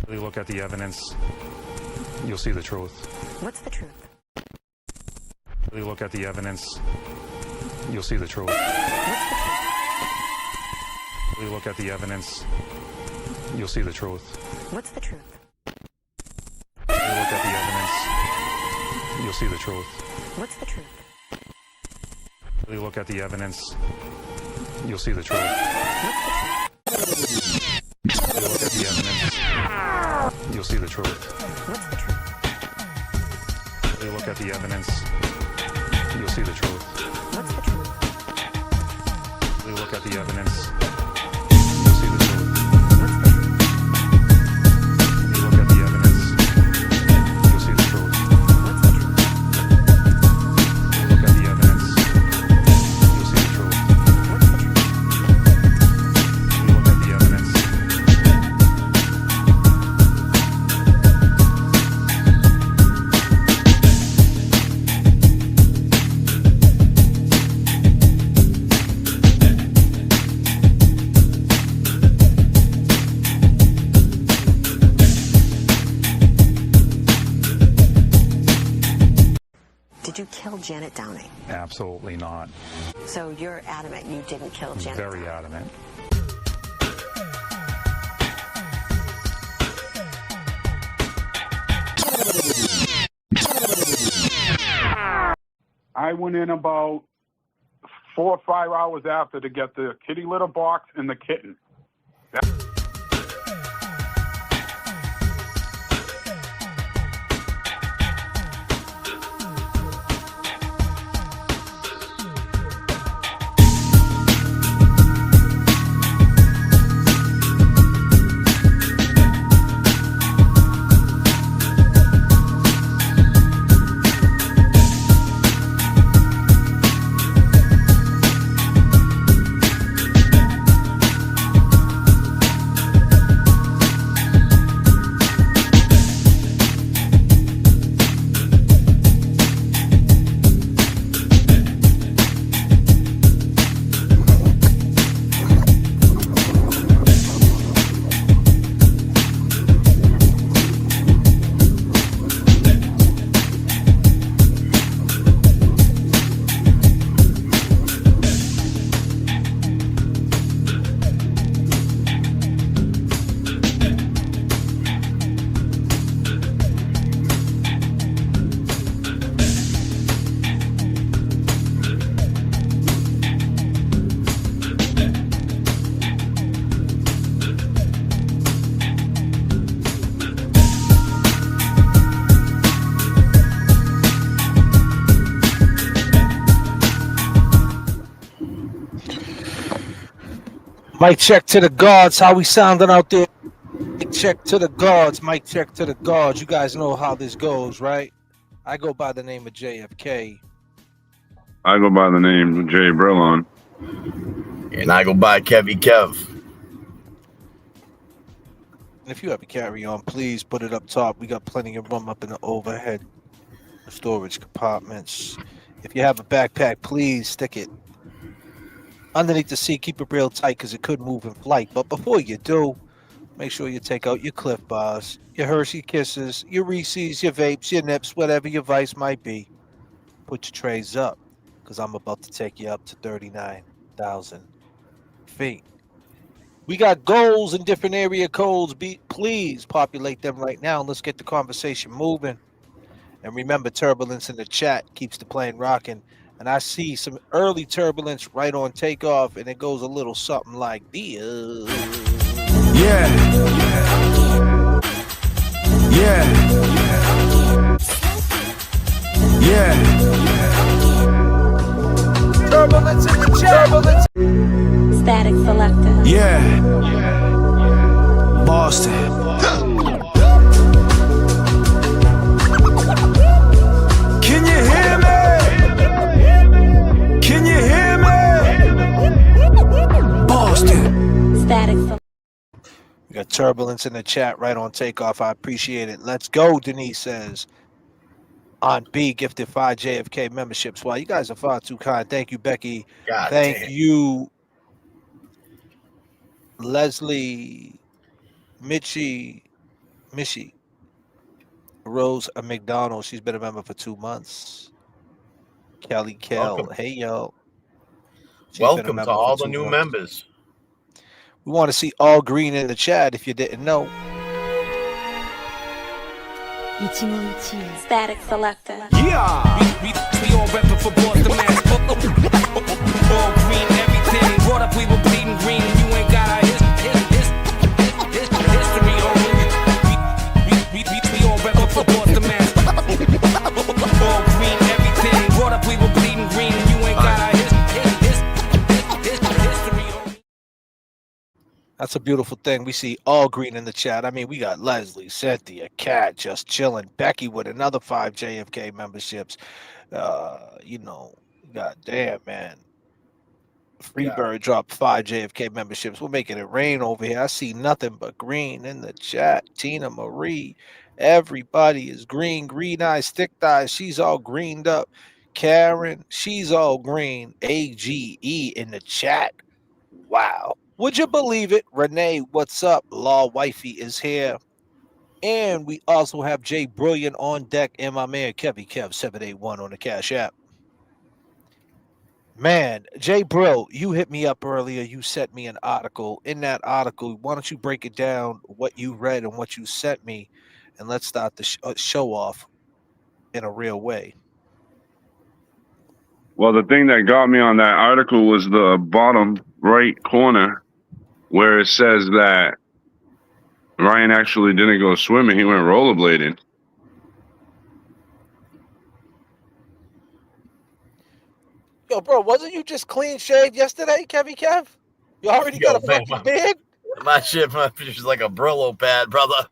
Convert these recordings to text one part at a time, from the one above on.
Really look at the evidence, you'll see the truth. What's the truth? Really look at the evidence, you'll see the truth. What's the truth? Really look at the evidence, you'll see the truth. What's the truth? Really look at the evidence, you'll see the truth. What's the truth? Really look at the evidence, you'll see the truth. What's the truth? Really look at the evidence, you'll see the truth. What's the truth? Really look at the evidence, you'll see the truth. What's the truth? Really look at the evidence, you'll see the truth. What's the truth? Really look at the evidence, you'll see the truth. What's the truth? Really look at the evidence, you'll see the truth. What's the truth? Really look at the evidence. Did you kill Janet Downing? Absolutely not. So you're adamant you didn't kill Janet Very Downing. adamant. I went in about 4 or 5 hours after to get the kitty litter box and the kitten. Mic check to the guards. How we sounding out there? Mic check to the guards. Mic check to the guards. You guys know how this goes, right? I go by the name of J.F.K. I go by the name of Jay Brillon. And I go by Kevy Kev. And if you have a carry on, please put it up top. We got plenty of room up in the overhead storage compartments. If you have a backpack, please stick it underneath the seat. Keep it real tight because it could move in flight. But before you do, make sure you take out your Cliff Bars, your Hershey Kisses, your Reese's, your vapes, your nips, whatever your vice might be. Put your trays up because I'm about to take you up to 39,000 feet. We got goals in different area codes. Please populate them right now. Let's get the conversation moving. And remember, turbulence in the chat keeps the plane rocking. And I see some early turbulence right on takeoff, and it goes a little something like this. Yeah. Turbulence in the chat. Turbulence. Static selector. Yeah. Boston. Can you hear me? Can you hear me? Boston. Static selector. We got turbulence in the chat right on takeoff. I appreciate it. Let's go, Denise says. On B, gifted 5 J.F.K. memberships. Wow, you guys are far too kind. Thank you, Becky. God Thank damn. you, Leslie, Mitchie, Missy Rose McDonald. She's been a member for 2 months. Kelly Kell. Welcome. Hey, yo. She's been a Welcome to member for all the 2 new months. members. We want to see all green in the chat if you didn't know. Static selector. Yeah. We all reppin' for Boston, Mass. All green, everything. Brought up, we were bleeding green. You ain't got our history on we all reppin' for Boston, Mass. All green, everything. Brought up, we were bleeding green. You ain't got our history on That's a beautiful thing. We see all green in the chat. I mean, we got Leslie, Cynthia, Kat just chilling. Becky with another 5 JFK memberships. God damn, man. Freebird dropped 5 JFK memberships. We're making it rain over here. I see nothing but green in the chat. Tina Marie. Everybody is green. Green eyes, thick thighs. She's all greened up. Karen, she's all green. AGE in the chat. Wow. Would you believe it? Renee, what's up? Law Wifey is here. And we also have Jay Brilliant on deck and my man Kevy Kev 781 on the Cash App. Man, Jay Bro, you hit me up earlier. You sent me an article. In that article, why don't you break it down, what you read and what you sent me, and let's start the show off in a real way. Well, the thing that got me on that article was the bottom right corner where it says that Ryan actually didn't go swimming. He went rollerblading. Yo, bro, wasn't you just clean shaved yesterday, Kevy Kev? You already got a fucking beard? My shit is like a Brillo pad, brother.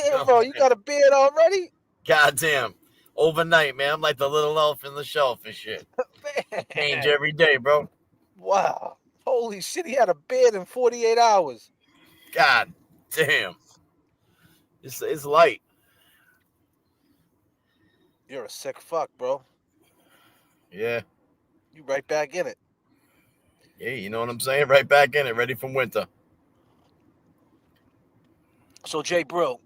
Yeah, bro, you got a beard already? Goddamn. Overnight, man. I'm like the little elf in the shelf and shit. Man. Change every day, bro. Wow. Holy shit, he had a beard in 48 hours. God damn. It's light. You're a sick fuck, bro. Yeah. You right back in it. Yeah, you know what I'm saying? Right back in it, ready for winter. So, Jay Bro,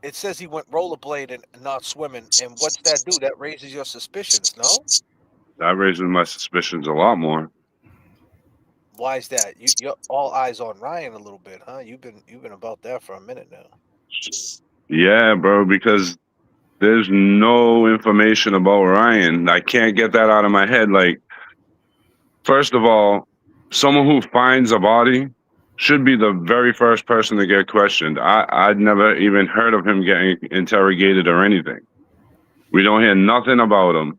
it says he went rollerblading and not swimming. And what's that do? That raises your suspicions, no? That raises my suspicions a lot more. Why is that? You're all eyes on Ryan a little bit, huh? You've been about that for a minute now. Yeah, bro, because there's no information about Ryan. I can't get that out of my head. Like, first of all, someone who finds a body should be the very first person to get questioned. I'd never even heard of him getting interrogated or anything. We don't hear nothing about him.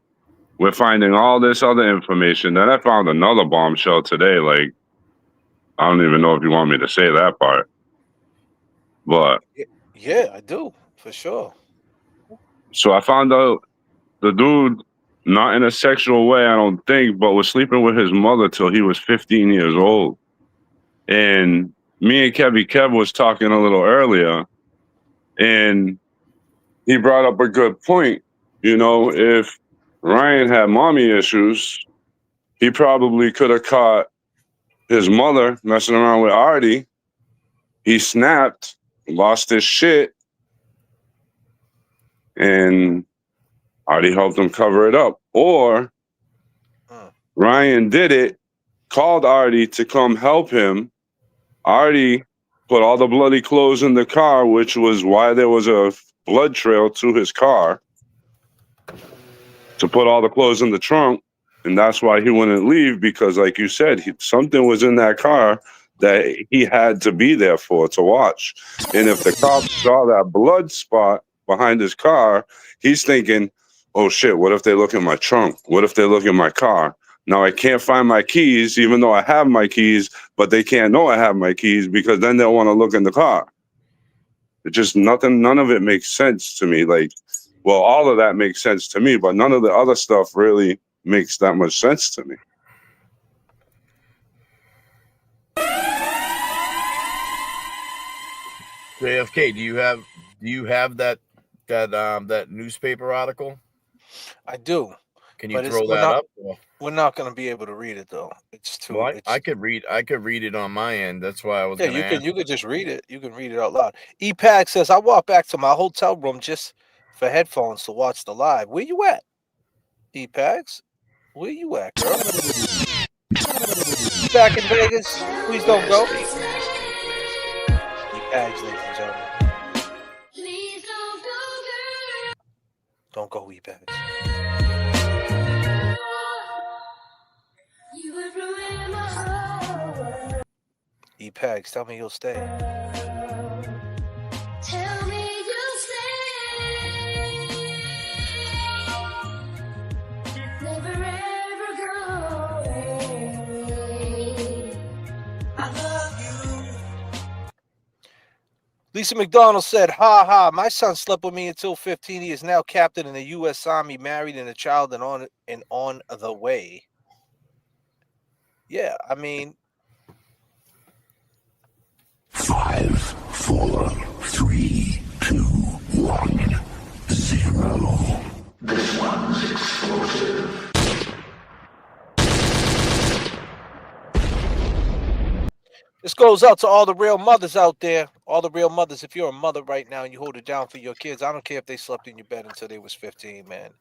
We're finding all this other information. Then I found another bombshell today. Like, I don't even know if you want me to say that part. But yeah, I do, for sure. So I found out the dude, not in a sexual way, I don't think, but was sleeping with his mother till he was 15 years old. And me and Kevy Kev was talking a little earlier, and he brought up a good point. You know, if Ryan had mommy issues, he probably could have caught his mother messing around with Artie. He snapped, lost his shit, and Artie helped him cover it up. Or Ryan did it, called Artie to come help him. Artie put all the bloody clothes in the car, which was why there was a blood trail to his car, to put all the clothes in the trunk. And that's why he wouldn't leave, because like you said, something was in that car that he had to be there for, to watch. And if the cops saw that blood spot behind his car, he's thinking, oh shit, what if they look in my trunk? What if they look in my car? Now I can't find my keys, even though I have my keys, but they can't know I have my keys, because then they'll want to look in the car. It just none of it makes sense to me. Like, well, all of that makes sense to me, but none of the other stuff really makes that much sense to me. J.F.K, do you have that newspaper article? I do. Can you But throw we're that not, up? Or- we're not going to be able to read it though. It's too. Well, It's I could read it on my end. That's why I was yeah. gonna ask. You could just read it. You can read it out loud. EPAG says, I walked back to my hotel room just for headphones to watch the live. Where you at? EPAGs? Where you at, girl? Back in Vegas. Please don't go. EPAGs, ladies and gentlemen. Don't go, EPAGs. EPAGs, tell me you'll stay. Tell me you'll stay. Never ever go away. I love you. Lisa McDonald said, ha ha, my son slept with me until 15. He is now captain in the U.S. Army, married and a child and on the way. Yeah, I mean, 5, 4, 3, 2, 1, 0. This one's explosive. this goes out to all the real mothers out there. All the real mothers. If you're a mother right now and you hold it down for your kids, I don't care if they slept in your bed until they was 15, man.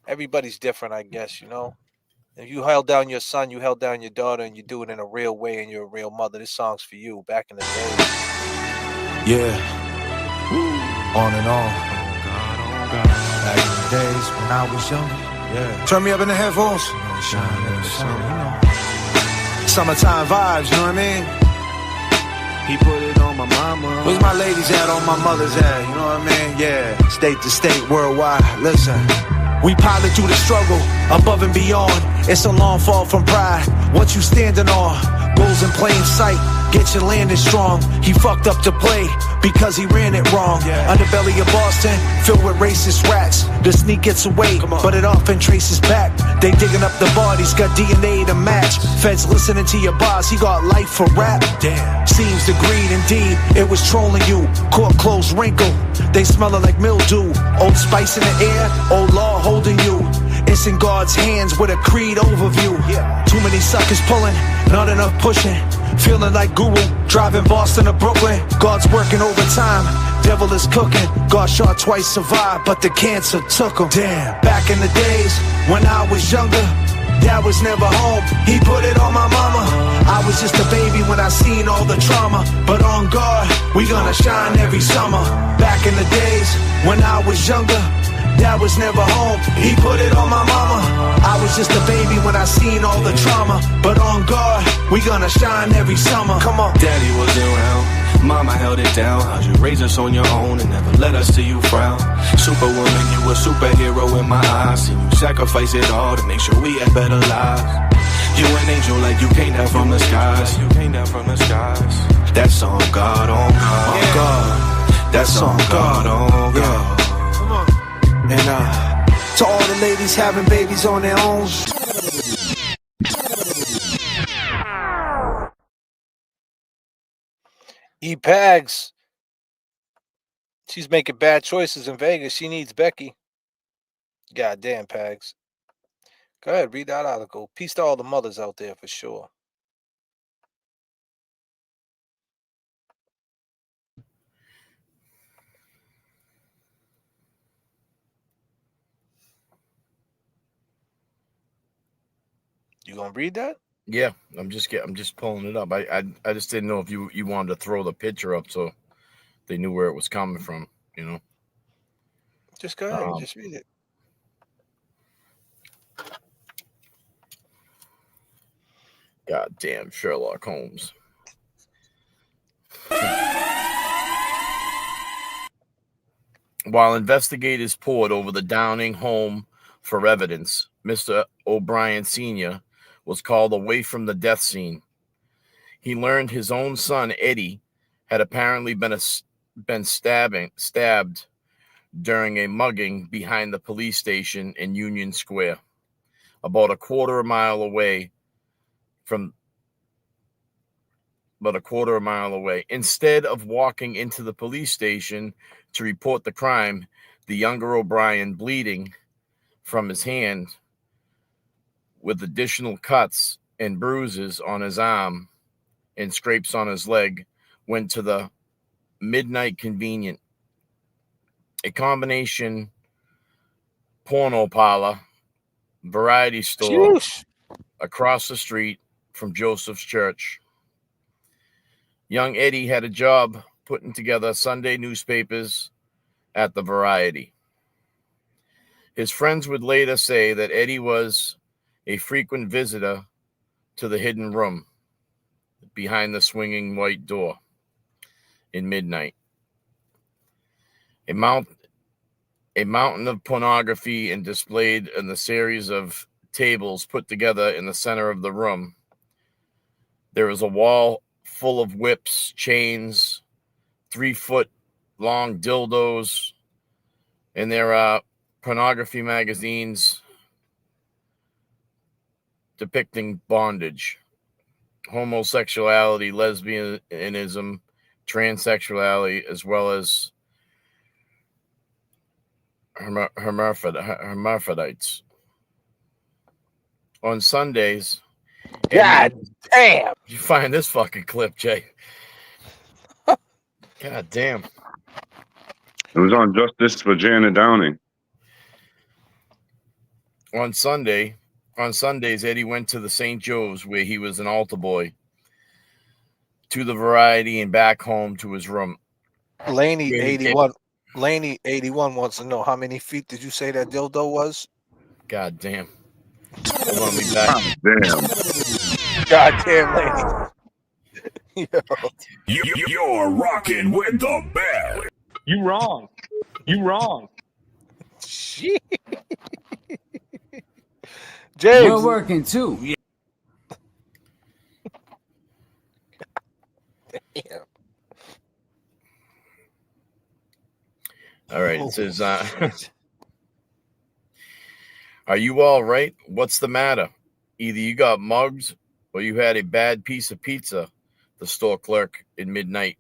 Everybody's different, I guess, you know. If you held down your son, you held down your daughter, and you do it in a real way, and you're a real mother. This song's for you. Back in the day. Yeah. On and on. Back in the days when I was younger. Yeah. Turn me up in the headphones. Summertime vibes, you know what I mean? He put it on my mama. Where's my ladies at? All my mothers at? You know what I mean? Yeah. State to state, worldwide. Listen. We pilot through the struggle, above and beyond. It's a long fall from pride. What you standing on? Goals in plain sight. Get your landing strong. He fucked up to play because he ran it wrong. Underbelly of Boston, filled with racist rats. The sneak gets away, but it often traces back. They digging up the bodies, got DNA to match. Feds listening to your boss, he got life for rap. Damn. Seems the greed indeed, it was trolling you. Court closed wrinkle, they smelling like mildew. Old Spice in the air, old law holding you. It's in God's hands with a creed overview. Too many suckers pulling, not enough pushing. Feeling like Guru, driving Boston to Brooklyn. God's working overtime, devil is cooking. Got shot twice, survived, but the cancer took him. Damn, back in the days when I was younger, Dad was never home, he put it on my mama. I was just a baby when I seen all the trauma. But on God, we gonna shine every summer. Back in the days when I was younger, Dad was never home, he put it on my mama. I was just a baby when I seen all the trauma. But on God, we gonna shine every summer. Come on. Daddy wasn't around, mama held it down. How'd you raise us on your own and never let us see you frown? Superwoman, you a superhero in my eyes. See you sacrifice it all to make sure we had better lives. You an angel like you came down from the skies. You came down from the skies. That's on God, on God, on God. That's on God, on God. And to all the ladies having babies on their own. E-Pags. She's making bad choices in Vegas. She needs Becky. Goddamn, Pags. Go ahead, read that article. Peace to all the mothers out there for sure. You gonna read that? Yeah, I'm just pulling it up. I just didn't know if you wanted to throw the picture up so they knew where it was coming from, you know. Just go ahead, just read it. Goddamn Sherlock Holmes. While investigators pored over the Downing home for evidence, Mr. O'Brien Sr. was called away from the death scene. He learned his own son, Eddie, had apparently been stabbed during a mugging behind the police station in Union Square, about a quarter of a mile away. Instead of walking into the police station to report the crime, the younger O'Brien, bleeding from his hand, with additional cuts and bruises on his arm and scrapes on his leg, went to the Midnight Convenient, a combination porno parlor, variety store Sheesh. across the street from Joseph's Church. Young Eddie had a job putting together Sunday newspapers at the Variety. His friends would later say that Eddie was a frequent visitor to the hidden room behind the swinging white door in midnight. A mountain of pornography and displayed in the series of tables put together in the center of the room. There is a wall full of whips, chains, 3-foot long dildos, and there are pornography magazines depicting bondage, homosexuality, lesbianism, transsexuality, as well as hermaphrodites. On Sundays, God damn. You find this fucking clip, Jay. God damn. It was on Justice for Janet Downing. On Sundays, Eddie went to the St. Joe's where he was an altar boy, to the Variety, and back home to his room. Laney 81 wants to know how many feet did you say that dildo was? God damn. Hold on, be back. God damn, Laney. You're rocking with the best. You wrong. You wrong. Shit. James. We're working too. Yeah. Damn. All right, it says, are you all right? What's the matter? Either you got mugged or you had a bad piece of pizza, the store clerk in midnight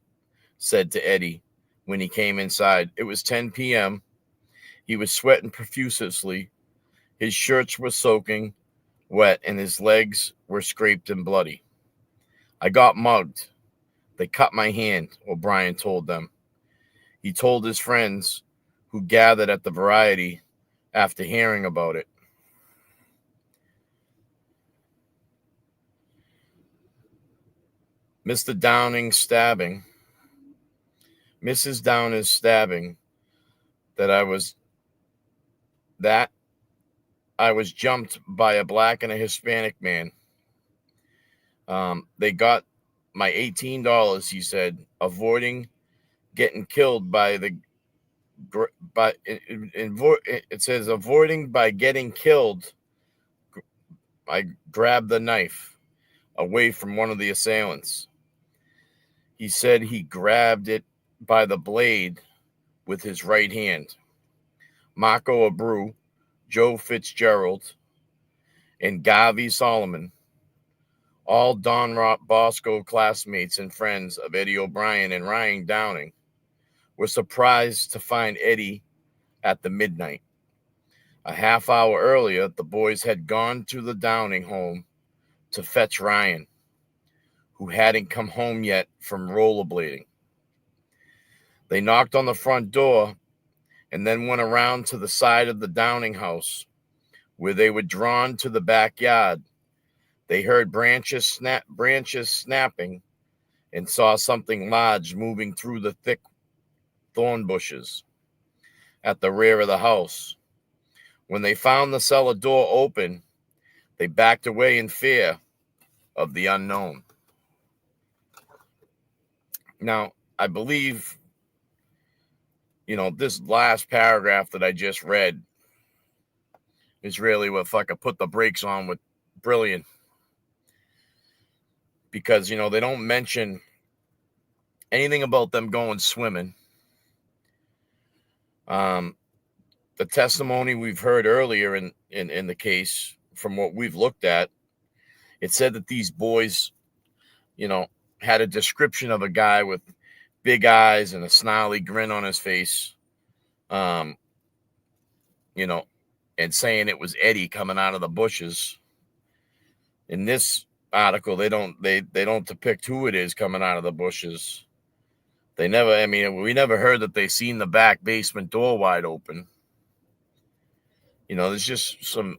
said to Eddie when he came inside. It was 10 p.m. He was sweating profusely. His shirts were soaking wet and his legs were scraped and bloody. I got mugged. They cut my hand, O'Brien told them. He told his friends who gathered at the Variety after hearing about it. Mrs. Downing's stabbing that I was jumped by a black and a Hispanic man. They got my $18, he said, avoiding getting killed it says avoiding by getting killed. I grabbed the knife away from one of the assailants. He said he grabbed it by the blade with his right hand. Marco Abreu, Joe Fitzgerald, and Gavi Solomon, all Don Bosco classmates and friends of Eddie O'Brien and Ryan Downing, were surprised to find Eddie at the midnight. A half hour earlier, the boys had gone to the Downing home to fetch Ryan, who hadn't come home yet from rollerblading. They knocked on the front door and then went around to the side of the Downing house, where they were drawn to the backyard. They heard branches snapping and saw something large moving through the thick thorn bushes at the rear of the house. When they found the cellar door open, they backed away in fear of the unknown. Now, I believe, this last paragraph that I just read is really what fucking put the brakes on with Brilliant. Because, they don't mention anything about them going swimming. The testimony we've heard earlier in the case, from what we've looked at, it said that these boys, had a description of a guy with big eyes and a snarly grin on his face, and saying it was Eddie coming out of the bushes. In this article, they don't depict who it is coming out of the bushes. They never. I mean, we never heard that they seen the back basement door wide open. You know, there's just some,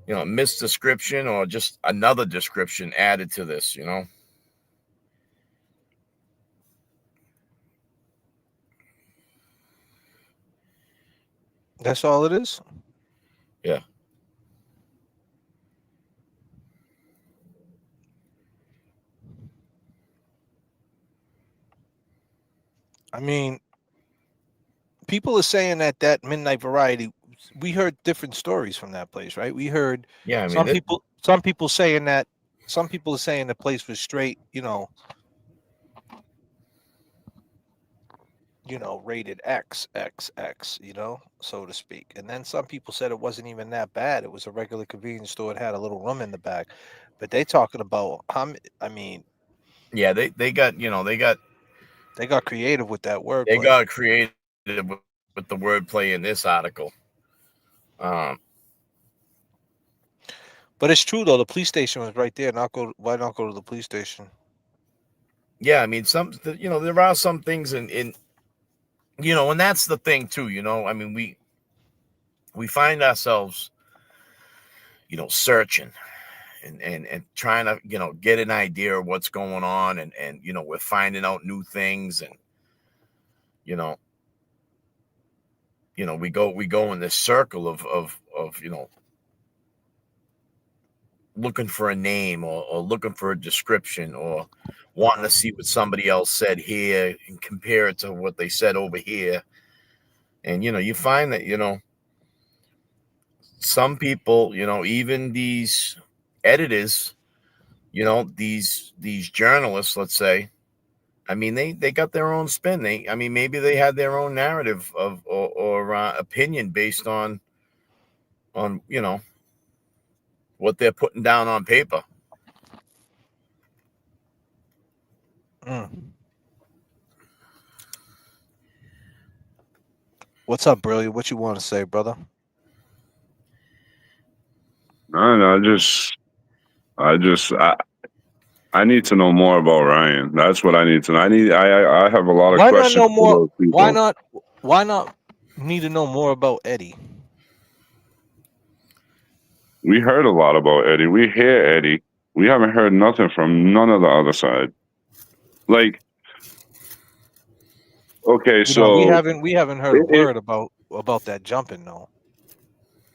you know, misdescription or just another description added to this. You know. That's all it is? Yeah. I mean, people are saying that Midnight Variety, we heard different stories from that place, right? We heard some people saying that some people are saying the place was straight, you know, rated XXX, so to speak. And then some people said it wasn't even that bad. It was a regular convenience store. It had a little room in the back. But they talking about I mean, yeah, they got creative with that wordplay. They got creative with the wordplay in this article. But it's true though. The police station was right there. Why not go to the police station? Yeah, I mean, there are some things in and that's the thing too. I mean, we find ourselves, searching and trying to, get an idea of what's going on, and we're finding out new things, and we go in this circle of looking for a name or looking for a description or wanting to see what somebody else said here and compare it to what they said over here. And, you find that, some people, even these editors, these journalists, let's say, I mean, they got their own spin. Maybe they had their own narrative or opinion based on what they're putting down on paper. What's up, Brilliant? What you want to say, brother? No, I need to know more about Ryan. That's what I need to know. I have a lot of questions for those people. Why not need to know more about Eddie? We heard a lot about Eddie. We hear Eddie. We haven't heard nothing from none of the other side. Like, okay, so we haven't heard a word about that jumping though.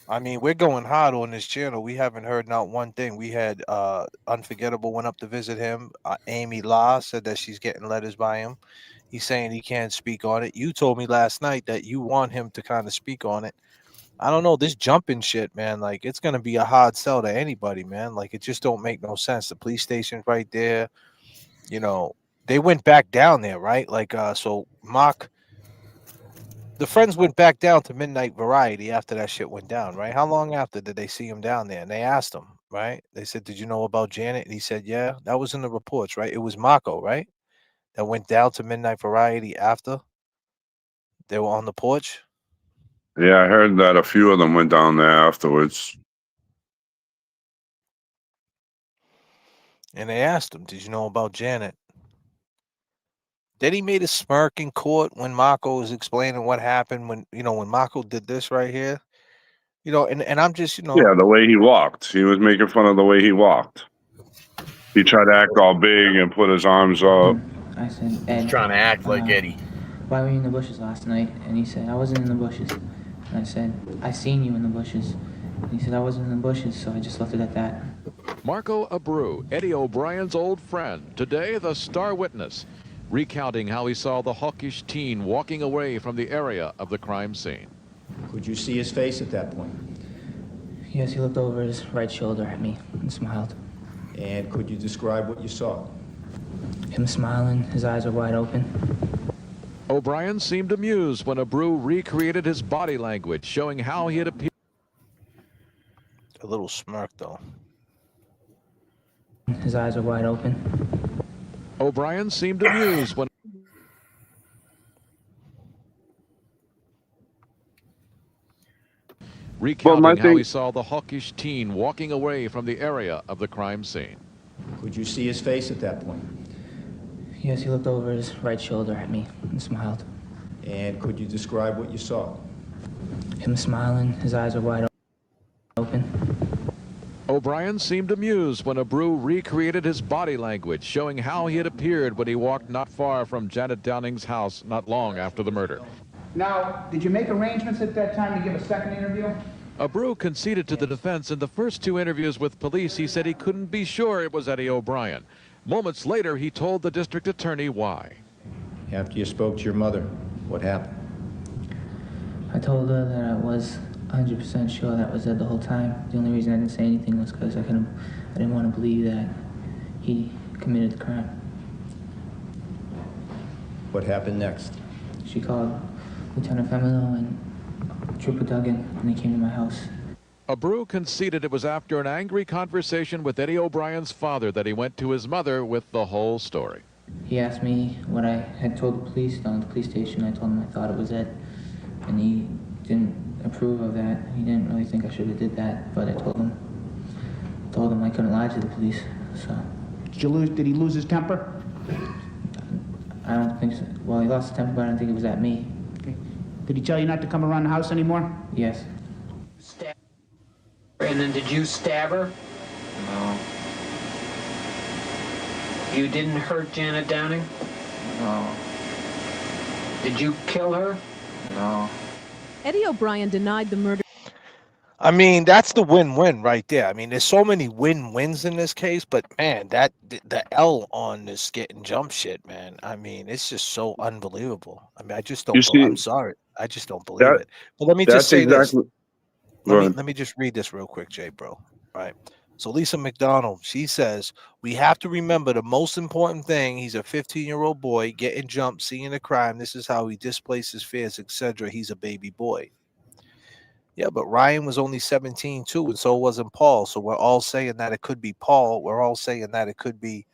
I mean, we're going hard on this channel. We haven't heard not one thing. We had Unforgettable went up to visit him. Amy La said that she's getting letters by him. He's saying he can't speak on it. You told me last night that you want him to kind of speak on it. I don't know, this jumping shit, man. Like, it's gonna be a hard sell to anybody, man. Like, it just don't make no sense. The police station's right there. They went back down there, right? Like, so Mark. The friends went back down to Midnight Variety after that shit went down, right? How long after did they see him down there? And they asked him, right? They said, "Did you know about Janet?" And he said, "Yeah." That was in the reports, right? It was Mako, right? That went down to Midnight Variety after they were on the porch. Yeah, I heard that a few of them went down there afterwards. And they asked him, "Did you know about Janet?" Then he made a smirk in court when Mako was explaining what happened when Mako did this right here. And I'm just, Yeah, the way he walked. He was making fun of the way he walked. He tried to act all big and put his arms up. I said, Ed, he's trying to act like Eddie. Why were you in the bushes last night? And he said, I wasn't in the bushes. And I said, I seen you in the bushes. And he said, I wasn't in the bushes, so I just left it at that. Marco Abreu, Eddie O'Brien's old friend, today the star witness, recounting how he saw the hawkish teen walking away from the area of the crime scene. Could you see his face at that point? Yes, he looked over his right shoulder at me and smiled. And could you describe what you saw? Him smiling, his eyes were wide open. O'Brien seemed amused when Abreu recreated his body language, showing how he had appeared. A little smirk, though. His eyes were wide open. O'Brien seemed amused when recounting how he saw the hawkish teen walking away from the area of the crime scene. Could you see his face at that point? Yes, he looked over his right shoulder at me and smiled. And could you describe what you saw? Him smiling, his eyes were wide open. O'Brien seemed amused when Abreu recreated his body language, showing how he had appeared when he walked not far from Janet Downing's house not long after the murder. Now, did you make arrangements at that time to give a second interview? Abreu conceded to the defense in the first two interviews with police. He said he couldn't be sure it was Eddie O'Brien. Moments later, he told the district attorney why. After you spoke to your mother, what happened? I told her that I was 100% sure that was Ed the whole time. The only reason I didn't say anything was because I didn't want to believe that he committed the crime. What happened next? She called Lieutenant Femino and Trooper Duggan, and they came to my house. Abreu conceded it was after an angry conversation with Eddie O'Brien's father that he went to his mother with the whole story. He asked me what I had told the police down at the police station. I told him I thought it was Ed, and he didn't approve of that. He didn't really think I should have did that, but I told him I couldn't lie to the police. So. Did he lose his temper? I don't think so. Well, he lost his temper, but I don't think it was at me. Okay. Did he tell you not to come around the house anymore? Yes. Stab her, and then did you stab her? No. You didn't hurt Janet Downing? No. Did you kill her? No. Eddie O'Brien denied the murder. I mean, that's the win-win right there. I mean, there's so many win-wins in this case, but man, the L on this getting jump shit, man. I mean, it's just so unbelievable. I mean, I just don't. I'm sorry, I just don't believe it. But let me just say this. Let me just read this real quick, Jay, bro. Right. So Lisa McDonald, she says, we have to remember the most important thing. He's a 15-year-old boy getting jumped, seeing a crime. This is how he displaces fears, etc. He's a baby boy. Yeah, but Ryan was only 17 too, and so wasn't Paul. So we're all saying that it could be Paul. We're all saying that it could be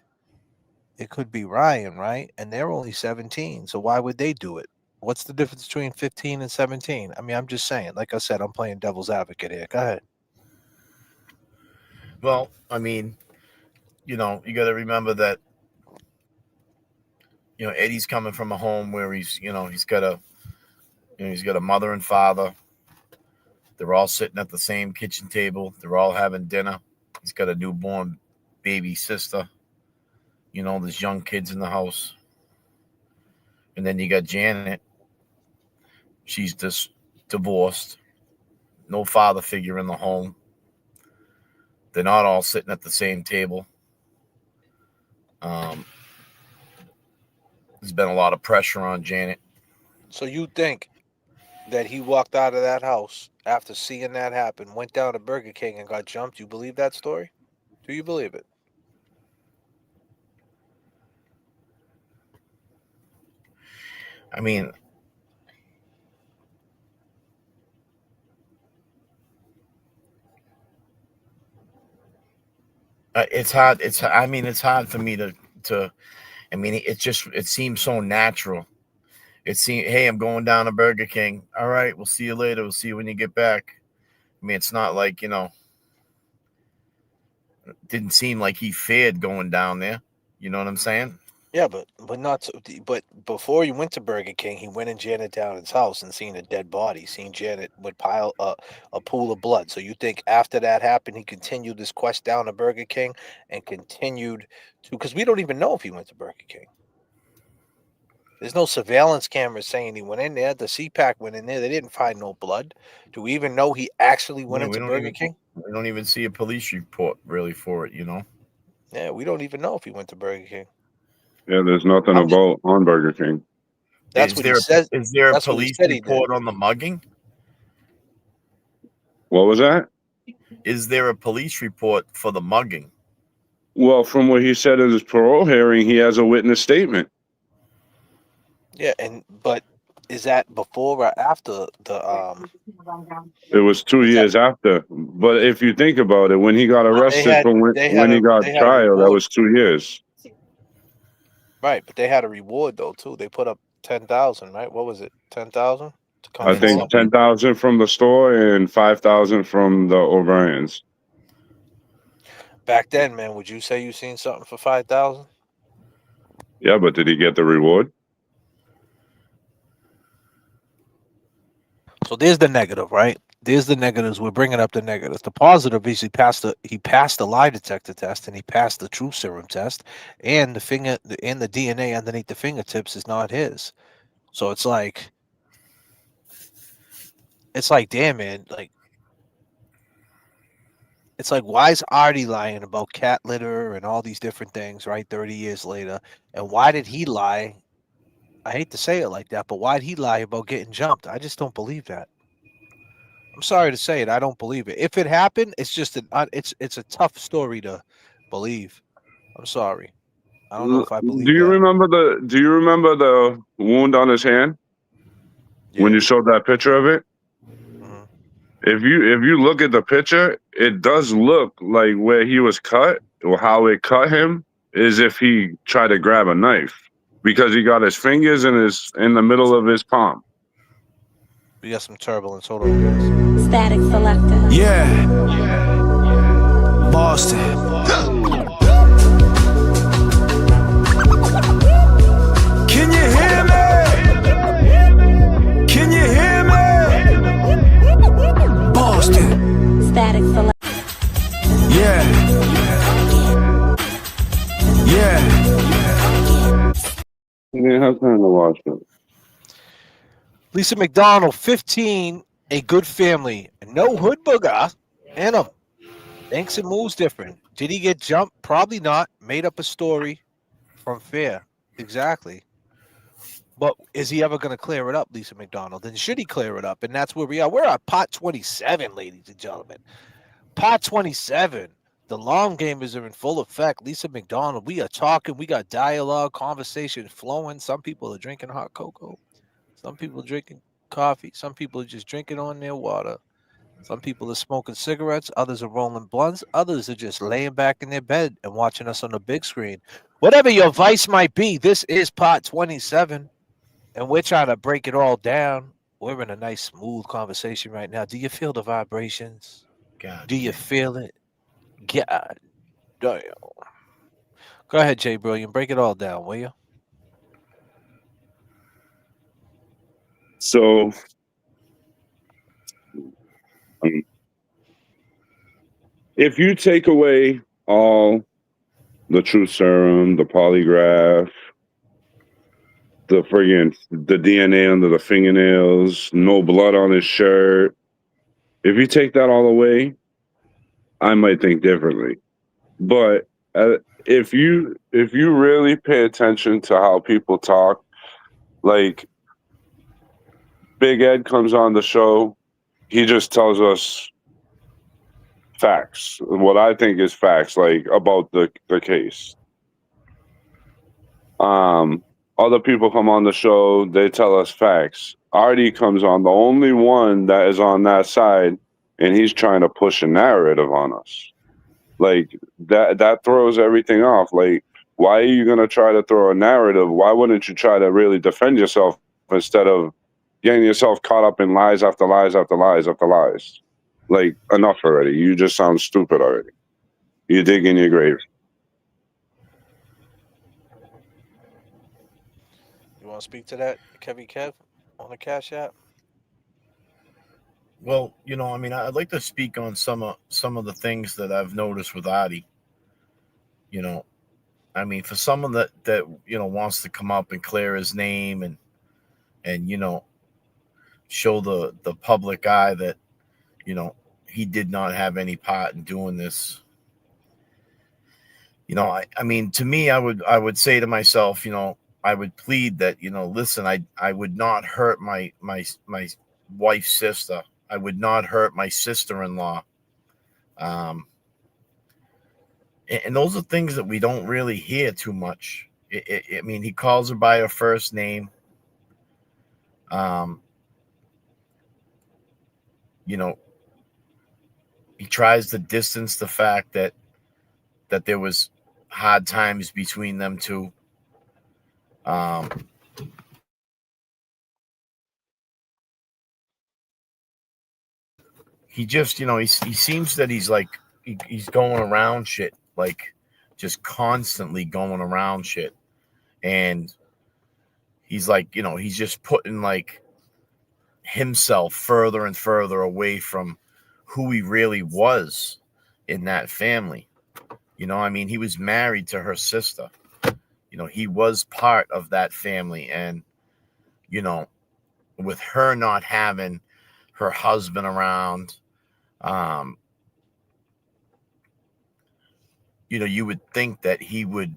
Ryan, right? And they're only 17. So why would they do it? What's the difference between 15 and 17? I mean, I'm just saying. Like I said, I'm playing devil's advocate here. Go ahead. Well, I mean, you got to remember that, Eddie's coming from a home where he's got a mother and father. They're all sitting at the same kitchen table. They're all having dinner. He's got a newborn baby sister. There's young kids in the house. And then you got Janet. She's just divorced. No father figure in the home. They're not all sitting at the same table. There's been a lot of pressure on Janet. So you think that he walked out of that house after seeing that happen, went down to Burger King and got jumped? You believe that story? Do you believe it? I mean, it's hard. It's hard for me to. I mean, it seems so natural. Hey, I'm going down to Burger King. All right, we'll see you later. We'll see you when you get back. I mean, it's not like, it didn't seem like he feared going down there. You know what I'm saying? Yeah, but before he went to Burger King, he went in Janet Downing's house and seen a dead body. Seen Janet would pile a pool of blood. So you think after that happened, he continued his quest down to Burger King and continued to, because we don't even know if he went to Burger King. There's no surveillance cameras saying he went in there. The CPAC went in there. They didn't find no blood. Do we even know he actually went into Burger King? We don't even see a police report really for it, Yeah, we don't even know if he went to Burger King. Yeah, there's nothing about on Burger King. That's what he says. Is there a police report on the mugging? What was that? Is there a police report for the mugging? Well, from what he said in his parole hearing, he has a witness statement. Yeah, but is that before or after the It was 2 years after. But if you think about it, when he got arrested when he got trial, that was 2 years. Right, but they had a reward though too. They put up 10,000, right? What was it? 10,000? I think 10,000 from the store and 5,000 from the O'Briens. Back then, man, would you say you seen something for 5,000? Yeah, but did he get the reward? So there's the negative, right? There's the negatives. We're bringing up the negatives. The positive is he passed the lie detector test and he passed the true serum test, and the DNA underneath the fingertips is not his. So it's like, damn, man, like, it's like, why is Artie lying about cat litter and all these different things, right? 30 years later, and why did he lie? I hate to say it like that, but why did he lie about getting jumped? I just don't believe that. I'm sorry to say it. I don't believe it. If it happened, it's just it's a tough story to believe. I'm sorry. I don't know if I believe Do you that. remember the wound on his hand? When you showed that picture of it? Mm-hmm. If you look at the picture, it does look like where he was cut or how it cut him is if he tried to grab a knife, because he got his fingers in the middle of his palm. We got some turbulence. Hold on, guys. Static selector. Yeah. Boston. Can you hear me? Can you hear me? Boston. Static selector. Yeah. Yeah. He didn't have time to watch it. Lisa McDonald, 15, a good family, no hood booger, and thinks and moves different. Did he get jumped? Probably not. Made up a story from fear. Exactly. But is he ever going to clear it up, Lisa McDonald? And should he clear it up? And that's where we are. We're at pot 27, ladies and gentlemen. Pot 27. The long gamers are in full effect. Lisa McDonald, we are talking. We got dialogue, conversation flowing. Some people are drinking hot cocoa. Some people are drinking coffee. Some people are just drinking on their water. Some people are smoking cigarettes. Others are rolling blunts. Others are just laying back in their bed and watching us on the big screen. Whatever your vice might be, this is pot 27. And we're trying to break it all down. We're in a nice, smooth conversation right now. Do you feel the vibrations? God. Do you feel it? God damn. Go ahead, Jay Brilliant. Break it all down, will you? So, if you take away all the truth serum, the polygraph, the DNA under the fingernails, no blood on his shirt, if you take that all away, I might think differently. But if you really pay attention to how people talk, like Big Ed comes on the show, he just tells us facts, what I think is facts, like about the case. Other people come on the show, they tell us facts. Artie comes on, the only one that is on that side, and he's trying to push a narrative on us. Like that throws everything off. Like, why are you gonna try to throw a narrative? Why wouldn't you try to really defend yourself instead of getting yourself caught up in lies after lies after lies after lies? Like, enough already. You just sound stupid already. You dig in your grave. You want to speak to that, Kevy Kev, on the Cash App? Well, I mean, I'd like to speak on some of the things that I've noticed with Adi. I mean, for someone that wants to come up and clear his name and show the public eye that he did not have any part in doing this. I mean, to me, I would say to myself, I would plead that, listen, I would not hurt my wife's sister. I would not hurt my sister-in-law. And those are things that we don't really hear too much. I mean, he calls her by her first name. He tries to distance the fact that there was hard times between them two. he just, he seems that he's like he's going around shit, like just constantly going around shit, and he's like, he's just putting like himself further and further away from who he really was in that family. I mean, he was married to her sister. He was part of that family, and with her not having her husband around, you would think that he would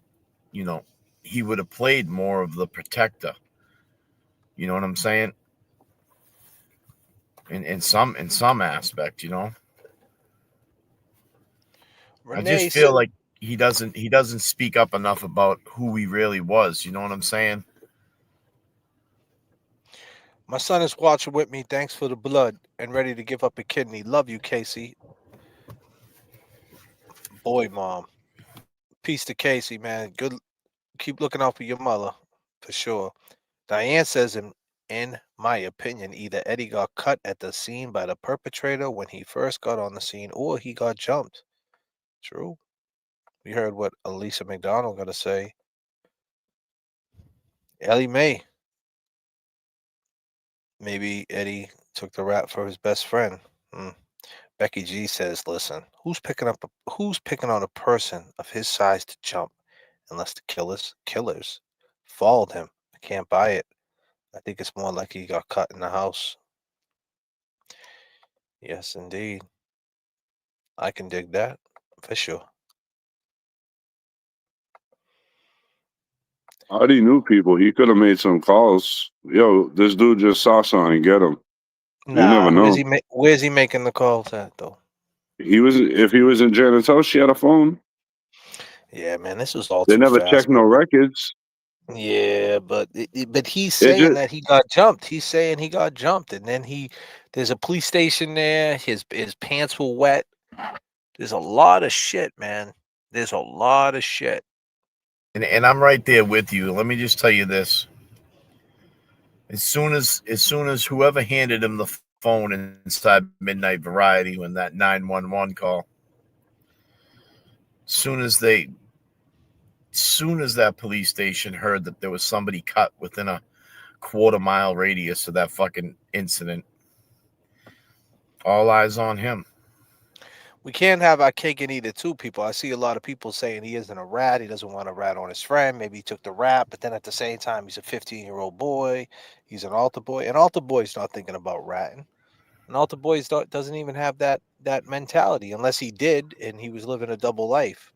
have played more of the protector. You know what I'm saying? In some aspect, I Renee just feel said, like he doesn't speak up enough about who he really was. You know what I'm saying? "My son is watching with me. Thanks for the blood and ready to give up a kidney. Love you, Casey." Boy, mom. Peace to Casey, man. Good. Keep looking out for your mother, for sure. Diane says, in my opinion, either Eddie got cut at the scene by the perpetrator when he first got on the scene, or he got jumped. True. We heard what Elisa McDonald got to say. Ellie Mae. Maybe Eddie took the rap for his best friend. Becky G says, "Listen, who's picking on a person of his size to jump? Unless the killers followed him. I can't buy it. I think it's more like he got cut in the house." Yes, indeed. I can dig that for sure. Artie knew people. He could have made some calls. Yo, this dude just saw something. Get him. You never Nah, know. where's he making the calls at though? If he was in Janet's house, she had a phone. Yeah, man, this was all They too never fast. checked no records. Yeah, but he's It saying just that he got jumped. He's saying he got jumped, and then there's a police station there. His pants were wet. There's a lot of shit, man. There's a lot of shit. And I'm right there with you. Let me just tell you this. As soon as whoever handed him the phone inside Midnight Variety when that 911 call, soon as that police station heard that there was somebody cut within a quarter-mile radius of that fucking incident, all eyes on him. We can't have our cake and eat it too, people. I see a lot of people saying he isn't a rat. He doesn't want to rat on his friend. Maybe he took the rat, but then at the same time, he's a 15-year-old boy. He's an altar boy. An altar boy's not thinking about ratting. An altar boy doesn't even have that mentality unless he did and he was living a double life.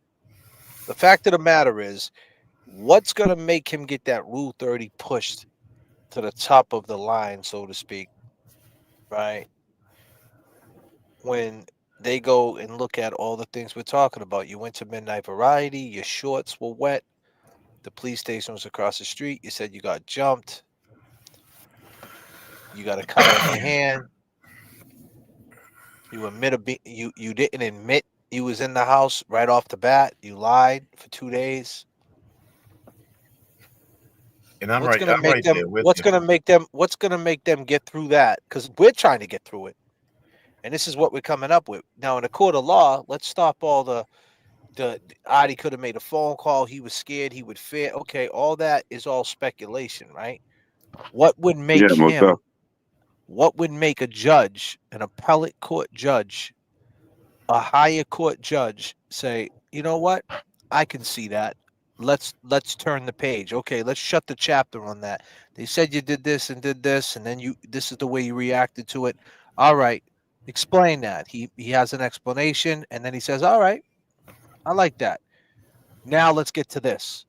The fact of the matter is, what's going to make him get that Rule 30 pushed to the top of the line, so to speak, right? When they go and look at all the things we're talking about. You went to Midnight Variety, your shorts were wet, the police station was across the street, you said you got jumped, you got a cut on your hand, you didn't admit you was in the house right off the bat, you lied for 2 days. And I'm What's right there with what's you. gonna make them get through that? Because we're trying to get through it. And this is what we're coming up with. Now in a court of law, let's stop all the Adi could have made a phone call. He was scared. He would fear. Okay, all that is all speculation, right? What would yeah, make most definitely. what would make a judge, an appellate court judge, a higher court judge say, you know what? I can see that. Let's turn the page. Okay, let's shut the chapter on that. They said you did this, and then this is the way you reacted to it. All right, explain that. He has an explanation, and then he says, all right, I like that. Now let's get to this.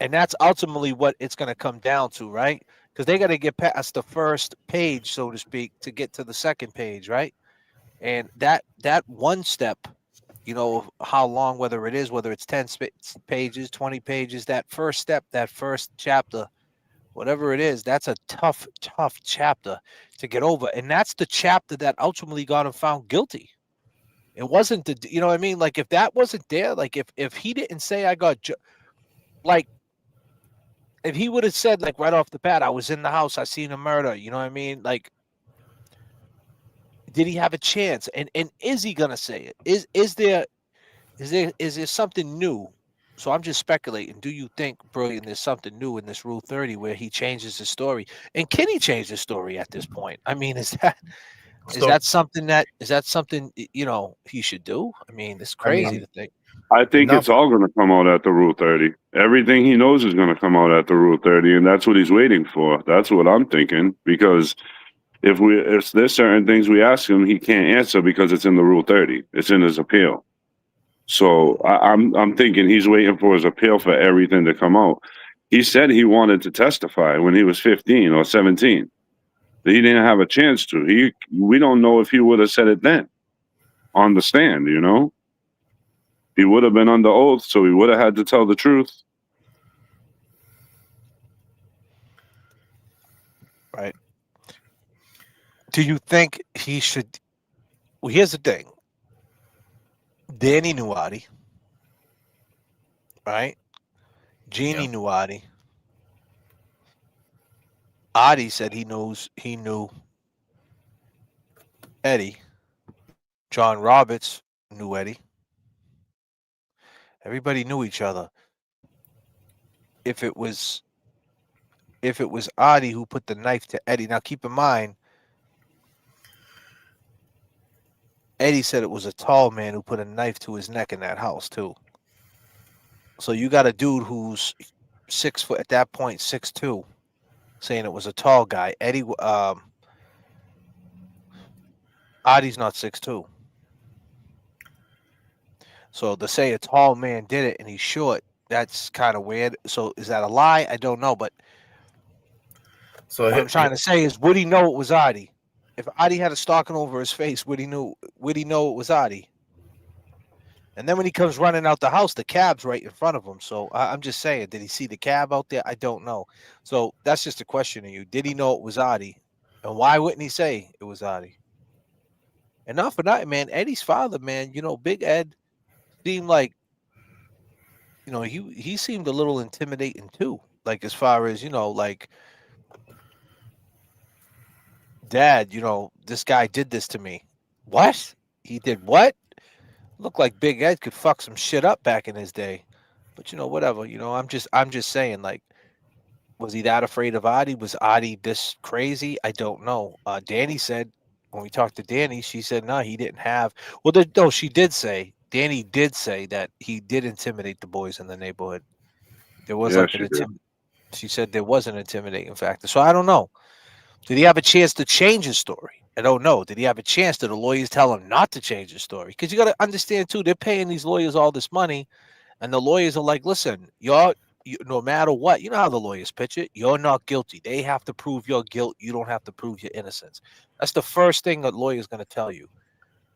And that's ultimately what it's going to come down to, right? Because they got to get past the first page, so to speak, to get to the second page, right? And that one step, how long, whether it's 10 pages, 20 pages, that first step, that first chapter, whatever it is, that's a tough chapter to get over. And that's the chapter that ultimately got him found guilty. It wasn't you know what I mean? Like if that wasn't there, like if he didn't say I got like if he would have said like right off the bat, I was in the house, I seen a murder, you know what I mean? Like did he have a chance? And is he gonna say it? Is there something new? So I'm just speculating. Do you think, Brilliant, there's something new in this Rule 30 where he changes his story? And can he change his story at this point? I mean, is that something he should do? I mean, it's crazy to think. I think Enough. it's all going to come out at the Rule 30. Everything he knows is going to come out at the Rule 30, and that's what he's waiting for. That's what I'm thinking. Because if there's certain things we ask him, he can't answer because it's in the Rule 30. It's in his appeal. So I'm thinking he's waiting for his appeal for everything to come out. He said he wanted to testify when he was 15 or 17. He didn't have a chance to. We don't know if he would have said it then on the stand, you know? He would have been under oath, so he would have had to tell the truth. Right. Do you think he should? Well, here's the thing. Danny knew Adi, right? Jeannie knew Adi. Adi said he knew Eddie. John Roberts knew Eddie. Everybody knew each other. If it was Adi who put the knife to Eddie, now keep in mind, Eddie said it was a tall man who put a knife to his neck in that house too. So you got a dude who's 6 foot at that point, 6'2", saying it was a tall guy. Adi's not 6'2". So to say a tall man did it and he's short, that's kind of weird. So is that a lie? I don't know. But what I'm trying to say is, would he know it was Adi? If Adi had a stocking over his face, would he know it was Adi? And then when he comes running out the house, the cab's right in front of him. So I'm just saying, did he see the cab out there? I don't know. So that's just a question to you. Did he know it was Adi? And why wouldn't he say it was Adi? And not for nothing, man. Eddie's father, man, Big Ed seemed like, he seemed a little intimidating too. Like as far as, like, Dad, this guy did this to me. What? He did what? Looked like Big Ed could fuck some shit up back in his day. But whatever. I'm just saying, like, was he that afraid of Adi? Was Adi this crazy? I don't know. Danny said when we talked to Danny, she said no, he didn't have. Well, no, she did say. Danny did say that he did intimidate the boys in the neighborhood. There was she said there was an intimidating factor. So I don't know. Did he have a chance to change his story? I don't know. Did he have a chance? Did the lawyers tell him not to change his story? Because you got to understand too, they're paying these lawyers all this money, and the lawyers are like, listen, no matter what, you know how the lawyers pitch it. You're not guilty. They have to prove your guilt. You don't have to prove your innocence. That's the first thing a lawyer is going to tell you.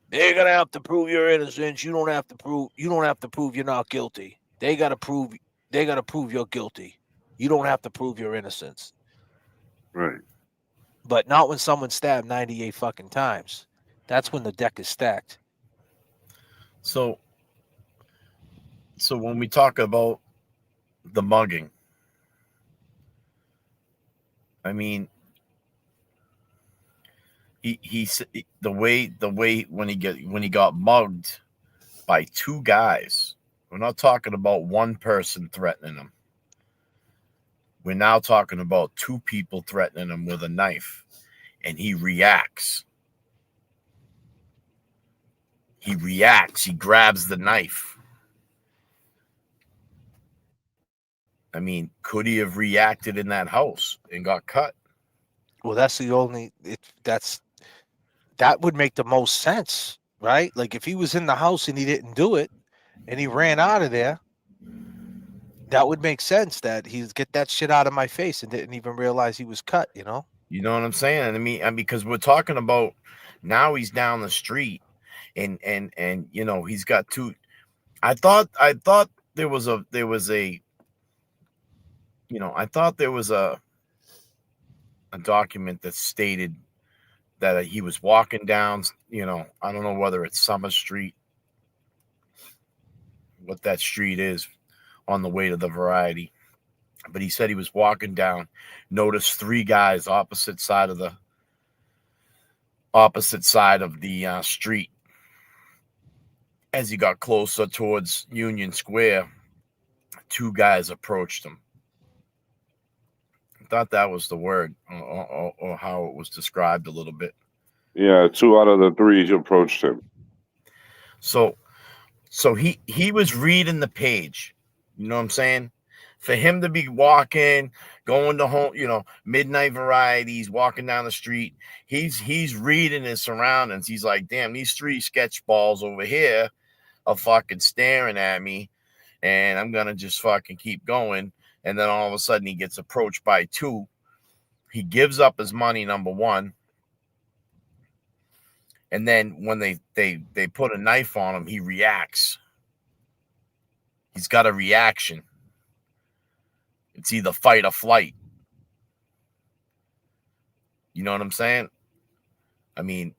They're gonna have to prove your innocence. You don't have to prove you're not guilty. They gotta prove you're guilty. You don't have to prove your innocence. Right. But not when someone stabbed 98 fucking times. That's when the deck is stacked. So when we talk about the mugging, I mean, he the way when he got mugged by two guys. We're not talking about one person threatening him. We're now talking about two people threatening him with a knife, and he reacts. He grabs the knife. I mean, could he have reacted in that house and got cut? Well, that's the only that would make the most sense, right? Like if he was in the house and he didn't do it and he ran out of there, that would make sense that he'd get that shit out of my face and didn't even realize he was cut, You know what I'm saying? I mean, because we're talking about now he's down the street and he's got two. I thought there was a document that stated that he was walking down, I don't know whether it's Summer Street, what that street is, on the way to the Variety. But he said he was walking down, noticed three guys opposite side of opposite side of the street. As he got closer towards Union Square, two guys approached him. I thought that was the word, or how it was described a little bit. Yeah, 2 out of the 3 approached him. So he was reading the page. You know what I'm saying? For him to be walking, going to home, midnight varieties, walking down the street, he's reading his surroundings. He's like, damn, these 3 sketch balls over here are fucking staring at me, and I'm gonna just fucking keep going. And then all of a sudden he gets approached by 2. He gives up his money, number one. And then when they put a knife on him, he reacts. He's got a reaction. It's either fight or flight. You know what I'm saying? I mean,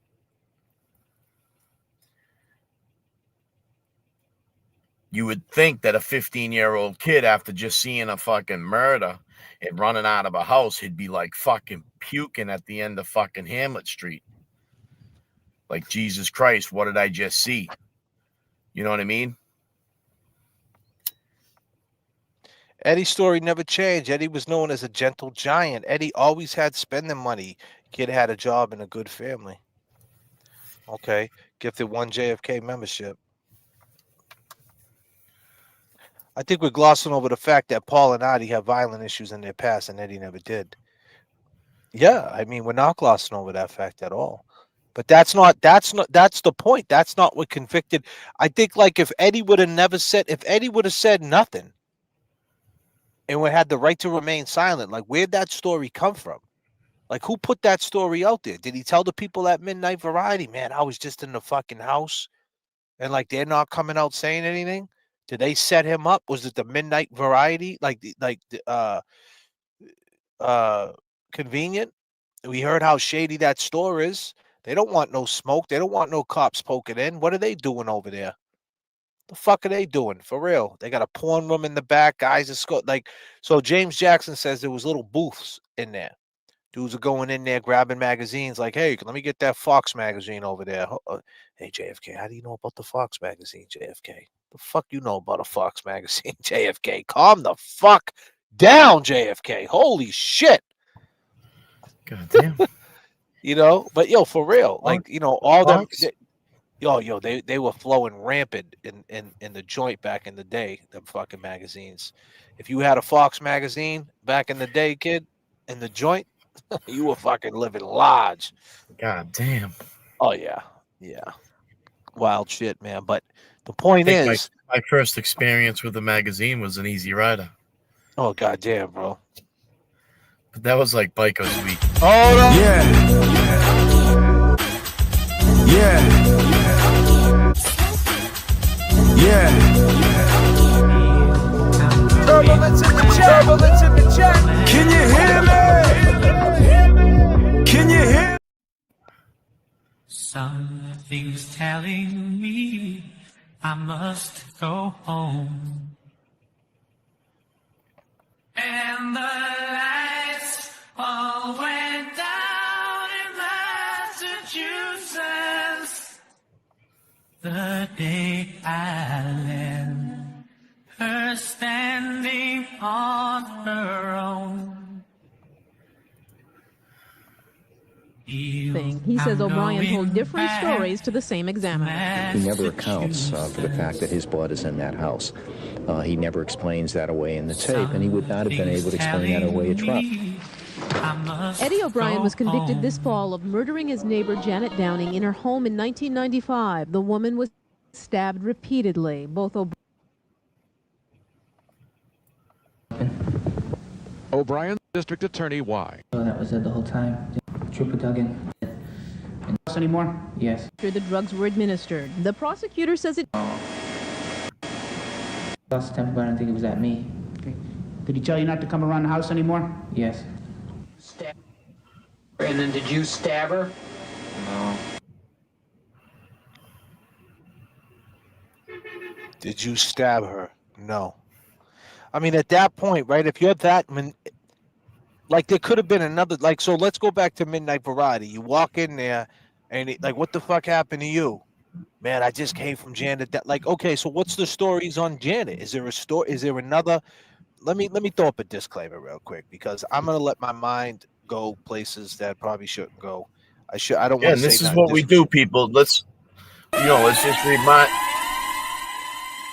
you would think that a 15-year-old kid, after just seeing a fucking murder and running out of a house, he'd be like fucking puking at the end of fucking Hamlet Street. Like, Jesus Christ, what did I just see? You know what I mean? Eddie's story never changed. Eddie was known as a gentle giant. Eddie always had spending money. Kid had a job and a good family. Okay. Gifted 1 JFK membership. I think we're glossing over the fact that Paul and Adi have violent issues in their past and Eddie never did. Yeah, I mean, we're not glossing over that fact at all. But that's the point. That's not what convicted. I think, like, if Eddie would have said nothing and we had the right to remain silent, like, where'd that story come from? Like, who put that story out there? Did he tell the people at Midnight Variety, man, I was just in the fucking house and, like, they're not coming out saying anything? Did they set him up? Was it the Midnight Variety? Convenient? We heard how shady that store is. They don't want no smoke. They don't want no cops poking in. What are they doing over there? The fuck are they doing? For real. They got a porn room in the back. Guys are so James Jackson says there was little booths in there. Dudes are going in there grabbing magazines like, hey, let me get that Fox magazine over there. Hey, JFK, how do you know about the Fox magazine, JFK? The fuck you know about a Fox magazine, JFK? Calm the fuck down, JFK. Holy shit. God damn. But for real, like, all them, they were flowing rampant in the joint back in the day, them fucking magazines. If you had a Fox magazine back in the day, kid, in the joint, you were fucking living large. God damn. Oh, yeah. Yeah. Wild shit, man. But the point is, my first experience with the magazine was an Easy Rider. Oh, goddamn, bro. But that was like Bikers Week. Hold on. Turbulence in the chat. Can you hear me? Can you hear? Something's telling me I must go home. And the lights all went down in Massachusetts the day I left her standing on her own. He says O'Brien told different stories to the same examiner. He never accounts for the fact that his blood is in that house. He never explains that away in the tape, and he would not have been able to explain that away at trial. Eddie O'Brien was convicted this fall of murdering his neighbor Janet Downing in her home in 1995. The woman was stabbed repeatedly. Both O'Brien, District Attorney, why? Oh, that was it the whole time. Trooper Duggan. Anymore? Yes. after the drugs were administered. The prosecutor says it. Last time I don't think it was at me. Okay. Did he tell you not to come around the house anymore? Yes. Stab her. And then did you stab her? No. Did you stab her? No. I mean, at that point, right, if you're that, like, there could have been another, like, so let's go back to Midnight Variety. You walk in there, And like, what the fuck happened to you? Man, I just came from Janet. Like, okay, so what's the stories on Janet? Is there a story? Is there another? Let me throw up a disclaimer real quick because I'm gonna let my mind go places that probably shouldn't go. I don't Yeah, want and to say this is nothing what we do, disrespectful. people. Let's just remind.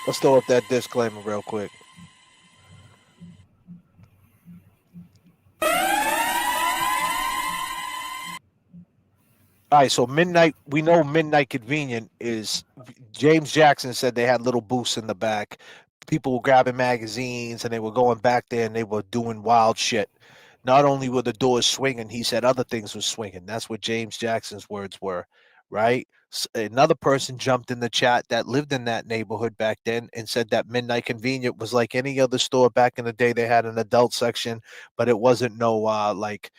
Let's throw up that disclaimer real quick. All right, so midnight. We know midnight convenient is. James Jackson said they had little booths in the back. People were grabbing magazines and they were going back there and they were doing wild shit. Not only were the doors swinging, he said other things were swinging. That's what James Jackson's words were, right? Another person jumped in the chat that lived in that neighborhood back then and said that Midnight Convenient was like any other store back in the day. They had an adult section, but it wasn't no like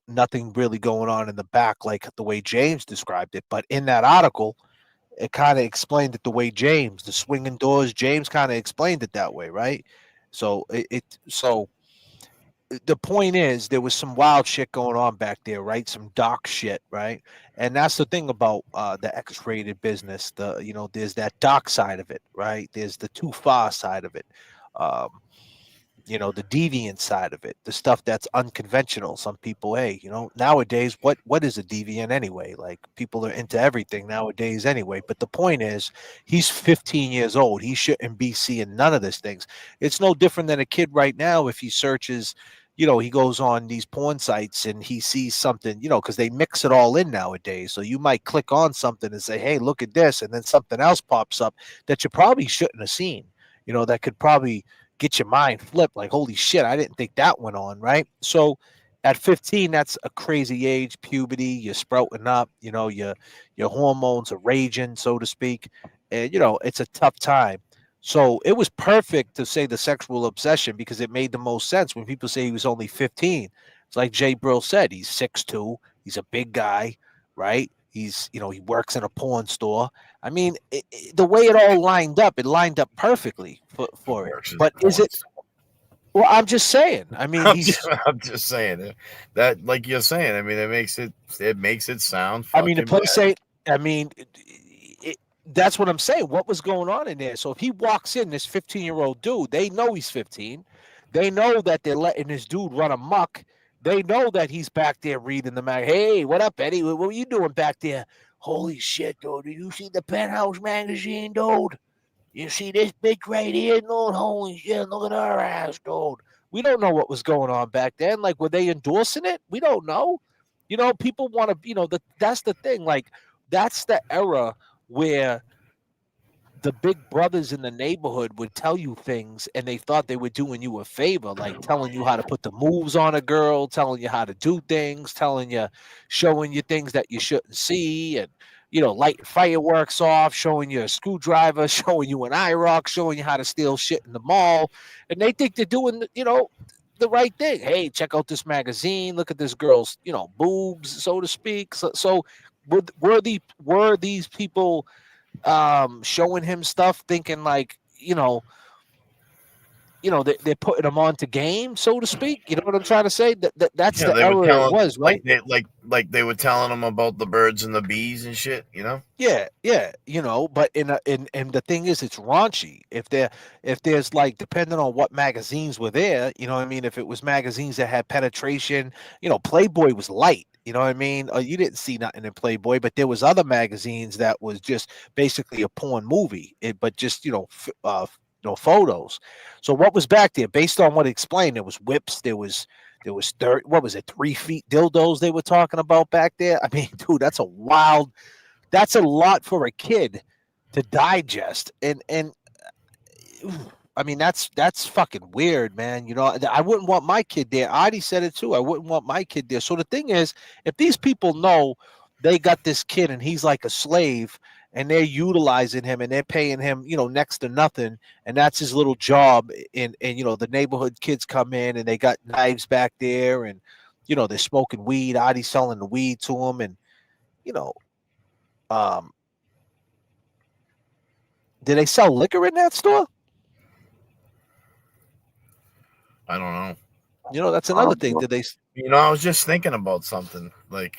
nothing really going on in the back like the way James described it. But in that article, it kind of explained it the way James, the swinging doors, James kind of explained it that way, right? So so the point is there was some wild shit going on back there, right? Some dark shit, right? And that's the thing about the X-rated business. There's that dark side of it, right? There's the too far side of it. Um, the deviant side of it, the stuff that's unconventional. Some people, hey, nowadays, what is a deviant anyway? Like people are into everything nowadays anyway. But the point is, he's 15 years old. He shouldn't be seeing none of these things. It's no different than a kid right now if he searches. He goes on these porn sites and he sees something, because they mix it all in nowadays. So you might click on something and say, hey, look at this. And then something else pops up that you probably shouldn't have seen, that could probably get your mind flipped like, holy shit, I didn't think that went on, right? So at 15, that's a crazy age, puberty, you're sprouting up, your hormones are raging, so to speak. And it's a tough time. So it was perfect to say the sexual obsession because it made the most sense when people say he was only 15. It's like Jay Brill said, he's 6'2", he's a big guy, right? He's, he works in a porn store. I mean, the way it all lined up, it lined up perfectly for it. But is it? Well, I'm just saying. I mean, I'm just saying that, like you're saying. I mean, it makes it sound. I mean, the Fucking place bad. ain't. I mean, that's what I'm saying. What was going on in there? So if he walks in, this 15-year-old dude, they know he's 15. They know that they're letting this dude run amok. They know that he's back there reading the mag. Hey, what up, Eddie? What are you doing back there? Holy shit, dude! Did you see the Penthouse magazine, dude? You see this bitch right here, dude? Holy shit! Look at her ass, dude. We don't know what was going on back then. Like, were they endorsing it? We don't know. People want to. That's the thing. Like, that's the era where the big brothers in the neighborhood would tell you things and they thought they were doing you a favor, like telling you how to put the moves on a girl, telling you how to do things, showing you things that you shouldn't see, and lighting fireworks off, showing you a screwdriver, showing you an IROC, showing you how to steal shit in the mall. And they think they're doing the right thing. Hey, check out this magazine, look at this girl's boobs, so to speak. So were these people showing him stuff, thinking like they're putting him on to game, so to speak? You know what I'm trying to say? That's the They were error it telling was, right? like they were telling him about the birds and the bees and shit. Yeah, but and the thing is, it's raunchy. If there's like, depending on what magazines were there, you know what I mean. If it was magazines that had penetration, Playboy was light. You know what I mean? You didn't see nothing in Playboy, but there was other magazines that was just basically a porn movie, but just photos. So what was back there? Based on what it explained, there was whips, there was 30, what was it, 3 feet dildos they were talking about back there. I mean, dude, that's a lot for a kid to digest. And I mean, that's fucking weird, man. I wouldn't want my kid there. Adi said it too. I wouldn't want my kid there. So the thing is, if these people know they got this kid and he's like a slave and they're utilizing him and they're paying him, next to nothing, and that's his little job, and the neighborhood kids come in and they got knives back there, and they're smoking weed. Adi's selling the weed to them, and did they sell liquor in that store? I don't know. You know, that's another thing. Did they? You know, I was just thinking about something. Like,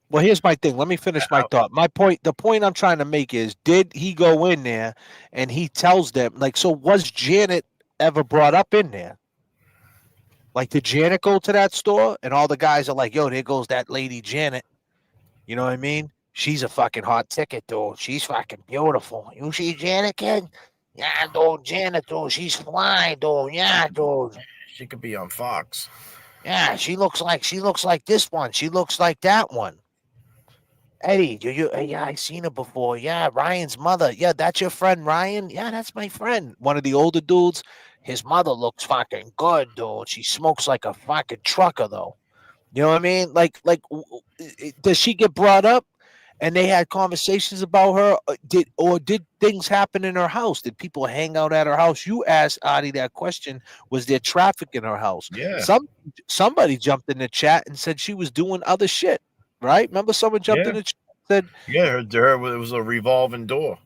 Well, here's my thing. Let me finish my thought. My point, the point I'm trying to make is, did he go in there and he tells them, like, so was Janet ever brought up in there? Like, did Janet go to that store? And all the guys are like, yo, there goes that lady Janet. You know what I mean? She's a fucking hot ticket, dude. She's fucking beautiful. You see Janet, kid? Yeah, dude, Janet, dude. She's flying, dude. Yeah, dude. she could be on Fox. Yeah, she looks like this one. She looks like that one. Eddie, yeah, I seen her before. Yeah, Ryan's mother. Yeah, that's your friend Ryan. Yeah, that's my friend. One of the older dudes. His mother looks fucking good, dude. She smokes like a fucking trucker, though. You know what I mean? Like, does she get brought up? And they had conversations about her. Did things happen in her house? Did people hang out at her house? You asked Adi that question. Was there traffic in her house? Yeah. Somebody jumped in the chat and said she was doing other shit. Right? Remember, someone jumped in the chat and said, "Yeah, it was a revolving door."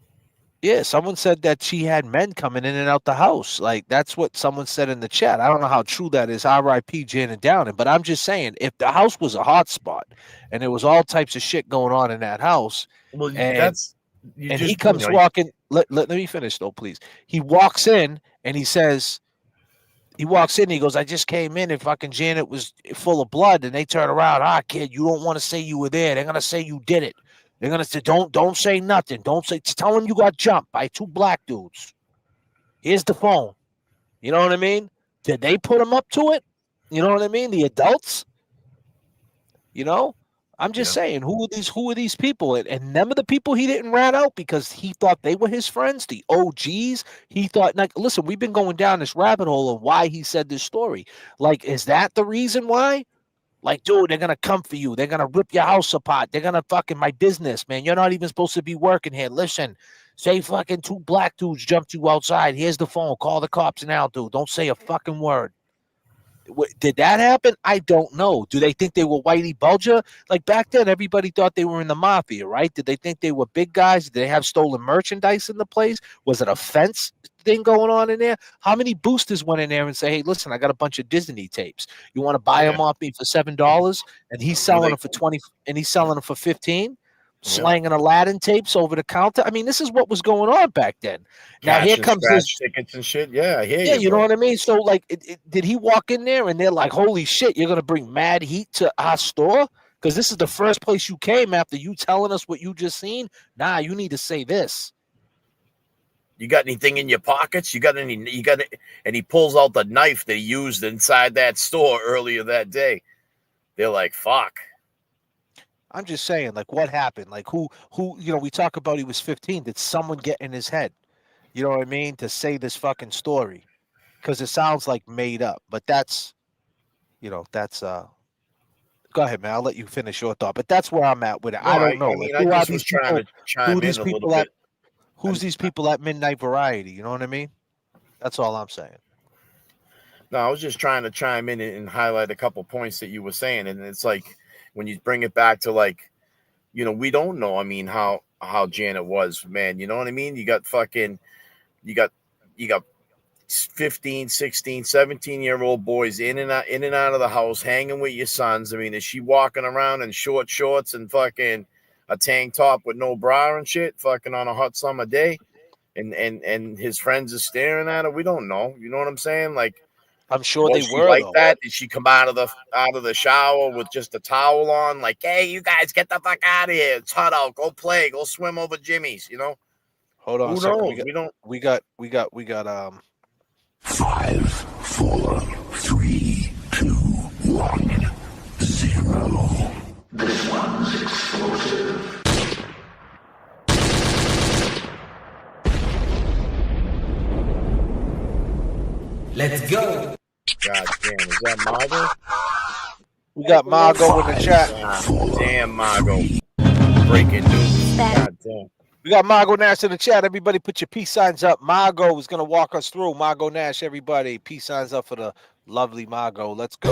Yeah, someone said that she had men coming in and out the house. Like, that's what someone said in the chat. I don't know how true that is. R.I.P. Janet Downing. But I'm just saying, if the house was a hot spot and there was all types of shit going on in that house, well, and he comes walking. Let me finish though, please. He walks in and he says, he goes, I just came in and fucking Janet was full of blood, and they turn around, kid, you don't want to say you were there. They're gonna say you did it. They're gonna say, don't say nothing. Don't say. Tell them you got jumped by two black dudes. Here's the phone. You know what I mean? Did they put him up to it? You know what I mean? The adults. You know, I'm just saying, who are these people? And none of the people he didn't rat out because he thought they were his friends, the OGs. He thought, like, listen, we've been going down this rabbit hole of why he said this story. Like, is that the reason why? Like, dude, they're going to come for you. They're going to rip your house apart. They're going to fucking my business, man. You're not even supposed to be working here. Listen, say fucking two black dudes jumped you outside. Here's the phone. Call the cops now, dude. Don't say a fucking word. Did that happen? I don't know. Do they think they were Whitey Bulger? Like, back then, everybody thought they were in the mafia, right? Did they think they were big guys? Did they have stolen merchandise in the place? Was it a fence thing going on in there? How many boosters went in there and say, hey, listen, I got a bunch of Disney tapes. You want to buy them off me for $7? And he's selling them for 20, and he's selling them for 15? Slanging Aladdin tapes over the counter. I mean, this is what was going on back then. Now here comes this tickets and shit. Yeah, I hear you. Yeah, you know what I mean. So, like, did he walk in there and they're like, "Holy shit, you're gonna bring mad heat to our store"? Because this is the first place you came after you telling us what you just seen. Nah, you need to say this. You got anything in your pockets? You got any? You got it? And he pulls out the knife that he used inside that store earlier that day. They're like, "Fuck." I'm just saying, like, what happened? Like, who, you know, we talk about he was 15. Did someone get in his head, you know what I mean, to say this fucking story? Because it sounds like made up, but that's, you know, that's, go ahead, man. I'll let you finish your thought, but that's where I'm at with it. No, I don't know. I mean, Like, I just was trying to chime in a little bit. Who's these people at Midnight Variety? You know what I mean? That's all I'm saying. No, I was just trying to chime in and highlight a couple points that you were saying, and it's like, when you bring it back to, like, you know, we don't know. I mean, how Janet was, man. You know what I mean? You got 15, 16, 17-year-old boys in and out of the house, hanging with your sons. I mean, is she walking around in short shorts and fucking a tank top with no bra and shit, fucking on a hot summer day? And his friends are staring at her. We don't know. You know what I'm saying? Like, I'm sure they were like though. that. Did she come out of the shower with just a towel on? Like, hey, you guys, get the fuck out of here! It's hot out. Go play. Go swim over Jimmy's. You know. Hold on. Who knows? We got 5, 4, 3, 2, 1, 0. This one's explosive. Let's go. God damn, is that Margot? We got Margot in the chat. God damn, Margot. Breaking news. God damn. We got Margot Nash in the chat. Everybody put your peace signs up. Margot is going to walk us through. Margot Nash, everybody. Peace signs up for the lovely Margot. Let's go.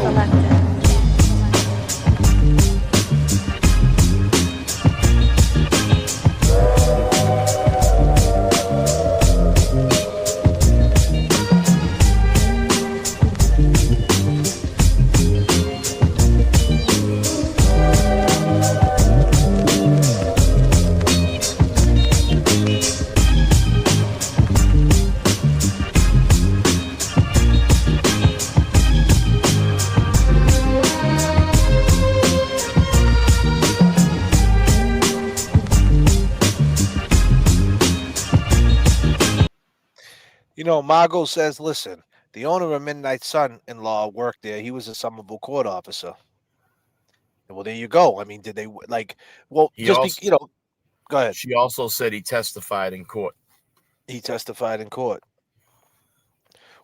Margot says, listen, the owner of Midnight Son-in-law worked there. He was a Somerville court officer. Well, there you go. I mean, did they like? Well, He just also, be, go ahead. She also said he testified in court. He testified in court.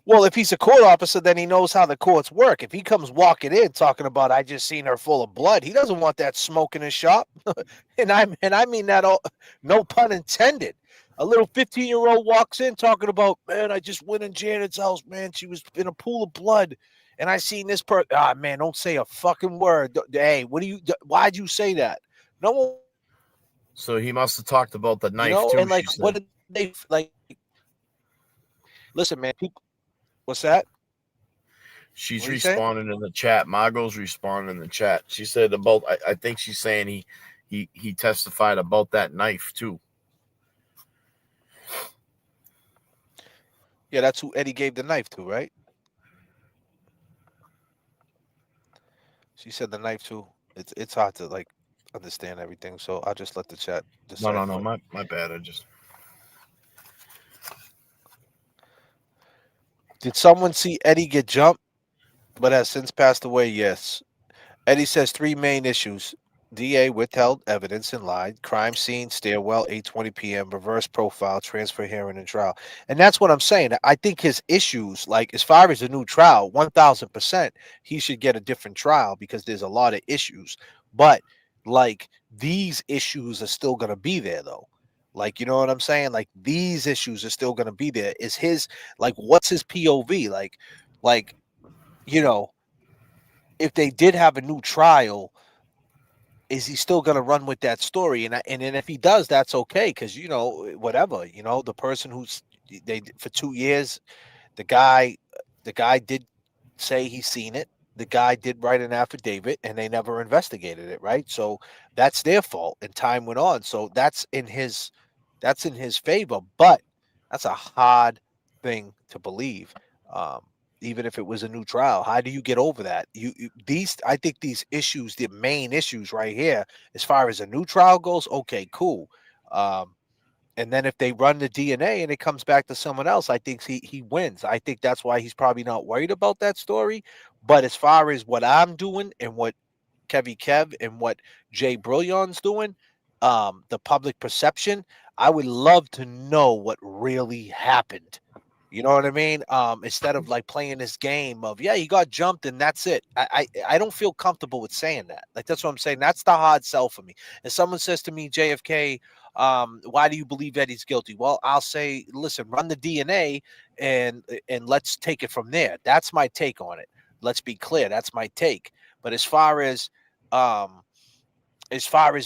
Well, if he's a court officer, then he knows how the courts work. If he comes walking in talking about, I just seen her full of blood, he doesn't want that smoke in his shop. and I mean that all, no pun intended. A little 15-year-old walks in talking about, man, I just went in Janet's house, man. She was in a pool of blood, and I seen this person. Ah, man, don't say a fucking word. Hey, why'd you say that? No one. So he must have talked about the knife too. And like, She said. what did they like? Listen, man, people. What's that? She's responding in the chat. Margot's responding in the chat. She said about. I think she's saying he testified about that knife too. Yeah, that's who Eddie gave the knife to, right? She said the knife too. It's hard to like understand everything, so I'll just let the chat decide. No, my bad. I just. Did someone see Eddie get jumped, but has since passed away? Yes. Eddie says 3 main issues. DA withheld evidence and lied. Crime scene, stairwell, 8:20 p.m. Reverse profile, transfer hearing and trial. And that's what I'm saying. I think his issues, like as far as a new trial, 1,000%, he should get a different trial because there's a lot of issues. But like these issues are still going to be there, though. Like, you know what I'm saying? Like these issues are still going to be there. Is his like what's his POV? Like, if they did have a new trial, is he still going to run with that story? And then if he does, that's okay, because whatever, the person who's they for 2 years, the guy did say he's seen it. The guy did write an affidavit, and they never investigated it, right? So that's their fault, and time went on. So that's in his favor, but that's a hard thing to believe. Even if it was a new trial, how do you get over that? I think these issues, the main issues right here, as far as a new trial goes, okay, cool. And then if they run the DNA and it comes back to someone else, I think he wins. I think that's why he's probably not worried about that story. But as far as what I'm doing and what Kev and what Jay Brillion's doing, the public perception, I would love to know what really happened. You know what I mean? Instead of like playing this game of, yeah, he got jumped and that's it. I don't feel comfortable with saying that. Like, that's what I'm saying. That's the hard sell for me. And someone says to me, JFK, why do you believe Eddie's guilty? Well, I'll say, listen, run the DNA and let's take it from there. That's my take on it. Let's be clear. That's my take. But as far as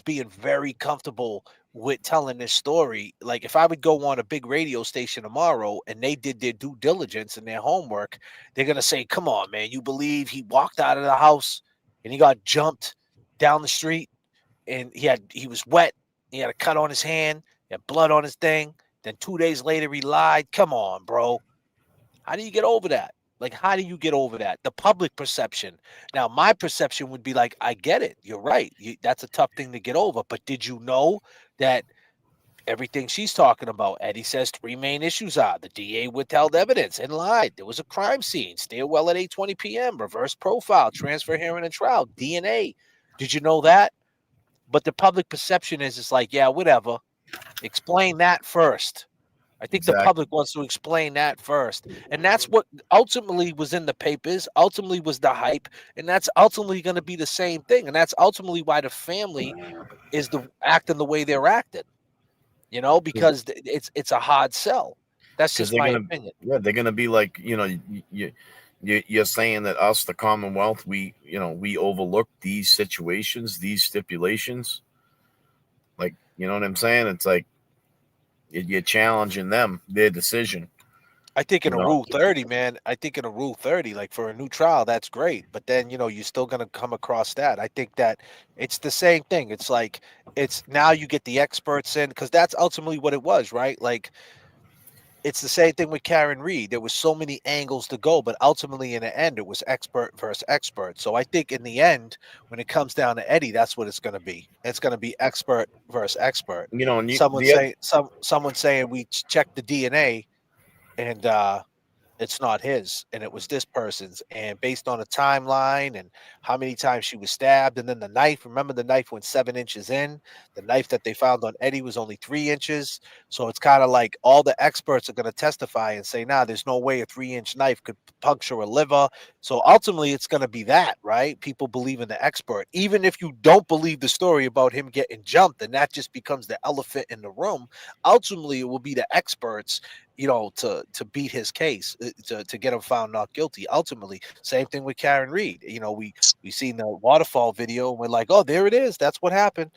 being very comfortable with telling this story, like if I would go on a big radio station tomorrow and they did their due diligence and their homework, they're going to say, come on, man, you believe he walked out of the house and he got jumped down the street and he was wet. He had a cut on his hand, he had blood on his thing. Then 2 days later, he lied. Come on, bro. How do you get over that? Like, how do you get over that? The public perception. Now, my perception would be like, I get it. You're right. That's a tough thing to get over. But did you know that everything she's talking about, Eddie says 3 main issues are the DA withheld evidence and lied. There was a crime scene, stairwell at 8:20 p.m., reverse profile, transfer hearing and trial, DNA. Did you know that? But the public perception is it's like, yeah, whatever. Explain that first. I think the public wants to explain that first. And that's what ultimately was in the papers, ultimately was the hype, and that's ultimately going to be the same thing. And that's ultimately why the family is acting the way they're acting, because it's a hard sell. That's just my opinion. Yeah, they're going to be like, you're saying that us, the Commonwealth, we overlook these situations, these stipulations. Like, you know what I'm saying? It's like, you're challenging them, their decision. I think in a Rule 30, man, like for a new trial, that's great. But then, you're still going to come across that. I think that it's the same thing. It's like, it's now you get the experts in, because that's ultimately what it was, right? Like, it's the same thing with Karen Reed. There was so many angles to go, but ultimately in the end, it was expert versus expert. So I think in the end, when it comes down to Eddie, that's what it's going to be. It's going to be expert versus expert. Someone saying we checked the DNA, and it's not his, and it was this person's. And based on the timeline and how many times she was stabbed, and then the knife. Remember, the knife went 7 inches in. The knife that they found on Eddie was only 3 inches. So it's kind of like all the experts are going to testify and say, "Nah, there's no way a 3-inch knife could puncture a liver." So ultimately, it's going to be that, right? People believe in the expert, even if you don't believe the story about him getting jumped, and that just becomes the elephant in the room. Ultimately, it will be the experts, to beat his case, to get him found not guilty. Ultimately, same thing with Karen Reed. We seen the waterfall video, and we're like, oh, there it is. That's what happened.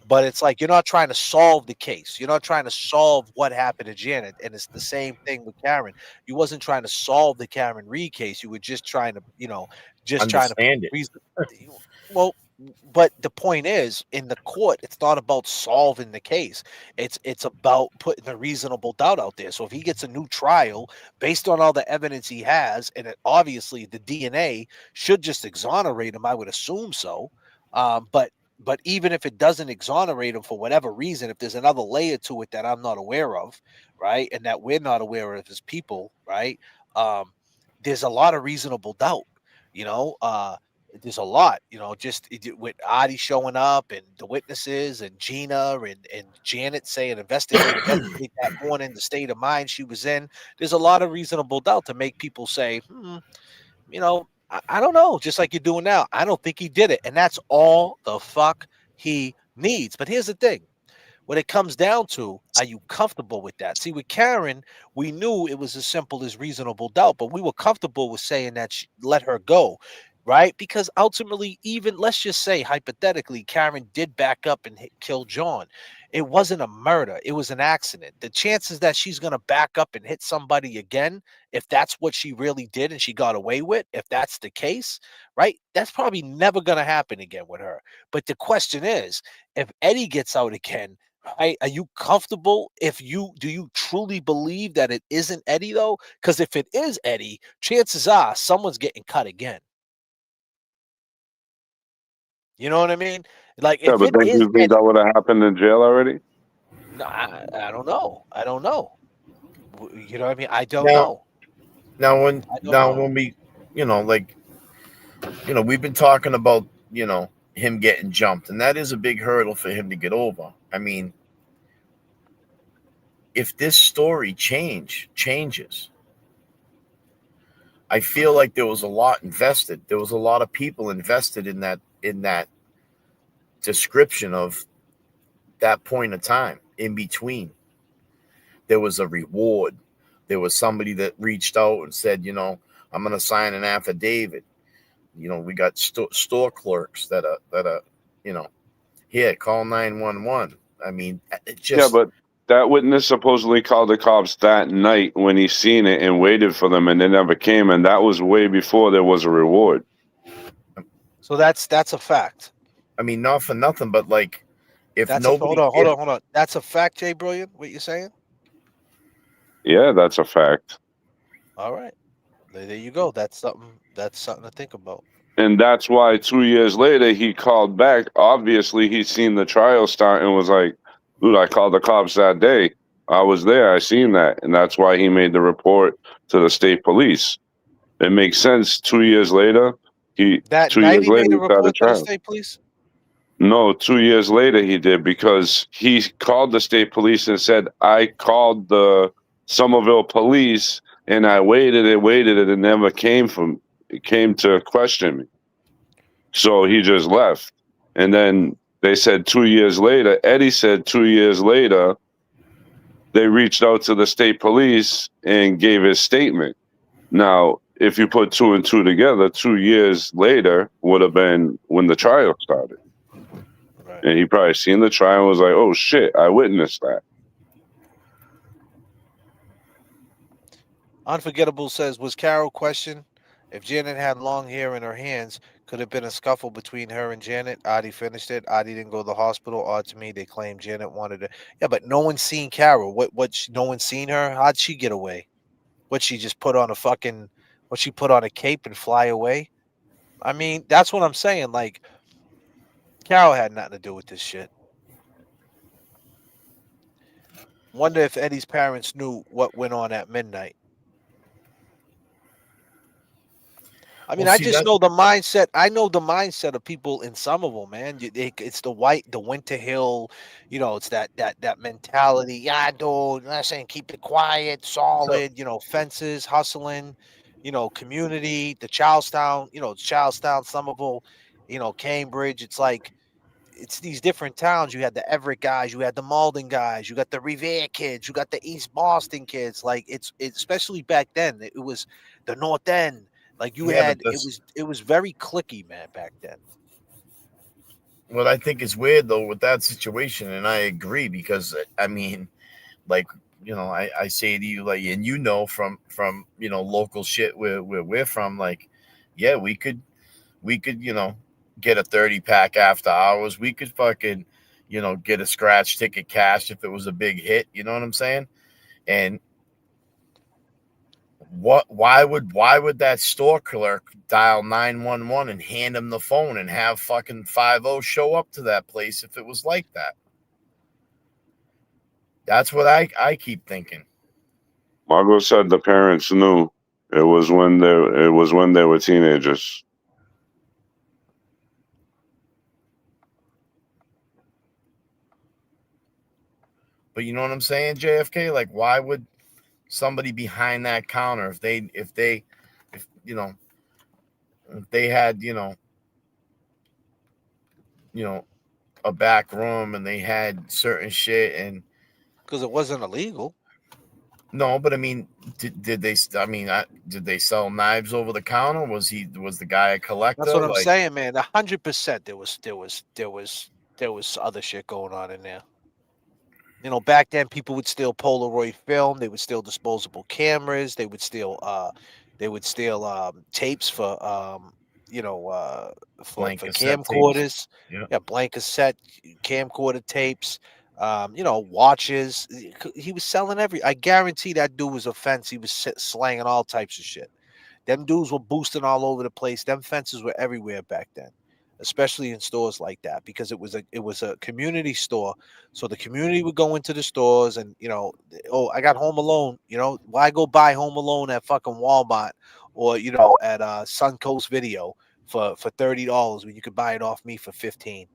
But it's like you're not trying to solve the case. You're not trying to solve what happened to Janet, and it's the same thing with Karen. You wasn't trying to solve the Karen Reed case. You were just trying to, put Understand it. reason. Well, but the point is, in the court, it's not about solving the case. It's about putting a reasonable doubt out there. So if he gets a new trial based on all the evidence he has, and obviously the DNA should just exonerate him, I would assume so. But even if it doesn't exonerate him for whatever reason, if there's another layer to it that I'm not aware of, right, and that we're not aware of as people, right, there's a lot of reasonable doubt. You know, there's a lot, just with Adi showing up and the witnesses and Gina and Janet saying investigate that morning, the state of mind she was in. There's a lot of reasonable doubt to make people say, I don't know, just like you're doing now. I don't think he did it. And that's all the fuck he needs. But here's the thing. When it comes down to, are you comfortable with that? See, with Karen, we knew it was as simple as reasonable doubt, but we were comfortable with saying that let her go, right? Because ultimately, even let's just say hypothetically, Karen did back up and kill John. It wasn't a murder, it was an accident. The chances that she's going to back up and hit somebody again, if that's what she really did and she got away with, if that's the case, right? That's probably never going to happen again with her. But the question is, if Eddie gets out again, right? Are you comfortable? Do you truly believe that it isn't Eddie though? Because if it is Eddie, chances are someone's getting cut again. You know what I mean? Like Yeah, if but it don't is you think Eddie, that would have happened in jail already? no, I don't know. I don't know. You know what I mean? I don't Now, know. now when I don't now know. when we, like, we've been talking about, him getting jumped, and that is a big hurdle for him to get over. I mean, if this story changes, I feel like there was a lot invested. There was a lot of people invested in that description of that point of time in between. There was a reward. There was somebody that reached out and said, I'm going to sign an affidavit. We got store clerks that are, here, call 911. I mean, it Yeah, just but that witness supposedly called the cops that night when he seen it and waited for them, and they never came, and that was way before there was a reward. So that's a fact. I mean, not for nothing, but like, if That's a hold nobody, on, hold if on, hold on. That's a fact, Jay Brilliant. What you saying? Yeah, that's a fact. All right. There you go. That's something. That's something to think about. And that's why 2 years later he called back. Obviously, he seen the trial start and was like, dude, I called the cops that day. I was there. I seen that. And that's why he made the report to the state police. It makes sense. 2 years later, That 2 years night he later, made a he started report to the trial. state police. No, 2 years later he did because he called the state police and said, I called the Somerville police and I waited and waited and it never it came to question me. So he just left. And then they said 2 years later, Eddie said 2 years later, they reached out to the state police and gave his statement. Now, if you put two and two together, 2 years later would have been when the trial started. Right. And he probably seen the trial and was like, oh shit, I witnessed that. Unforgettable says, was Carol questioned? If Janet had long hair in her hands, could have been a scuffle between her and Janet. Adi finished it. Adi didn't go to the hospital. Odd to me. They claim Janet wanted it. Yeah, but no one's seen Carol. No one's seen her? How'd she get away? What, she just put on a fucking, what, she put on a cape and fly away? I mean, that's what I'm saying. Like, Carol had nothing to do with this shit. Wonder if Eddie's parents knew what went on at midnight. I mean, Well, I see, just that know the mindset. I know the mindset of people in Somerville, man. It's the Winter Hill, it's that mentality. Yeah, dude, listen, keep it quiet, so solid. Fences, hustling. Community, the Charlestown. Charlestown, Somerville. Cambridge. It's these different towns. You had the Everett guys, you had the Malden guys, you got the Revere kids, you got the East Boston kids. Like it's especially back then. It was the North End. Like you yeah, but had it was very clicky, man, back then. what I think is weird though with that situation, and I agree because I mean, like I say to you, like, and from local shit where we're from, like, yeah, we could get a 30 pack after hours. We could fucking get a scratch ticket cash if it was a big hit. You know what I'm saying? And why would that store clerk dial 911 and hand him the phone and have fucking 50 show up to that place if it was like that? That's what I keep thinking. Margot said the parents knew. It was when they were teenagers. But you know what I'm saying, JFK? Like, why would somebody behind that counter, if they had you know a back room and they had certain shit, and Because it wasn't illegal. no, but I mean, did they? I mean, did they sell knives over the counter? Was the guy a That's collector? what I'm Like, saying, man. 100% there was other shit going on in there. Back then people would steal Polaroid film, they would steal disposable cameras, they would steal tapes you know, uh, blank for cassette tapes. camcorders. Yeah, Yeah, blank cassette camcorder tapes, watches. He was selling I guarantee that dude was a fence. He was slanging all types of shit. Them dudes were boosting all over the place. Them fences were everywhere back then, especially in stores like that because it was a community store. So the community would go into the stores and oh, I got Home Alone. Why go buy Home Alone at fucking Walmart or at Suncoast Video for $30 when you could buy it off me for 15?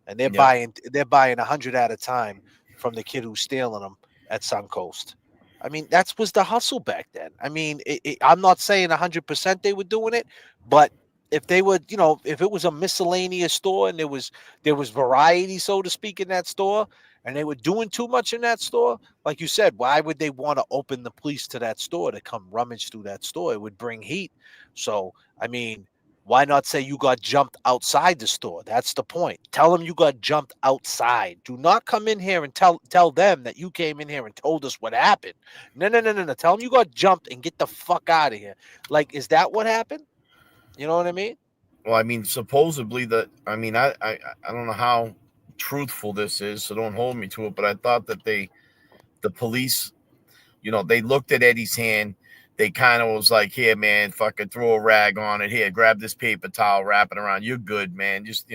And they're yep. buying 100 at a time from the kid who's stealing them at Suncoast. I mean, that was the hustle back then. I mean, I'm not saying 100% they were doing it, but if they would, if it was a miscellaneous store and there was variety, so to speak, in that store, and they were doing too much in that store, like you said, why would they want to open the police to that store to come rummage through that store? It would bring heat. So, I mean, why not say you got jumped outside the store? That's the point. Tell them you got jumped outside. Do not come in here and tell them that you came in here and told us what happened. No, no, no, no, no. Tell them you got jumped and get the fuck out of here. Like, is that what happened? You know what I mean? Well, I mean, supposedly that. I mean, I don't know how truthful this is, so don't hold me to it. But I thought that the police, they looked at Eddie's hand. They kind of was like, "Here, man, fucking throw a rag on it. Here, grab this paper towel, wrap it around. You're good, man. Just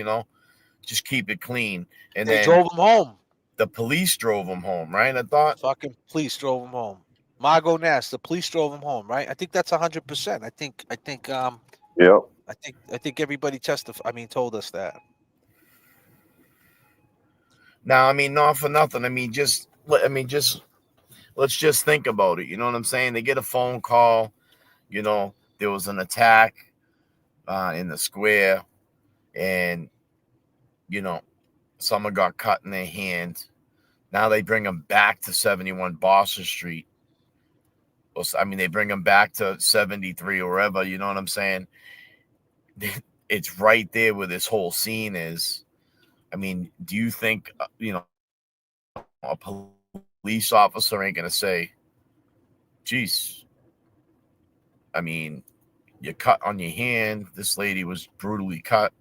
keep it clean." And They then drove him home. the police drove him home, right? I thought. Fucking police drove him home. Margot Nass, the police drove him home, right? I think that's 100%. Yep. I think everybody told us that. Now, I mean, not for nothing. I mean, just let's just think about it. You know what I'm saying? They get a phone call. There was an attack in the square, and someone got cut in their hand. Now they bring them back to 71 Boston Street. I mean, they bring them back to 73 or wherever. You know what I'm saying? It's right there where this whole scene is. I mean, do you think a police officer ain't gonna say, "Geez, I mean, you cut on your hand. This lady was brutally cut."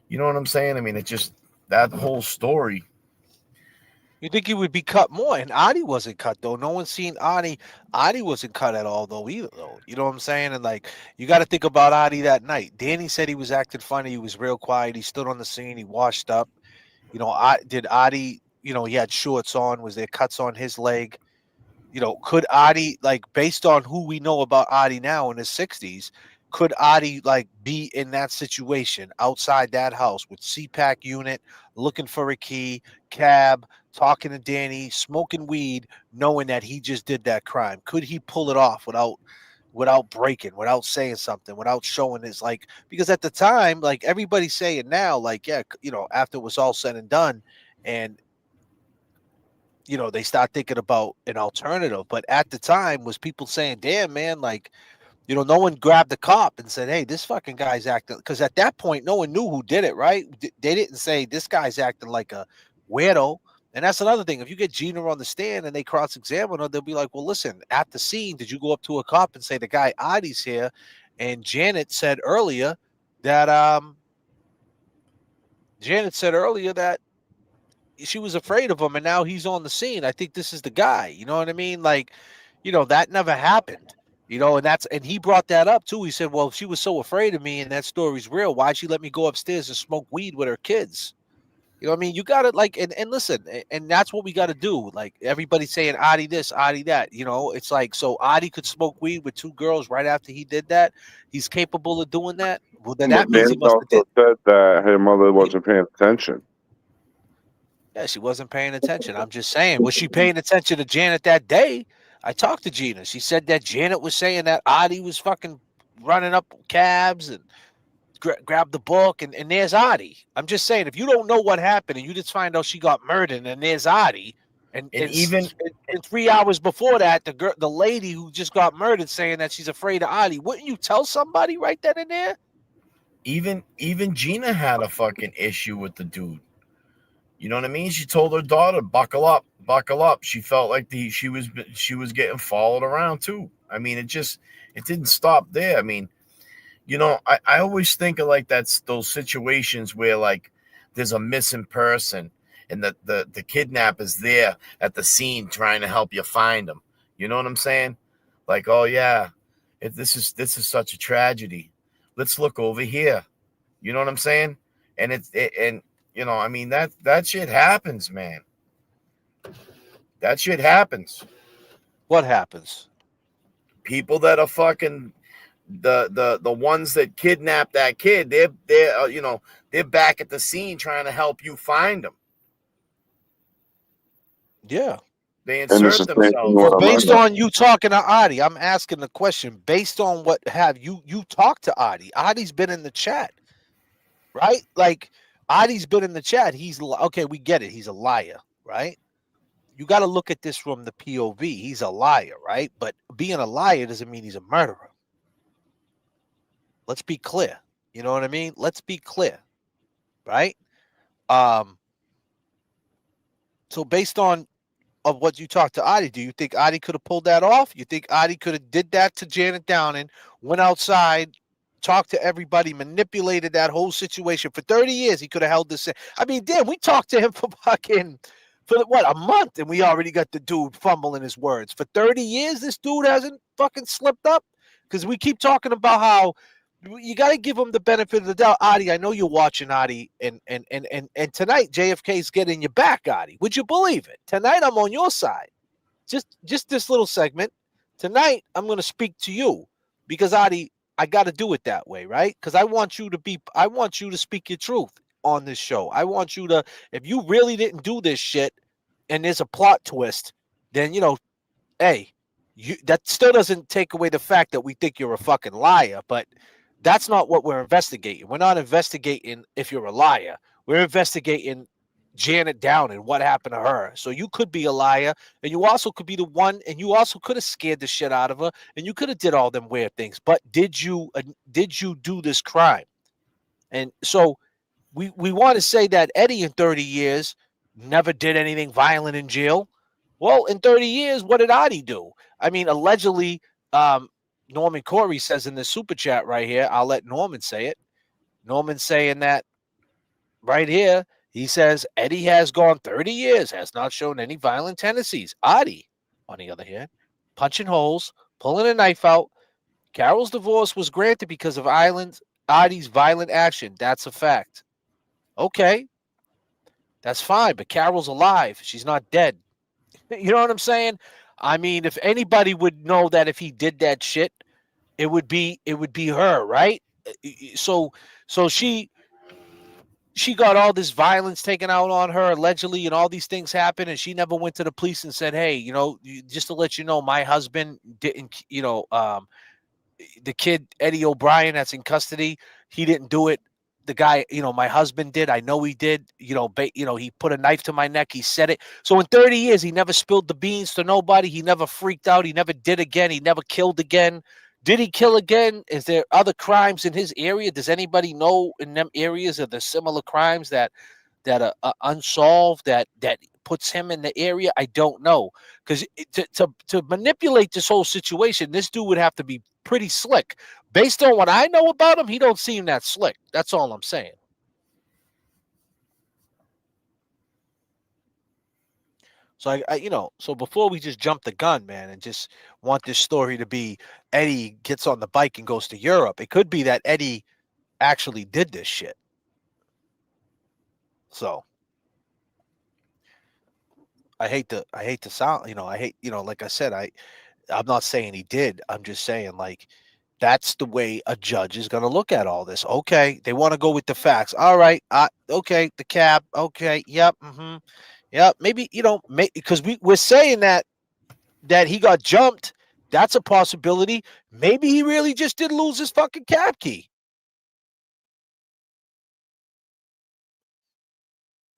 You know what I'm saying? I mean, it just that whole story. You think he would be cut more? And Adi wasn't cut though. No one's seen Adi. Adi wasn't cut at all though either though. You know what I'm saying? And like you got to think about Adi that night. Danny said he was acting funny. He was real quiet. He stood on the scene. He washed up. Did Adi? He had shorts on. Was there cuts on his leg? Could Adi, like based on who we know about Adi now in his 60s, could Adi like be in that situation outside that house with CPAC unit, looking for a key, cab, talking to Danny, smoking weed, knowing that he just did that crime? Could he pull it off without breaking, without saying something, without showing his like? Because at the time, like everybody's saying now, like yeah, after it was all said and done, and they start thinking about an alternative. But at the time, was people saying, "Damn, man, like." No one grabbed the cop and said, "Hey, this fucking guy's acting." Because at that point, no one knew who did it, right? They didn't say this guy's acting like a weirdo. And that's another thing. If you get Gina on the stand and they cross-examine her, they'll be like, "Well, listen, at the scene, did you go up to a cop and say the guy Adi's here?" And Janet said earlier that she was afraid of him, and now he's on the scene. I think this is the guy. You know what I mean? Like, that never happened. And he brought that up too. He said, well, if she was so afraid of me and that story's real, why'd she let me go upstairs and smoke weed with her kids? You know what I mean? You got to like, and listen, and that's what we got to do. Like everybody's saying Adi this, Adi that, it's like, so Adi could smoke weed with 2 girls right after he did that. He's capable of doing that. Well, then that But means Danny he must have also said that her mother wasn't paying attention. Yeah, she wasn't paying attention. I'm just saying, was she paying attention to Janet that day? I talked to Gina. She said that Janet was saying that Adi was fucking running up cabs and grabbed the book, and there's Adi. I'm just saying, if you don't know what happened and you just find out she got murdered, and there's Adi, and even 3 hours before that, the lady who just got murdered saying that she's afraid of Adi, wouldn't you tell somebody right then and there? Even Gina had a fucking issue with the dude. You know what I mean? She told her daughter, buckle up, buckle up. She felt like she was getting followed around too. I mean, it didn't stop there. I mean, I always think of like those situations where like there's a missing person and the kidnapper's there at the scene trying to help you find them. You know what I'm saying? Like, oh yeah, this is such a tragedy. Let's look over here. You know what I'm saying? And I mean, that shit happens, man. That shit happens. What happens? People that are fucking the ones that kidnapped that kid, they're back at the scene trying to help you find them. Yeah. They insert themselves. Based on you talking to Adi, I'm asking the question based on what have you talked to Adi. Adi's been in the chat, right? Like Adi's been in the chat. He's okay. We get it. He's a liar, right? You got to look at this from the POV. He's a liar, right? But being a liar doesn't mean he's a murderer. Let's be clear. You know what I mean? Let's be clear, right? So based on of what you talked to Adi, do you think Adi could have pulled that off? You think Adi could have did that to Janet Downing, went outside, talked to everybody, manipulated that whole situation for 30 years? He could have held this in. I mean, damn, we talked to him for a month, and we already got the dude fumbling his words. For 30 years, this dude hasn't fucking slipped up? Because we keep talking about how you got to give him the benefit of the doubt. Adi, I know you're watching, Adi, and tonight JFK's getting your back, Adi. Would you believe it? Tonight I'm on your side. Just this little segment. Tonight I'm going to speak to you because, Adi, I got to do it that way, right? Because I want you to speak your truth on this show. I want you to, if you really didn't do this shit and there's a plot twist, then, hey, that still doesn't take away the fact that we think you're a fucking liar, but that's not what we're investigating. We're not investigating if you're a liar. We're investigating Janet Downing, what happened to her. So you could be a liar, and you also could be the one, and you also could have scared the shit out of her, and you could have did all them weird things. But did you do this crime? And so we want to say that Eddie in 30 years never did anything violent in jail. Well, in 30 years, what did Adi do? I mean, allegedly, Norman Corey says in the super chat right here, I'll let Norman say it. Norman's saying that right here, he says Eddie has gone 30 years, has not shown any violent tendencies. Adi, on the other hand, punching holes, pulling a knife out. Carol's divorce was granted because of Adi's violent action. That's a fact. Okay, that's fine, but Carol's alive. She's not dead. You know what I'm saying? I mean, if anybody would know that if he did that shit, it would be her, right? So she got all this violence taken out on her allegedly, and all these things happened, and she never went to the police and said, hey, just to let you know, my husband didn't, the kid Eddie O'Brien that's in custody, he didn't do it. The guy, my husband did. I know he did. He put a knife to my neck. He said it. So in 30 years, he never spilled the beans to nobody. He never freaked out. He never did again. He never killed again. Did he kill again? Is there other crimes in his area? Does anybody know in them areas are there similar crimes that are unsolved that puts him in the area? I don't know, because to manipulate this whole situation, this dude would have to be pretty slick. Based on what I know about him, he don't seem that slick. That's all I'm saying. So so before we just jump the gun, man, and just want this story to be Eddie gets on the bike and goes to Europe, it could be that Eddie actually did this shit. So I hate to sound, like I said, I'm not saying he did. I'm just saying, like, that's the way a judge is going to look at all this. Okay, they want to go with the facts. All right, okay, the cab. Okay, yep, yep. Maybe because we're saying that he got jumped. That's a possibility. Maybe he really just did lose his fucking cab key.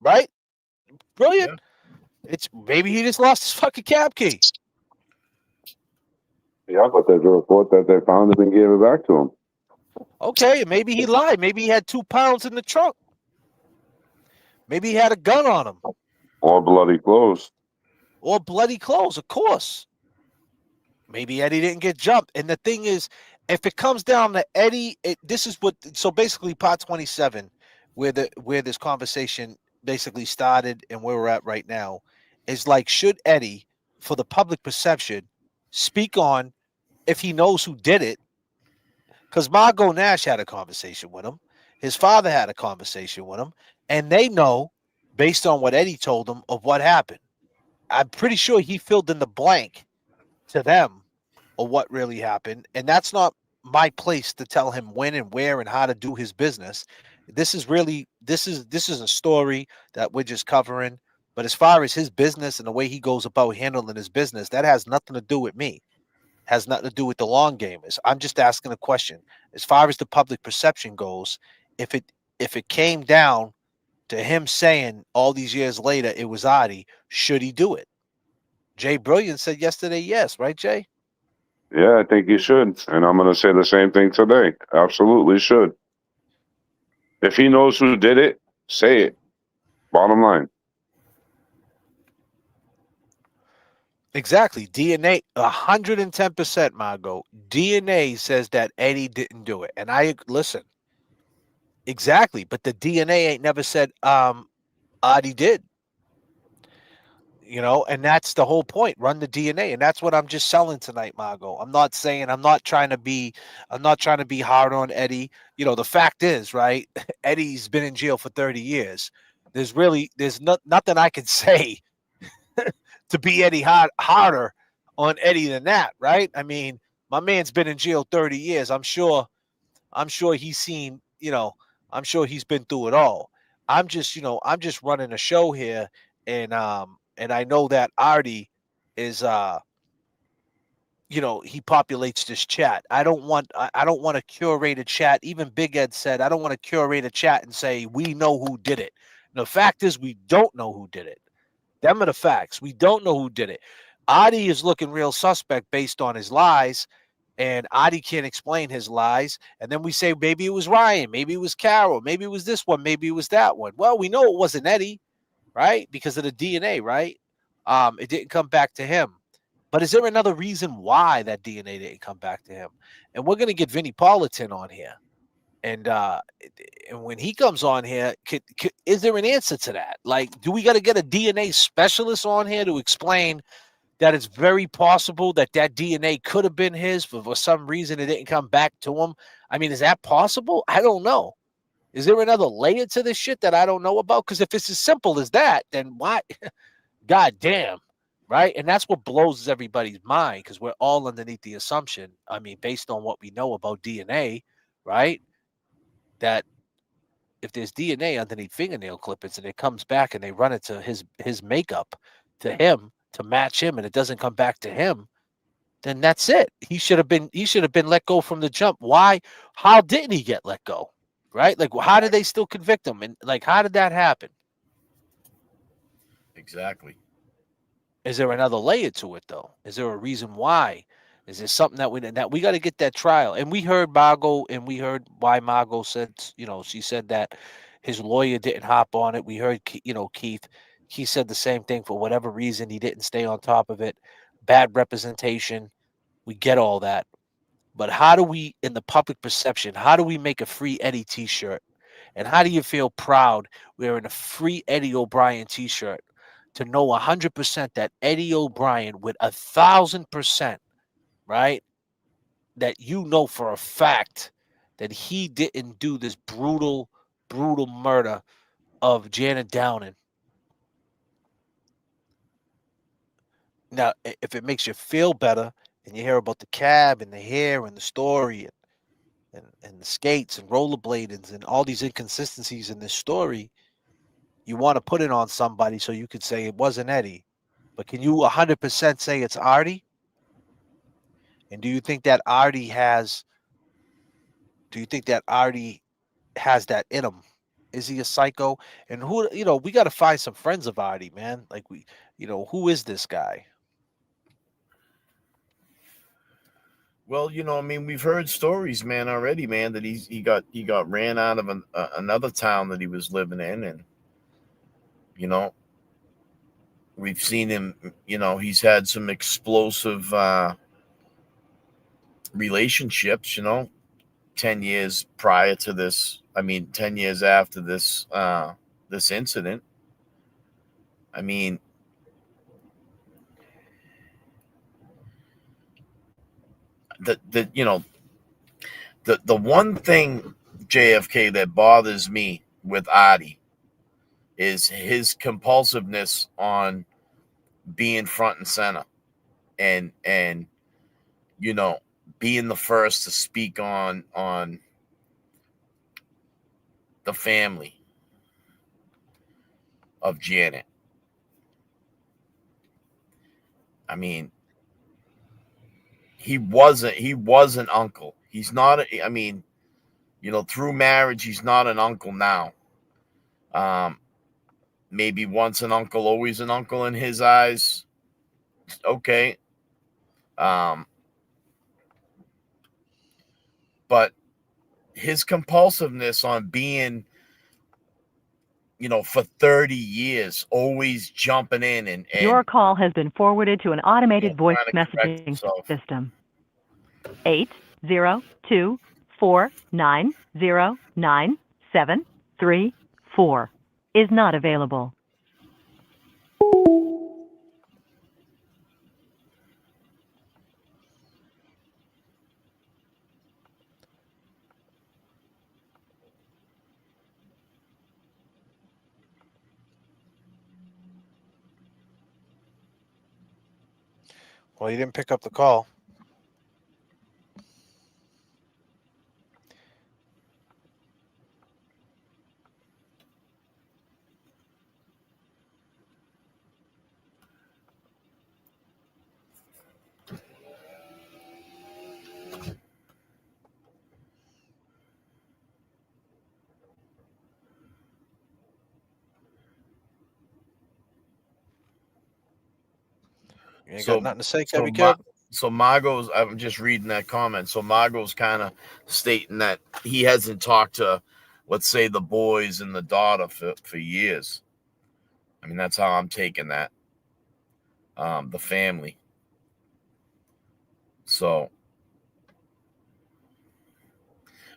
Right? Brilliant. Yeah. It's maybe he just lost his fucking cab key. Yeah, but there's a report that they found it and gave it back to him. Okay, maybe he lied. Maybe he had 2 pounds in the trunk. Maybe he had a gun on him. Or bloody clothes. Or bloody clothes, of course. Maybe Eddie didn't get jumped. And the thing is, if it comes down to Eddie, this is what. So basically, part 27, where this conversation basically started and where we're at right now, is like, should Eddie, for the public perception, speak on if he knows who did it? Because Margot Nash had a conversation with him. His father had a conversation with him. And they know, based on what Eddie told them, of what happened. I'm pretty sure he filled in the blank to them of what really happened. And that's not my place to tell him when and where and how to do his business. This is a story that we're just covering. But as far as his business and the way he goes about handling his business, that has nothing to do with me. Has nothing to do with the long gamers. I'm just asking a question. As far as the public perception goes, if it came down to him saying all these years later it was Adi, should he do it? Jay Brilliant said yesterday yes, right, Jay? Yeah, I think he should. And I'm going to say the same thing today. Absolutely should. If he knows who did it, say it. Bottom line. Exactly. DNA, 110%, Margot. DNA says that Eddie didn't do it. And I listen. Exactly. But the DNA ain't never said Adi did. And that's the whole point. Run the DNA. And that's what I'm just selling tonight, Margot. I'm not trying to be hard on Eddie. The fact is, right? Eddie's been in jail for 30 years. There's nothing I can say to be Eddie harder on Eddie than that, right? I mean, my man's been in jail 30 years. I'm sure he's seen, I'm sure he's been through it all. I'm just running a show here, and I know that Artie is he populates this chat. I don't want to curate a chat. Even Big Ed said, I don't want to curate a chat and say we know who did it. And the fact is, we don't know who did it. Them are the facts. We don't know who did it. Adi is looking real suspect based on his lies, and Adi can't explain his lies. And then we say maybe it was Ryan, maybe it was Carol, maybe it was this one, maybe it was that one. Well, we know it wasn't Eddie, right? Because of the DNA, right? It didn't come back to him. But is there another reason why that DNA didn't come back to him? And we're going to get Vinnie Politan on here. And when he comes on here, is there an answer to that? Like, do we got to get a DNA specialist on here to explain that it's very possible that DNA could have been his, but for some reason it didn't come back to him? I mean, is that possible? I don't know. Is there another layer to this shit that I don't know about? Because if it's as simple as that, then why? God damn. right? And that's what blows everybody's mind because we're all underneath the assumption, I mean, based on what we know about DNA, right? That if there's DNA underneath fingernail clippings and it comes back and they run it to his makeup to him to match him and it doesn't come back to him, then that's it. He should have been let go from the jump. Why? How didn't he get let go? Right? Like how did they still convict him? And like how did that happen? Exactly. Is there another layer to it though? Is there a reason why? Is there something that we got to get that trial? And we heard Margot, and we heard why Margot said, she said that his lawyer didn't hop on it. We heard, Keith. He said the same thing for whatever reason. He didn't stay on top of it. Bad representation. We get all that. But how do we, in the public perception, how do we make a free Eddie T-shirt? And how do you feel proud wearing a free Eddie O'Brien T-shirt to know 100% that Eddie O'Brien with 1,000%, right? That you know for a fact that he didn't do this brutal, brutal murder of Janet Downing. Now, if it makes you feel better and you hear about the cab and the hair and the story and the skates and rollerbladings and all these inconsistencies in this story, you want to put it on somebody so you could say it wasn't Eddie. But can you 100% say it's Artie? And do you think that Artie has that in him? Is he a psycho? And who, we got to find some friends of Artie, man. Like who is this guy? Well, I mean, we've heard stories, man, already, man, that he got ran out of another town that he was living in, and we've seen him. He's had some explosive relationships. 10 years prior to this. I mean, 10 years after this this incident. I mean, the one thing, JFK, that bothers me with Adi is his compulsiveness on being front and center and being the first to speak on the family of Janet. I mean, he was an uncle. He's not I mean, through marriage, he's not an uncle now. Maybe once an uncle, always an uncle in his eyes. Okay. But his compulsiveness on being, for 30 years, always jumping in and your call has been forwarded to an automated voice messaging system. 802-490-9734 is not available. Well, he didn't pick up the call. You ain't got nothing to say, Kevin Kev? So Margot's, I'm just reading that comment. So Margot's kind of stating that he hasn't talked to, let's say, the boys and the daughter for years. I mean, that's how I'm taking that. The family. So,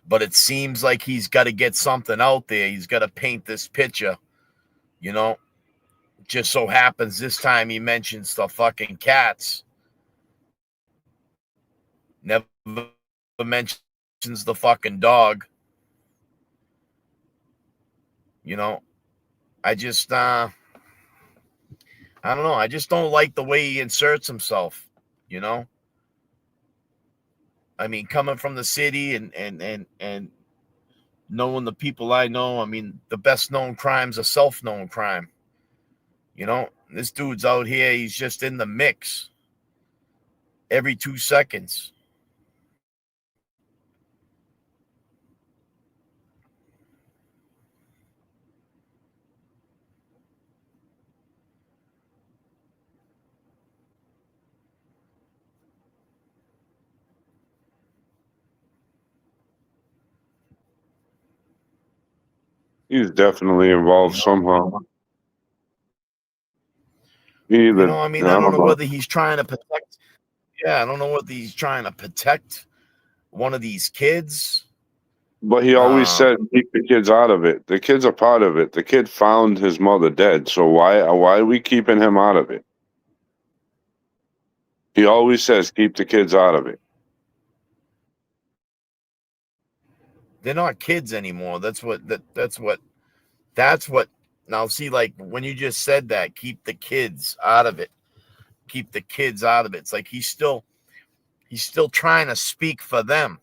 but it seems like he's got to get something out there. He's got to paint this picture, Just so happens this time he mentions the fucking cats. Never mentions the fucking dog. I just I don't know. I just don't like the way he inserts himself, you know? I mean, coming from the city and knowing the people I know, I mean, the best known crime's a self-known crime. You know, this dude's out here, he's just in the mix every 2 seconds. He's definitely involved somehow. You know, I mean, I don't know whether he's trying to protect. Yeah, I don't know whether he's trying to protect one of these kids. But he always said keep the kids out of it. The kids are part of it. The kid found his mother dead, so why are we keeping him out of it? He always says keep the kids out of it. They're not kids anymore. That's what now see, like when you just said that, keep the kids out of it. Keep the kids out of it. It's like he's still trying to speak for them.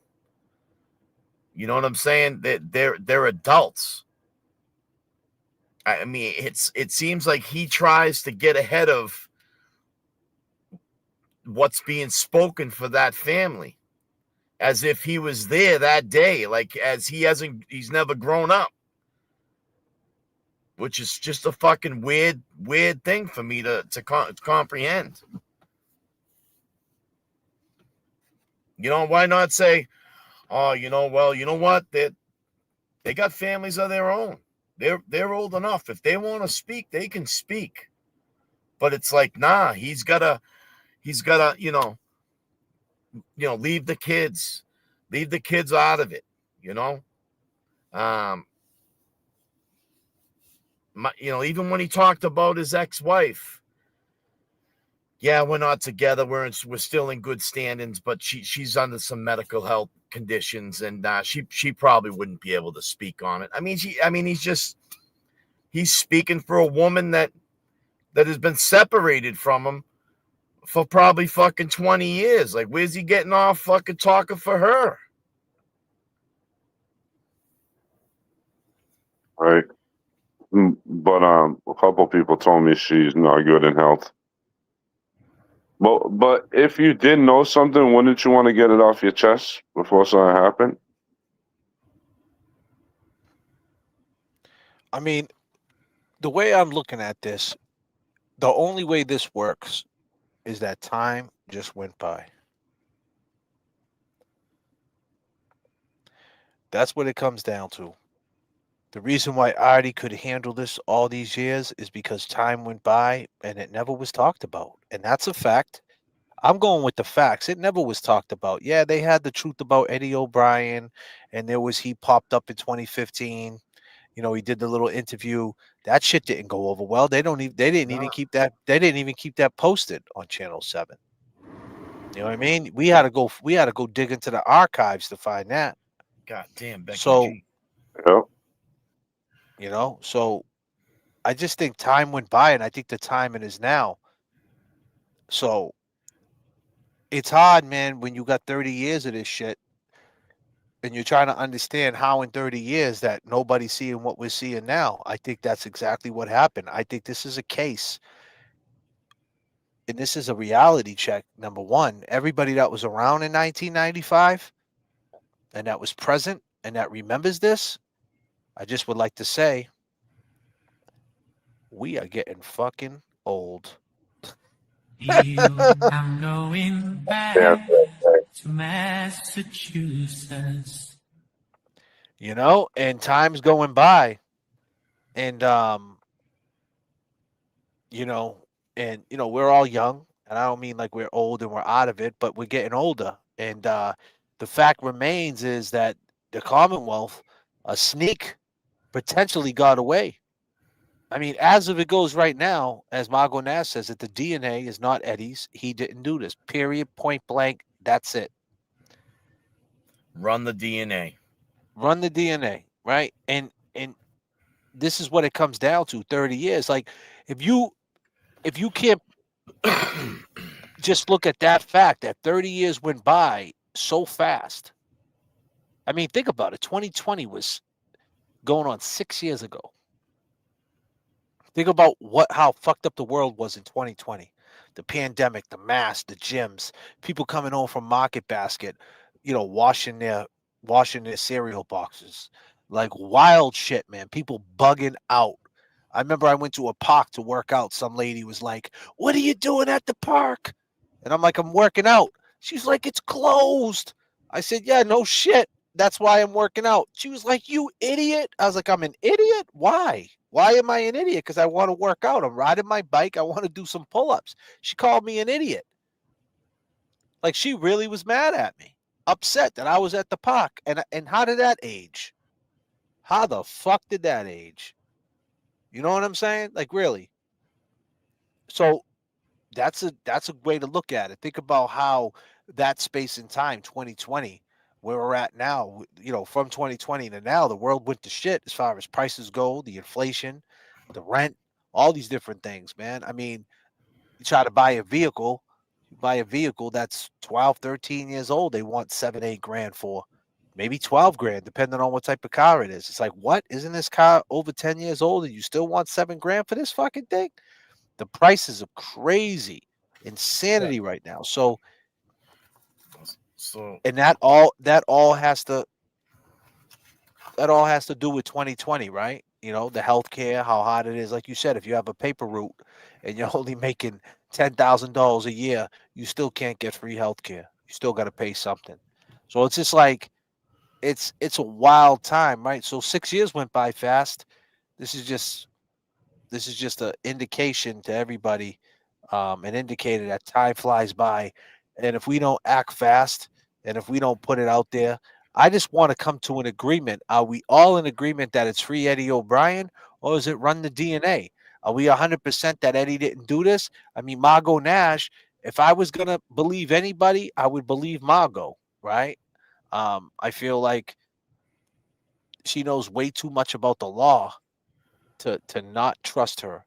You know what I'm saying? They're adults. I mean, it seems like he tries to get ahead of what's being spoken for that family, as if he was there that day, like as he's never grown up, which is just a fucking weird thing for me to comprehend. You know, why not say, oh, you know, well, you know what? They got families of their own. They're old enough. If they want to speak, they can speak. But it's like, nah, he's gotta, you know, leave the kids out of it, you know. Even when he talked about his ex-wife, yeah, we're not together. We're still in good standings, but she's under some medical health conditions, and she probably wouldn't be able to speak on it. I mean, he's speaking for a woman that has been separated from him for probably fucking 20 years. Like, where's he getting off fucking talking for her? Right. But a couple people told me she's not good in health. But if you did know something, wouldn't you want to get it off your chest before something happened? I mean, the way I'm looking at this, the only way this works is that time just went by. That's what it comes down to. The reason why Artie could handle this all these years is because time went by and it never was talked about. And that's a fact. I'm going with the facts. It never was talked about. Yeah, they had the truth about Eddie O'Brien, and he popped up in 2015. You know, he did the little interview. That shit didn't go over well. They didn't even keep that posted on Channel 7. You know what I mean? We had to go dig into the archives to find that. God damn, Becky So, G. you know, so I just think time went by, and I think the time it is now. So it's hard, man, when you got 30 years of this shit and you're trying to understand how in 30 years that nobody's seeing what we're seeing now. I think that's exactly what happened. I think this is a case, and this is a reality check. Number one, everybody that was around in 1995 and that was present and that remembers this, I just would like to say, we are getting fucking old. I'm going back to Massachusetts. You know, and time's going by, and we're all young, and I don't mean like we're old and we're out of it, but we're getting older. And the fact remains is that the Commonwealth, a sneak, potentially got away. I mean, as of it goes right now, as Margot Nash says, that the DNA is not Eddie's. He didn't do this. Period. Point blank. That's it. Run the DNA. Run the DNA, right? And this is what it comes down to. 30 years. Like, if you if you can't just look at that fact that 30 years went by so fast. I mean, think about it. 2020 was going on 6 years ago. Think about how fucked up the world was in 2020. The pandemic, the mask, the gyms, people coming home from Market Basket, washing their cereal boxes. Like wild shit, man. People bugging out. I remember I went to a park to work out. Some lady was like, "What are you doing at the park?" And I'm like, "I'm working out." She's like, "It's closed." I said, "Yeah, no shit. That's why I'm working out." She was like, "You idiot." I was like, "I'm an idiot? Why? Why am I an idiot? Because I want to work out. I'm riding my bike. I want to do some pull-ups." She called me an idiot. Like she really was mad at me, upset that I was at the park. And how did that age? How the fuck did that age? You know what I'm saying? Like really. So that's a way to look at it. Think about how that space in time, 2020, where we're at now, from 2020 to now, the world went to shit as far as prices go, the inflation, the rent, all these different things, man. I mean, you try to buy a vehicle, that's 12, 13 years old, they want 7, 8 grand for, maybe 12 grand, depending on what type of car it is. It's like, what? Isn't this car over 10 years old and you still want 7 grand for this fucking thing? The prices are crazy, insanity right now. So and that all has to do with 2020, right? The healthcare, how hard it is. Like you said, if you have a paper route and you're only making $10,000 a year, you still can't get free healthcare. You still got to pay something. So it's just like it's a wild time, right? So 6 years went by fast. This is just an indication to everybody, an indicator that time flies by. And if we don't act fast and if we don't put it out there, I just want to come to an agreement. Are we all in agreement that it's free Eddie O'Brien, or is it run the DNA? Are we 100% that Eddie didn't do this? I mean, Margot Nash, if I was going to believe anybody, I would believe Margot, right? I feel like she knows way too much about the law to not trust her,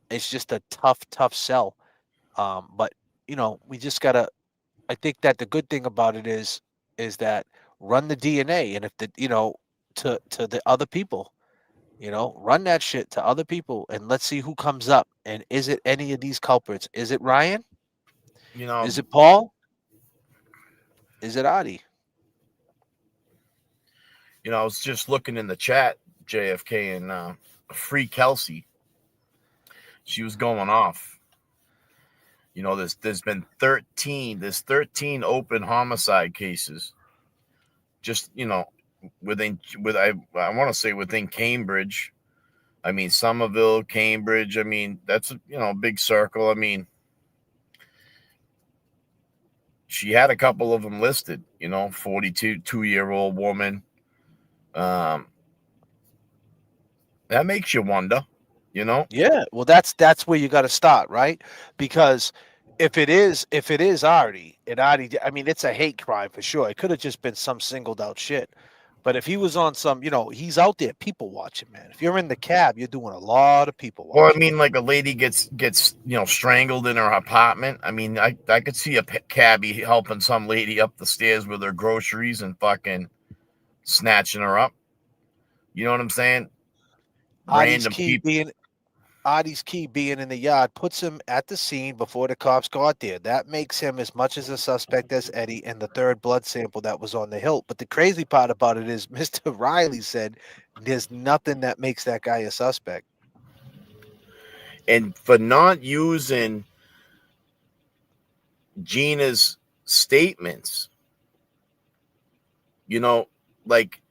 It's just a tough sell. But we just gotta. I think that the good thing about it is that run the DNA, and if the to the other people, run that shit to other people, and let's see who comes up. And is it any of these culprits? Is it Ryan? Is it Paul? Is it Adi? I was just looking in the chat, JFK, and Free Kelsey. She was going off. There's been 13 open homicide cases. Just within I want to say within Cambridge. I mean Somerville, Cambridge. I mean that's a big circle. I mean she had a couple of them listed. 42-year-old woman. That makes you wonder. Yeah, well, that's where you got to start, right? Because if it is Artie, I mean, it's a hate crime for sure. It could have just been some singled out shit. But if he was on some, he's out there people watching, man. If you're in the cab, you're doing a lot of people watching. Well, I mean, like a lady gets strangled in her apartment. I mean, I could see a cabbie helping some lady up the stairs with her groceries and fucking snatching her up. You know what I'm saying? Random people. Adi's key being in the yard puts him at the scene before the cops got there. That makes him as much as a suspect as Eddie and the third blood sample that was on the hilt. But the crazy part about it is Mr. Riley said there's nothing that makes that guy a suspect. And for not using Gina's statements, like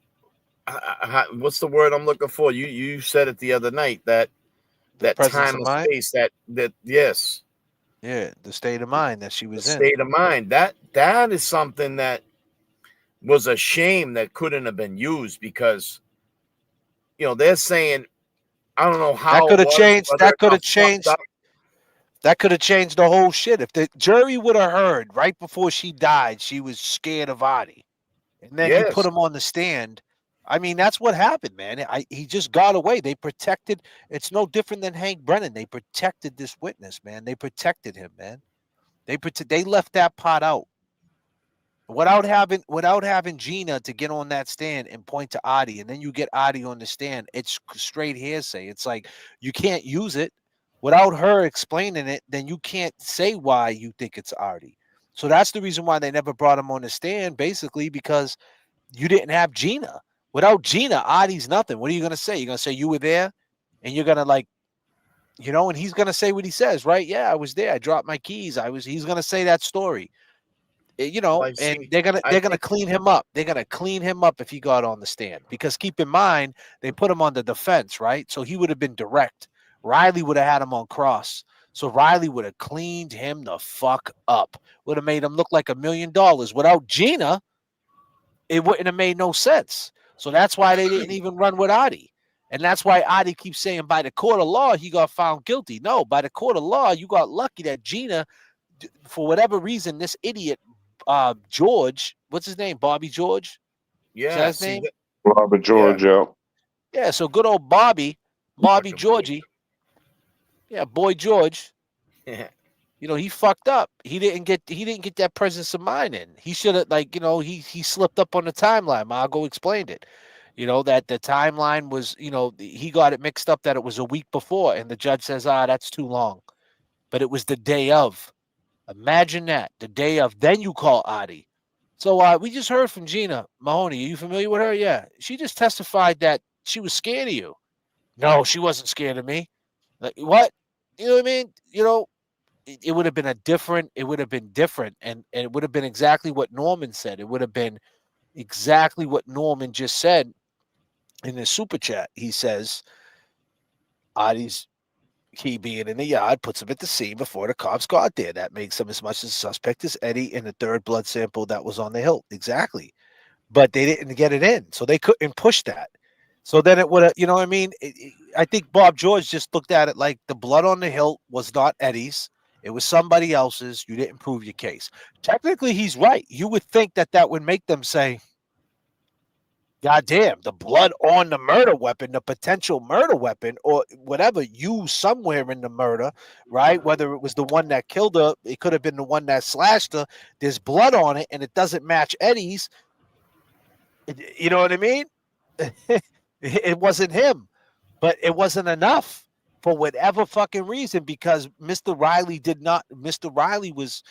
what's the word I'm looking for? You said it the other night that time and space that yes. Yeah, the state of mind that she was in. State of mind. That is something that was a shame that couldn't have been used because they're saying I don't know how that could have changed. That could have changed. That could have changed the whole shit. If the jury would have heard right before she died, she was scared of Adi, and then you put him on the stand, I mean, that's what happened, man. He just got away. They protected. It's no different than Hank Brennan. They protected this witness, man. They protected him, man. They left that part out without having Gina to get on that stand and point to Adi, and then you get Adi on the stand. It's straight hearsay. It's like you can't use it without her explaining it. Then you can't say why you think it's Adi. So that's the reason why they never brought him on the stand, basically, because you didn't have Gina. Without Gina, Adi's nothing. What are you going to say? You're going to say you were there, and you're going to and he's going to say what he says, right? Yeah, I was there. I dropped my keys. He's going to say that story, and they're going to clean him up. They're going to clean him up if he got on the stand, because keep in mind, they put him on the defense, right? So he would have been direct. Riley would have had him on cross. So Riley would have cleaned him the fuck up. Would have made him look like $1 million. Without Gina, it wouldn't have made no sense. So that's why they didn't even run with Adi. And that's why Adi keeps saying by the court of law, he got found guilty. No, by the court of law, you got lucky that Gina, for whatever reason, this idiot, George, what's his name? Bobby George? Yeah. Is that his name? Robert George, yeah. Yeah, so good old Bobby Georgie. Yeah, boy George. He fucked up. He didn't get that presence of mind in. He should have, he slipped up on the timeline. Margo explained it. That the timeline was, he got it mixed up that it was a week before, and the judge says, that's too long. But it was the day of. Imagine that, the day of. Then you call Adi. So we just heard from Gina Mahoney. Are you familiar with her? Yeah. She just testified that she was scared of you. No, she wasn't scared of me. Like, what? You know what I mean? It would have been different, and it would have been exactly what Norman said. It would have been exactly what Norman just said in the super chat. He says, Adi's key being in the yard puts him at the scene before the cops got there. That makes him as much a suspect as Eddie in the third blood sample that was on the hilt. Exactly. But they didn't get it in, so they couldn't push that. So then it would have, you know what I mean? I think Bob George just looked at it like the blood on the hilt was not Eddie's. It was somebody else's. You didn't prove your case. Technically, he's right. You would think that would make them say, God damn, the blood on the murder weapon, the potential murder weapon, or whatever used somewhere in the murder, right? Whether it was the one that killed her, it could have been the one that slashed her. There's blood on it, and it doesn't match Eddie's. You know what I mean? It wasn't him, but it wasn't enough for whatever fucking reason, because Mr. Riley was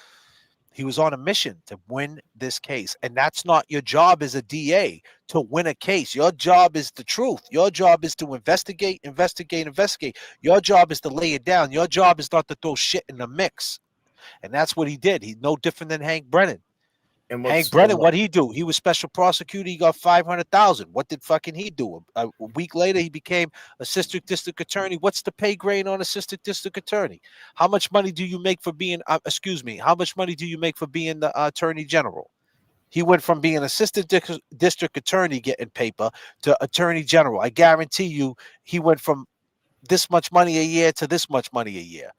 on a mission to win this case. And that's not your job as a DA, to win a case. Your job is the truth. Your job is to investigate. Your job is to lay it down. Your job is not to throw shit in the mix. And that's what he did. He's no different than Hank Brennan. And Hank Brennan, what'd he do? He was special prosecutor. He got $500,000. What did fucking he do? A week later, he became assistant district attorney. What's the pay grade on assistant district attorney? How much money do you make for being? How much money do you make for being the attorney general? He went from being assistant district attorney getting paper to attorney general. I guarantee you, he went from this much money a year to this much money a year,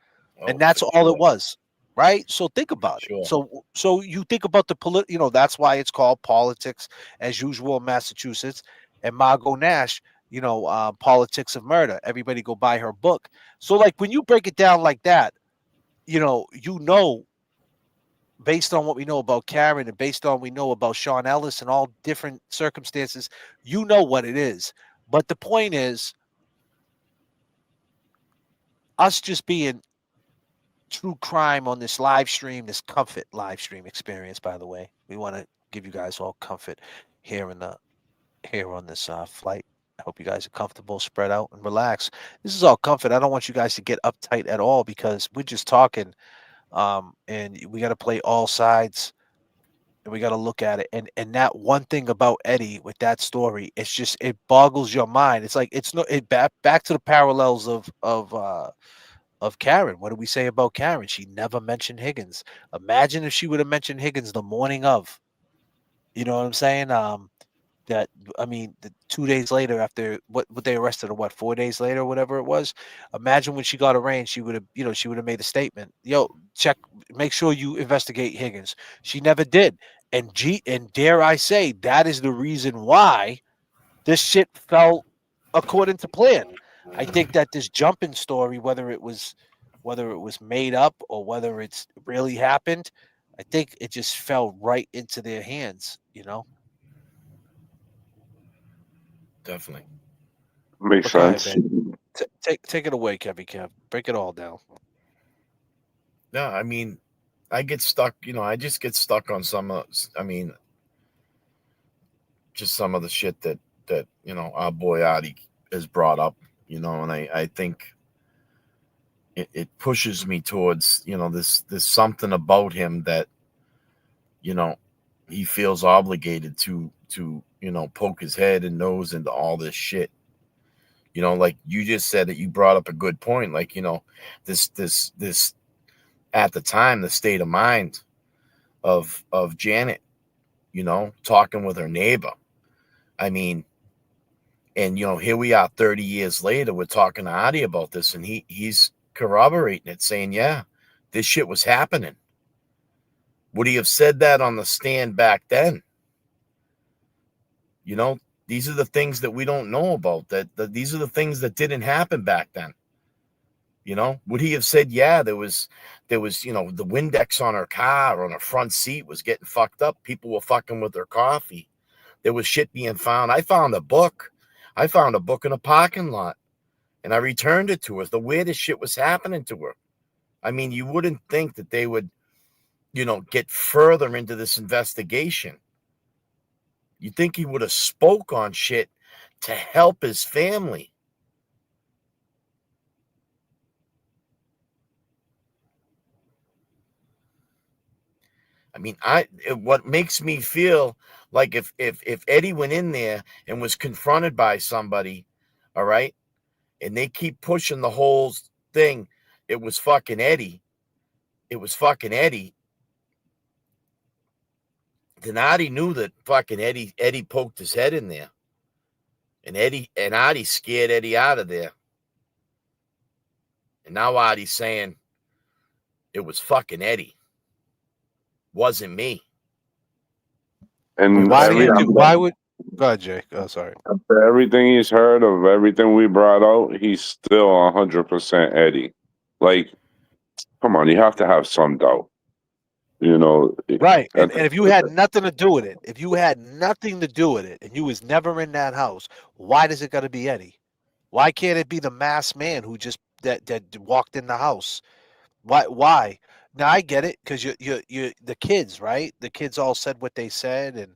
and that's all it was. Right. So think about it. So you think about the that's why it's called Politics as Usual in Massachusetts, and Margo Nash, Politics of Murder. Everybody go buy her book. So when you break it down like that, based on what we know about Karen and based on what we know about Sean Ellis and all different circumstances, what it is. But the point is, us just being true crime on this live stream, this comfort live stream experience, by the way. We want to give you guys all comfort here on this flight. I hope you guys are comfortable, spread out, and relax. This is all comfort. I don't want you guys to get uptight at all, because we're just talking, and we got to play all sides, and we got to look at it. And that one thing about Eddie with that story, it boggles your mind. It's like back to the parallels of Karen. What do we say about Karen? She never mentioned Higgins. Imagine if she would have mentioned Higgins the morning of. You know what I'm saying? 2 days later after what they arrested her, 4 days later, or whatever it was. Imagine when she got arraigned, she would have made a statement. Make sure you investigate Higgins. She never did. And dare I say, that is the reason why this shit fell according to plan. I think that this jumping story, whether it was made up or whether it's really happened, I think it just fell right into their hands, Definitely. Makes But go ahead, sense. man. Take it away, Kev. Break it all down. Yeah, I mean, I get stuck, I just get stuck on just some of the shit that our boy Adi has brought up, and I think it pushes me towards, this something about him that, he feels obligated to poke his head and nose into all this shit. Like you just said, that you brought up a good point. Like, this at the time, the state of mind of Janet, talking with her neighbor. I mean, and here we are 30 years later, we're talking to Adi about this, and he's corroborating it, saying, yeah, this shit was happening. Would he have said that on the stand back then? These are the things that we don't know about, that these are the things that didn't happen back then. Would he have said, yeah, there was, the Windex on her car or on her front seat was getting fucked up. People were fucking with their coffee. There was shit being found. I found a book in a parking lot, and I returned it to her. The weirdest shit was happening to her. I mean, you wouldn't think that they would, get further into this investigation. You think he would have spoke on shit to help his family. I mean, what makes me feel like if Eddie went in there and was confronted by somebody, all right, and they keep pushing the whole thing, it was fucking Eddie. Then Adi knew that fucking Eddie poked his head in there. And Adi scared Eddie out of there. And now Adi's saying it was fucking Eddie. Wasn't me. And why would go ahead, Jake? Oh, sorry. After everything he's heard of everything we brought out, he's still 100% Eddie. Like, come on, you have to have some doubt. Right. And if you had nothing to do with it, and you was never in that house, why does it got to be Eddie? Why can't it be the masked man who just that walked in the house? Why? Now I get it, because you the kids, right? The kids all said what they said, and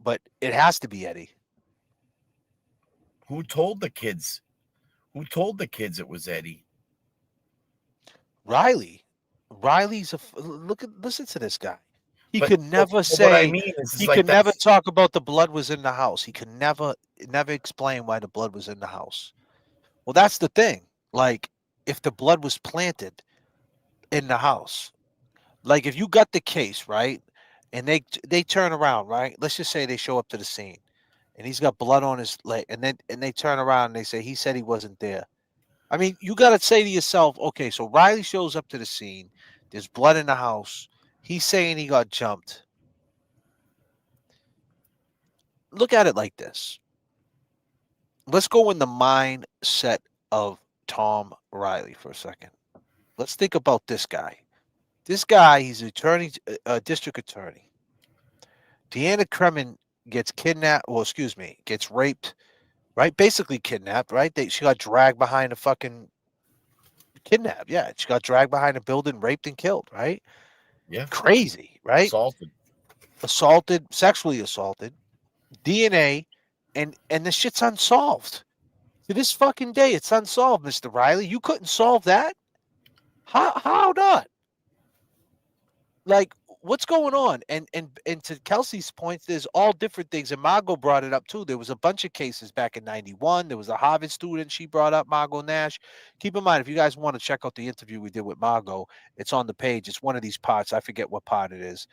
but it has to be Eddie. Who told the kids? It was Eddie? Riley. Riley's listen to this guy. He But- could never but say. what I mean is he like could never that's- talk about the blood was in the house. He could never explain why the blood was in the house. Well, that's the thing. Like, if the blood was planted in the house, like if you got the case, right, and they turn around, right? Let's just say they show up to the scene, and he's got blood on his leg, and they turn around and they say he said he wasn't there. I mean, you got to say to yourself, okay, so Riley shows up to the scene. There's blood in the house. He's saying he got jumped. Look at it like this. Let's go in the mindset of Tom Riley for a second. Let's think about this guy. This guy, he's an attorney, district attorney. Deanna Kremen gets kidnapped. Well, excuse me, gets raped, right? Basically kidnapped, right? She got dragged behind a fucking kidnapped. Yeah, she got dragged behind a building, raped and killed, right? Yeah. Crazy, right? Assaulted, sexually assaulted, DNA, and the shit's unsolved. To this fucking day, it's unsolved, Mr. Riley. You couldn't solve that? How not? Like, what's going on? And to Kelsey's point, there's all different things. And Margot brought it up too. There was a bunch of cases back in '91. There was a Harvard student she brought up, Margot Nash. Keep in mind, if you guys want to check out the interview we did with Margot, it's on the page. It's one of these parts. I forget what part it is.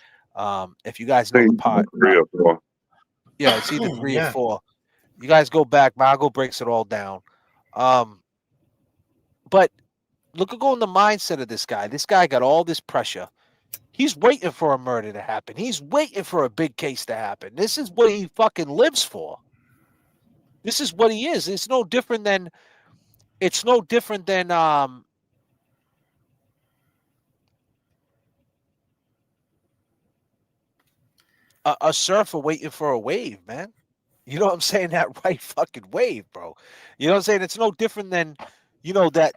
If you guys know the part, 3 or 4. yeah, it's either 3 or 4. You guys go back. Margot breaks it all down. But look at the mindset of this guy. This guy got all this pressure. He's waiting for a murder to happen. He's waiting for a big case to happen. This is what he fucking lives for. This is what he is. It's no different than a surfer waiting for a wave, man. You know what I'm saying? That right fucking wave, bro. You know what I'm saying? It's no different than, that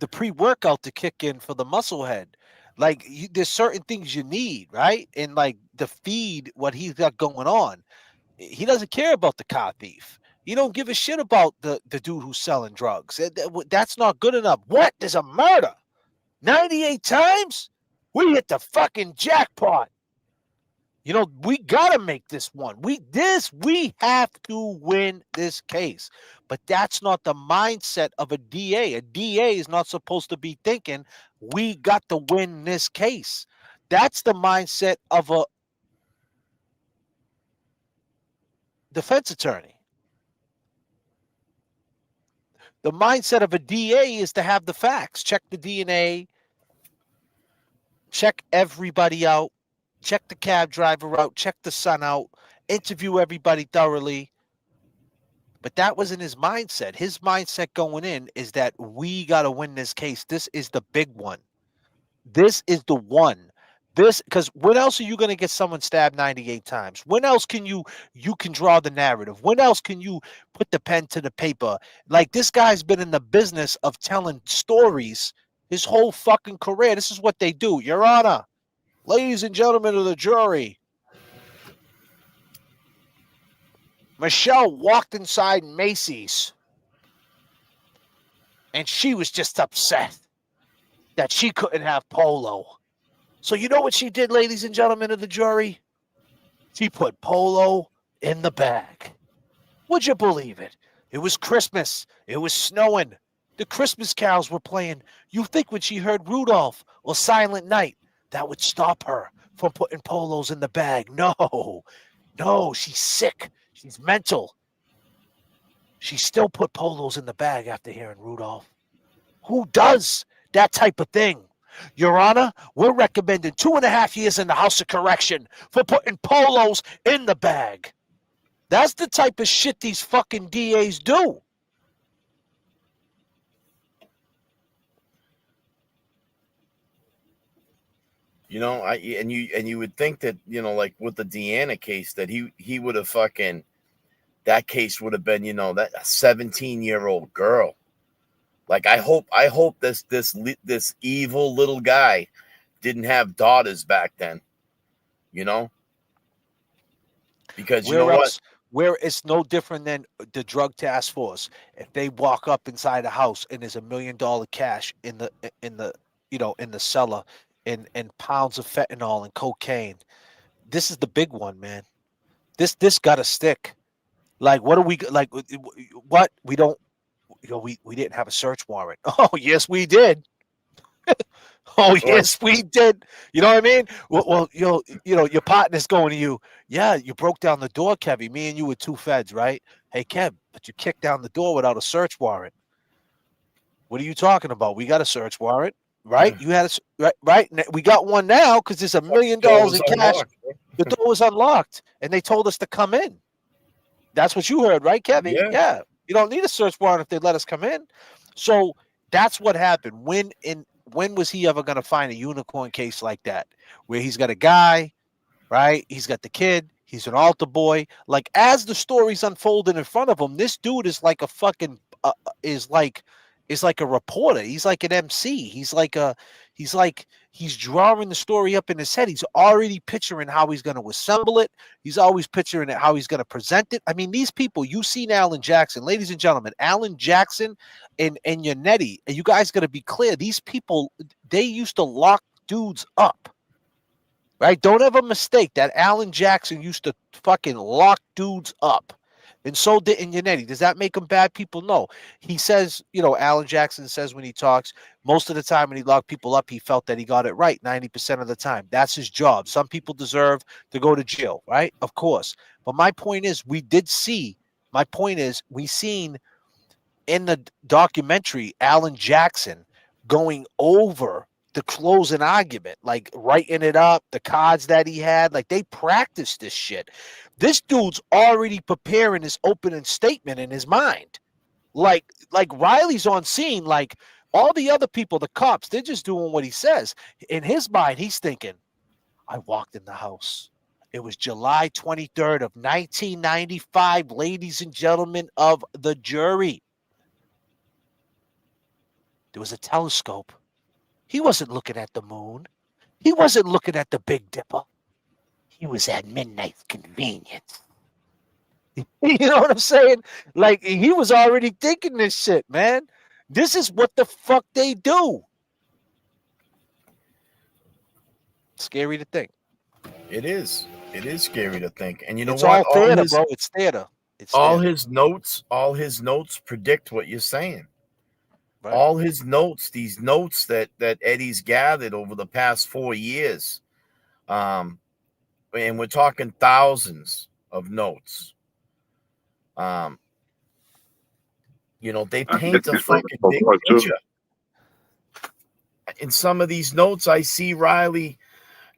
the pre-workout to kick in for the muscle head. Like there's certain things you need, right? And like to feed what he's got going on. He doesn't care about the car thief. He don't give a shit about the dude who's selling drugs. That's not good enough. What? There's a murder. 98 times? We hit the fucking jackpot. We gotta make this one. We have to win this case. But that's not the mindset of a DA. A DA is not supposed to be thinking, we got to win this case. That's the mindset of a defense attorney. The mindset of a DA is to have the facts. Check the DNA. Check everybody out. Check the cab driver out, check the son out, interview everybody thoroughly. But that wasn't his mindset. His mindset going in is that we got to win this case. This is the big one. This is the one. Because when else are you going to get someone stabbed 98 times? When else can you can draw the narrative? When else can you put the pen to the paper? Like, this guy's been in the business of telling stories his whole fucking career. This is what they do. Your Honor, ladies and gentlemen of the jury, Michelle walked inside Macy's and she was just upset that she couldn't have Polo. So you know what she did, ladies and gentlemen of the jury? She put Polo in the bag. Would you believe it? It was Christmas. It was snowing. The Christmas carols were playing. You think when she heard Rudolph or Silent Night, that would stop her from putting Polos in the bag? No, she's sick. She's mental. She still put Polos in the bag after hearing Rudolph. Who does that type of thing? Your Honor, we're recommending 2.5 years in the House of Correction for putting Polos in the bag. That's the type of shit these fucking DAs do. And you would think that, like with the Deanna case, that he would have fucking, that case would have been, that 17-year-old girl. Like, I hope this evil little guy didn't have daughters back then, because where it's no different than the drug task force. If they walk up inside a house and there's $1 million cash in the cellar, and pounds of fentanyl and cocaine. This is the big one, man. This got to stick. Like, what are we like? What we don't, we didn't have a search warrant. Oh yes, we did. Oh yes, we did. You know what I mean? Well, your partner's going to you. Yeah, you broke down the door, Kevy. Me and you were two feds, right? Hey, Kev, but you kicked down the door without a search warrant. What are you talking about? We got a search warrant. Right, you had a right. We got one now because there's $1 million in cash. The door was unlocked, and they told us to come in. That's what you heard, right, Kevin? Yeah. You don't need a search warrant if they let us come in. So that's what happened. When was he ever going to find a unicorn case like that, where he's got a guy, right? He's got the kid. He's an altar boy. Like, as the story's unfolding in front of him, this dude is like a fucking is like a reporter. He's like an MC. He's drawing the story up in his head. He's already picturing how he's going to assemble it. He's always picturing it, how he's going to present it. I mean, these people, you've seen Alan Jackson, ladies and gentlemen, Alan Jackson and Yannetti, and you guys got to be clear. These people, they used to lock dudes up, right? Don't ever mistake that Alan Jackson used to fucking lock dudes up. And so did Yannetti. Does that make them bad people? No. He says, Alan Jackson says when he talks, most of the time when he locked people up, he felt that he got it right 90% of the time. That's his job. Some people deserve to go to jail, right? Of course. But my point is, we seen in the documentary Alan Jackson going over the closing argument, like writing it up, the cards that he had, like they practiced this shit. This dude's already preparing his opening statement in his mind. Like Riley's on scene, like all the other people, the cops, they're just doing what he says. In his mind, he's thinking, I walked in the house. It was July 23rd of 1995, ladies and gentlemen of the jury. There was a telescope. He wasn't looking at the moon. He wasn't looking at the Big Dipper. He was at Midnight's Convenience. You know what I'm saying? Like, he was already thinking this shit, man. This is what the fuck they do. Scary to think. It is. It is scary to think. And you know It's what? all theater, bro. It's theater. It's all theater. his notes predict what you're saying. Right. All his notes, these notes that Eddie's gathered over the past 4 years, and we're talking thousands of notes. They paint a fucking big picture. In some of these notes, I see Riley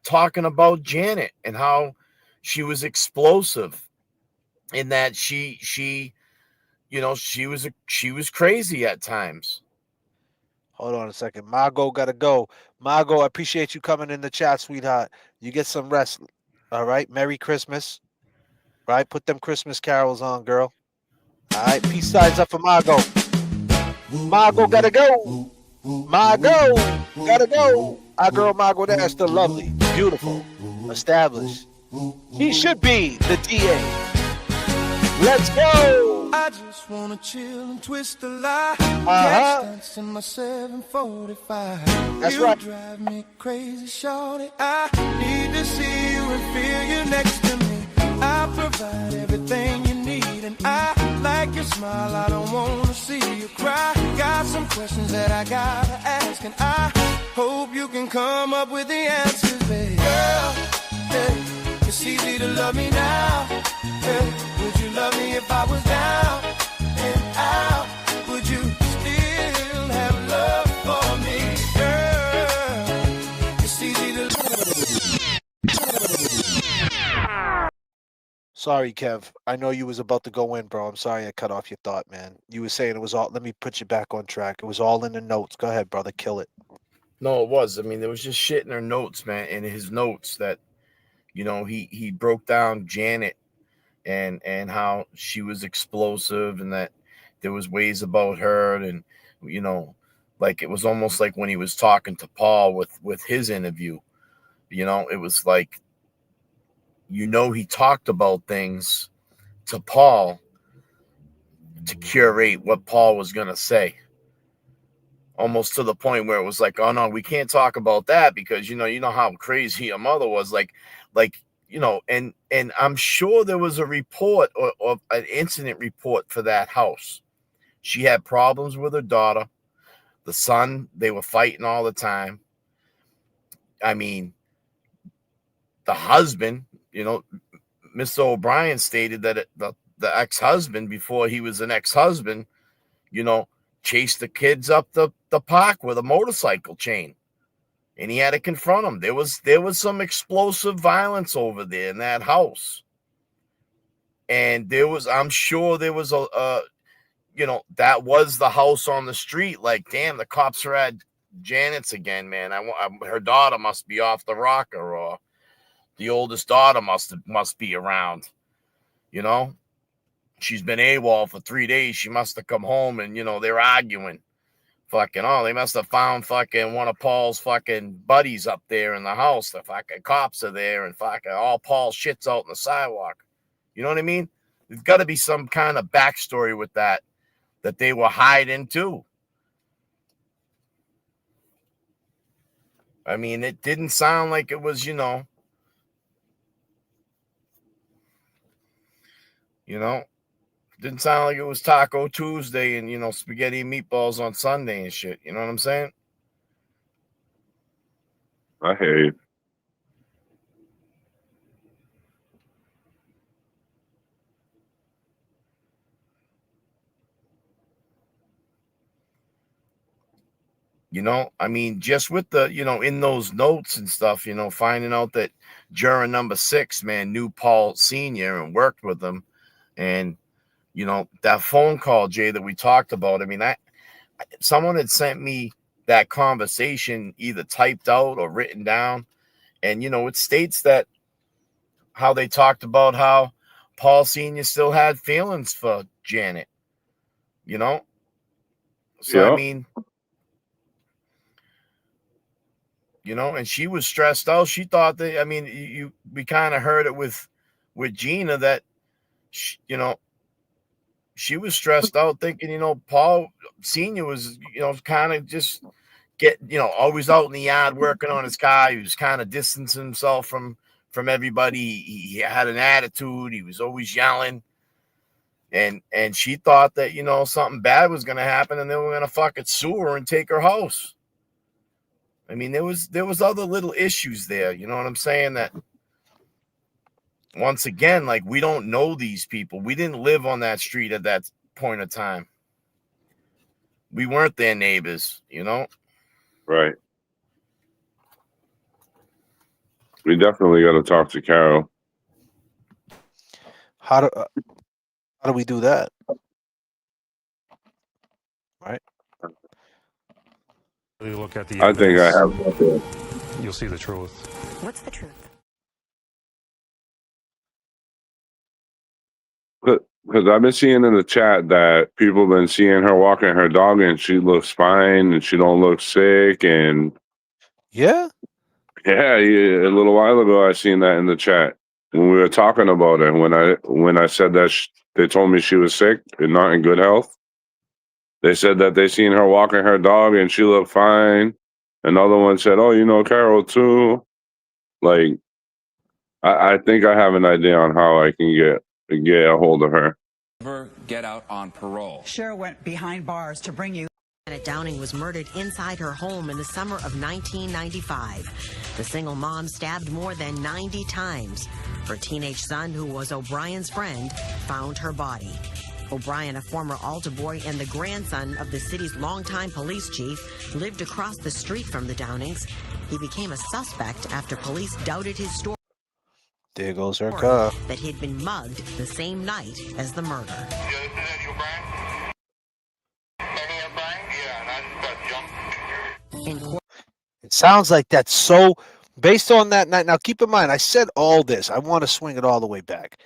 talking about Janet and how she was explosive, and that she was crazy at times. Hold on a second. Margot got to go. Margot, I appreciate you coming in the chat, sweetheart. You get some rest. All right. Merry Christmas. Right. Put them Christmas carols on, girl. All right. Peace signs up for Margot. Margot got to go. Margot got to go. Our girl Margot Dash, the lovely, beautiful, established. He should be the DA. Let's go. I just wanna chill and twist the lie. Dance in my 745. That's you right. Drive me crazy, shorty. I need to see you and feel you next to me. I provide everything you need, and I like your smile. I don't wanna see you cry. Got some questions that I gotta ask, and I hope you can come up with the answers, babe. Girl, hey, it's easy to love me now. Hey, would you love me if I was down and out? Would you still have love for me, girl? It's easy to. Sorry, Kev. I know you was about to go in, bro. I'm sorry I cut off your thought, man. You were saying it was all. Let me put you back on track. It was all in the notes. Go ahead, brother. Kill it. No, it was. I mean, there was just shit in her notes, man. In his notes that, he broke down Janet and how she was explosive, and that there was ways about her, and like it was almost like when he was talking to Paul with his interview, it was like, he talked about things to Paul to curate what Paul was gonna say, almost to the point where it was like, oh no, we can't talk about that because you know how crazy your mother was, like and I'm sure there was a report or an incident report for that house. She had problems with her daughter, the son. They were fighting all the time. I mean, the husband, Mr. O'Brien stated that the ex-husband, before he was an ex-husband, chased the kids up the park with a motorcycle chain. And he had to confront him. There was some explosive violence over there in that house. And I'm sure there was that was the house on the street. Like, damn, the cops are at Janet's again, man. Her daughter must be off the rocker, or the oldest daughter must be around. She's been AWOL for 3 days. She must have come home, and they're arguing. Fucking, they must have found fucking one of Paul's fucking buddies up there in the house. The fucking cops are there, and fucking all Paul's shit's out on the sidewalk. You know what I mean? There's got to be some kind of backstory with that they were hiding too. I mean, it didn't sound like it was, didn't sound like it was Taco Tuesday and, spaghetti and meatballs on Sunday and shit. You know what I'm saying? I hear you. You know, I mean, just with the, in those notes and stuff, finding out that juror number 6, man, knew Paul Sr. and worked with him. And, that phone call, Jay, that we talked about. I mean, someone had sent me that conversation either typed out or written down. And, it states that how they talked about how Paul Sr. still had feelings for Janet, So, Yeah. I mean, and she was stressed out. She thought that, I mean, we kind of heard it with Gina that, she was stressed out thinking, Paul Sr. was, kind of just always out in the yard working on his car. He was kind of distancing himself from everybody. He had an attitude. He was always yelling. And she thought that, something bad was going to happen and they were going to fucking sue her and take her house. I mean, there was other little issues there. You know what I'm saying? That once again, like, we don't know these people. We didn't live on that street at that point of time. We weren't their neighbors, Right. We definitely got to talk to Carol. How do we do that? Right. You look at the I think I evidence, have. you'll see the truth. What's the truth? Because I've been seeing in the chat that people have been seeing her walking her dog and she looks fine and she don't look sick. And yeah, a little while ago I seen that in the chat when we were talking about it. When I said that they told me she was sick and not in good health. They said that they seen her walking her dog and she looked fine. Another one said, "Oh, Carol too." Like, I think I have an idea on how I can get a hold of her. Never get out on parole. Cher went behind bars to bring you. Janet Downing was murdered inside her home in the summer of 1995. The single mom stabbed more than 90 times. Her teenage son, who was O'Brien's friend, found her body. O'Brien, a former altar boy and the grandson of the city's longtime police chief, lived across the street from the Downings. He became a suspect after police doubted his story. There goes her car. That he'd been mugged the same night as the murder. It sounds like that's so based on that night. Now, keep in mind, I said all this. I want to swing it all the way back.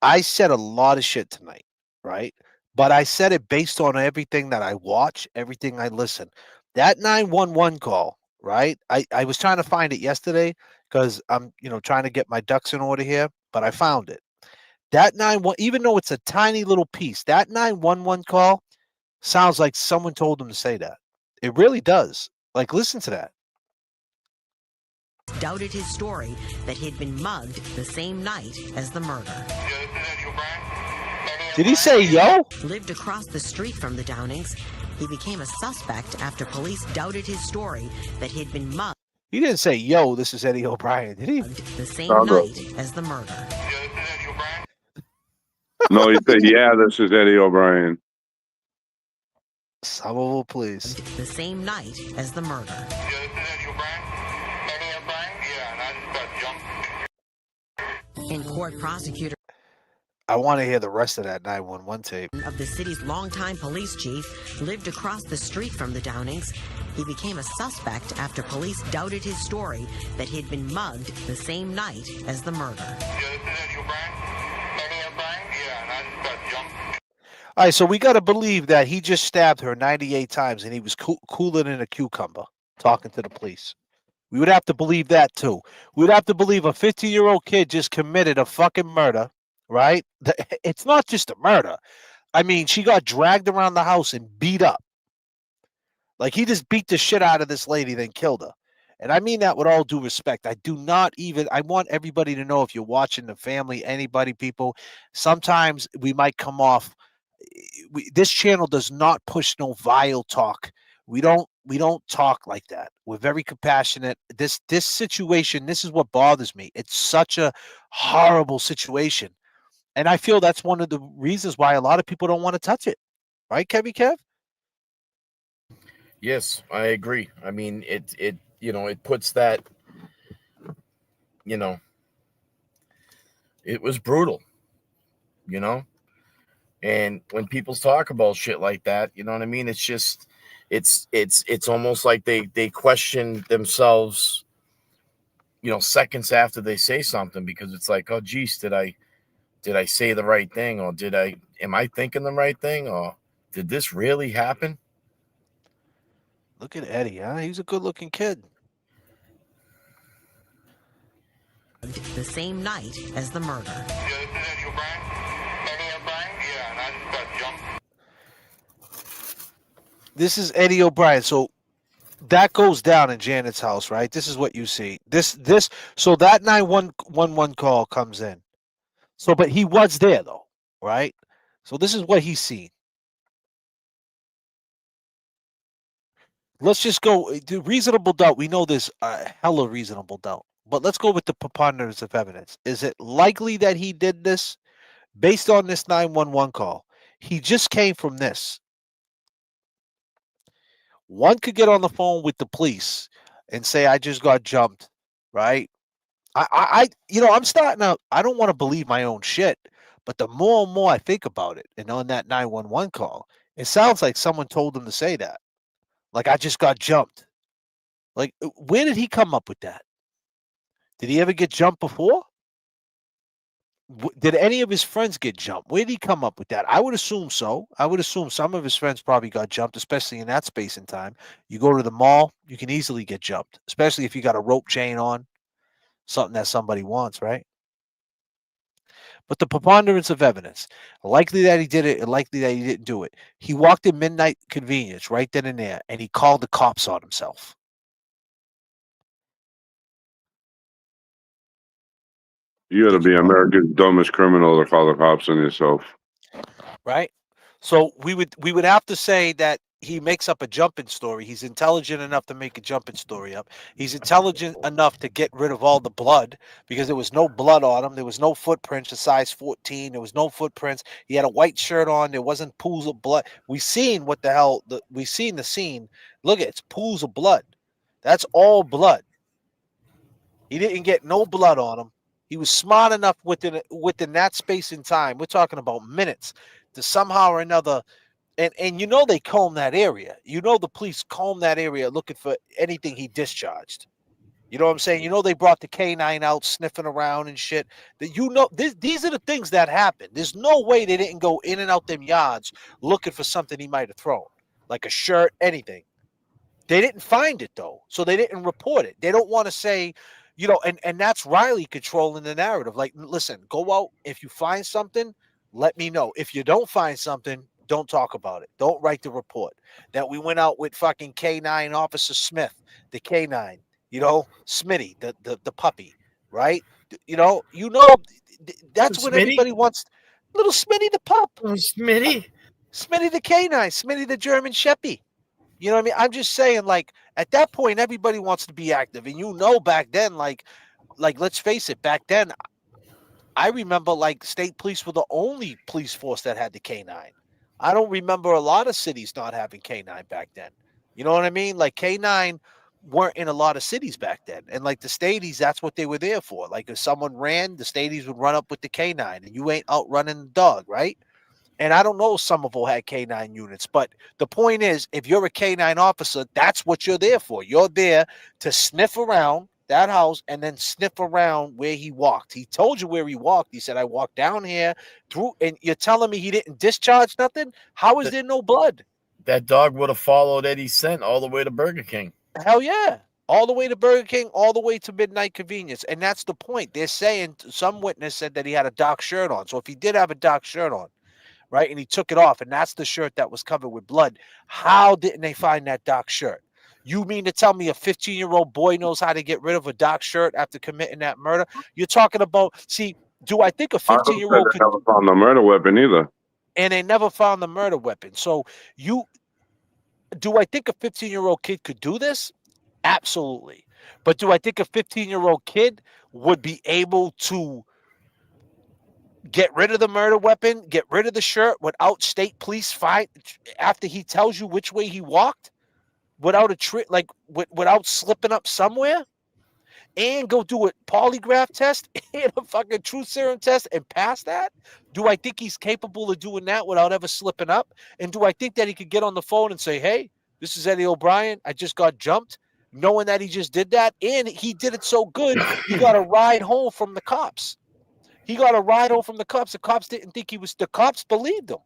I said a lot of shit tonight, right? But I said it based on everything that I watch, everything I listen. That 911 call, right? I was trying to find it yesterday because I'm, trying to get my ducks in order here, but I found it. That 911, even though it's a tiny little piece, that 911 call sounds like someone told them to say that. It really does. Like, listen to that. Doubted his story that he'd been mugged the same night as the murder. Did he say yo? Lived across the street from the Downings. He became a suspect after police doubted his story that he'd been mugged. He didn't say yo, this is Eddie O'Brien, did he? The same night as the murder. No, he said, yeah, this is Eddie O'Brien. Some of them, please. The same night as the murder. In court, prosecutor I want to hear the rest of that 911 tape. Of the city's longtime police chief lived across the street from the Downings. He became a suspect after police doubted his story that he'd been mugged the same night as the murder. All right, so we got to believe that he just stabbed her 98 times and he was cooler than a cucumber talking to the police. We would have to believe that too. We would have to believe a 15-year-old kid just committed a fucking murder, right? It's not just a murder. I mean, she got dragged around the house and beat up. Like, he just beat the shit out of this lady, then killed her. And I mean that with all due respect. I want everybody to know, if you're watching, the family, anybody, people, sometimes we might come off. This channel does not push no vile talk. We don't talk like that. We're very compassionate. This situation, this is what bothers me. It's such a horrible situation. And I feel that's one of the reasons why a lot of people don't want to touch it. Right, Kev? Yes, I agree. I mean, it it puts that, it was brutal, you know. And when people talk about shit like that, you know what I mean? It's just, it's almost like they question themselves, seconds after they say something, because it's like, oh geez, did I say the right thing, or am I thinking the right thing, or did this really happen? Look at Eddie, huh? He's a good-looking kid. The same night as the murder. This is Eddie O'Brien. So that goes down in Janet's house, right? This is what you see. So that 911 call comes in. So, but he was there though, right? So this is what he's seen. Let's just go to reasonable doubt. We know there's a hella reasonable doubt, but let's go with the preponderance of evidence. Is it likely that he did this based on this 911 call? He just came from this. One could get on the phone with the police and say, I just got jumped, right? I'm starting out. I don't want to believe my own shit, but the more and more I think about it, and on that 911 call, it sounds like someone told him to say that. Like, I just got jumped. Like, where did he come up with that? Did he ever get jumped before? Did any of his friends get jumped? Where did he come up with that? I would assume so. I would assume some of his friends probably got jumped, especially in that space and time. You go to the mall, you can easily get jumped, especially if you got a rope chain on, something that somebody wants, right? But the preponderance of evidence, likely that he did it and likely that he didn't do it. He walked in midnight convenience right then and there, and he called the cops on himself. You got to be America's dumbest criminal to call the cops on yourself. Right? So we would have to say that he makes up a jumping story. He's intelligent enough to make a jumping story up. He's intelligent enough to get rid of all the blood because there was no blood on him. There was no footprints, a size 14. There was no footprints. He had a white shirt on. There wasn't pools of blood. We seen what the hell. We seen the scene. Look, it's pools of blood. That's all blood. He didn't get no blood on him. He was smart enough within that space and time. We're talking about minutes to somehow or another. And they comb that area. The police comb that area looking for anything he discharged. You know what I'm saying? They brought the K9 out sniffing around and shit. These are the things that happen. There's no way they didn't go in and out them yards looking for something he might have thrown, like a shirt, anything. They didn't find it though, so they didn't report it. They don't want to say, and that's Riley controlling the narrative. Like, listen, go out. If you find something, let me know. If you don't find something, don't talk about it. Don't write the report. That we went out with fucking K9 Officer Smith, the K9, Smitty, the puppy, right? That's what everybody wants. Little Smitty the pup. Oh, Smitty the K9, Smitty the German Sheppy. You know what I mean? I'm just saying, like, at that point, everybody wants to be active. And back then, like, let's face it, back then, I remember, like, state police were the only police force that had the K9. I don't remember a lot of cities not having K9 back then. You know what I mean? Like, K9 weren't in a lot of cities back then. And, like, the stadies, that's what they were there for. Like, if someone ran, the stadies would run up with the K9, and you ain't out running the dog, right? And I don't know if Somerville had K9 units, but the point is, if you're a K9 officer, that's what you're there for. You're there to sniff around that house and then sniff around where he walked. He told you where he walked. He said, I walked down here through, and you're telling me he didn't discharge nothing? How is there no blood? That dog would have followed Eddie's scent all the way to Burger King. Hell yeah. All the way to Burger King, all the way to Midnight Convenience. And that's the point. They're saying, some witness said that he had a dark shirt on. So if he did have a dark shirt on, right, and he took it off, and that's the shirt that was covered with blood, how didn't they find that dark shirt? You mean to tell me a 15-year-old boy knows how to get rid of a dark shirt after committing that murder? You're talking about, do I think a 15-year-old could never found the murder weapon either? And they never found the murder weapon. So do I think a 15-year-old kid could do this? Absolutely. But do I think a 15-year-old kid would be able to get rid of the murder weapon, get rid of the shirt without state police find after he tells you which way he walked? without a trick, like without slipping up somewhere, and go do a polygraph test and a fucking truth serum test and pass that? Do I think he's capable of doing that without ever slipping up? And do I think that he could get on the phone and say, hey, this is Eddie O'Brien. I just got jumped, knowing that he just did that? And he did it so good, he got a ride home from the cops. He got a ride home from the cops. The cops didn't think he was, the cops believed him.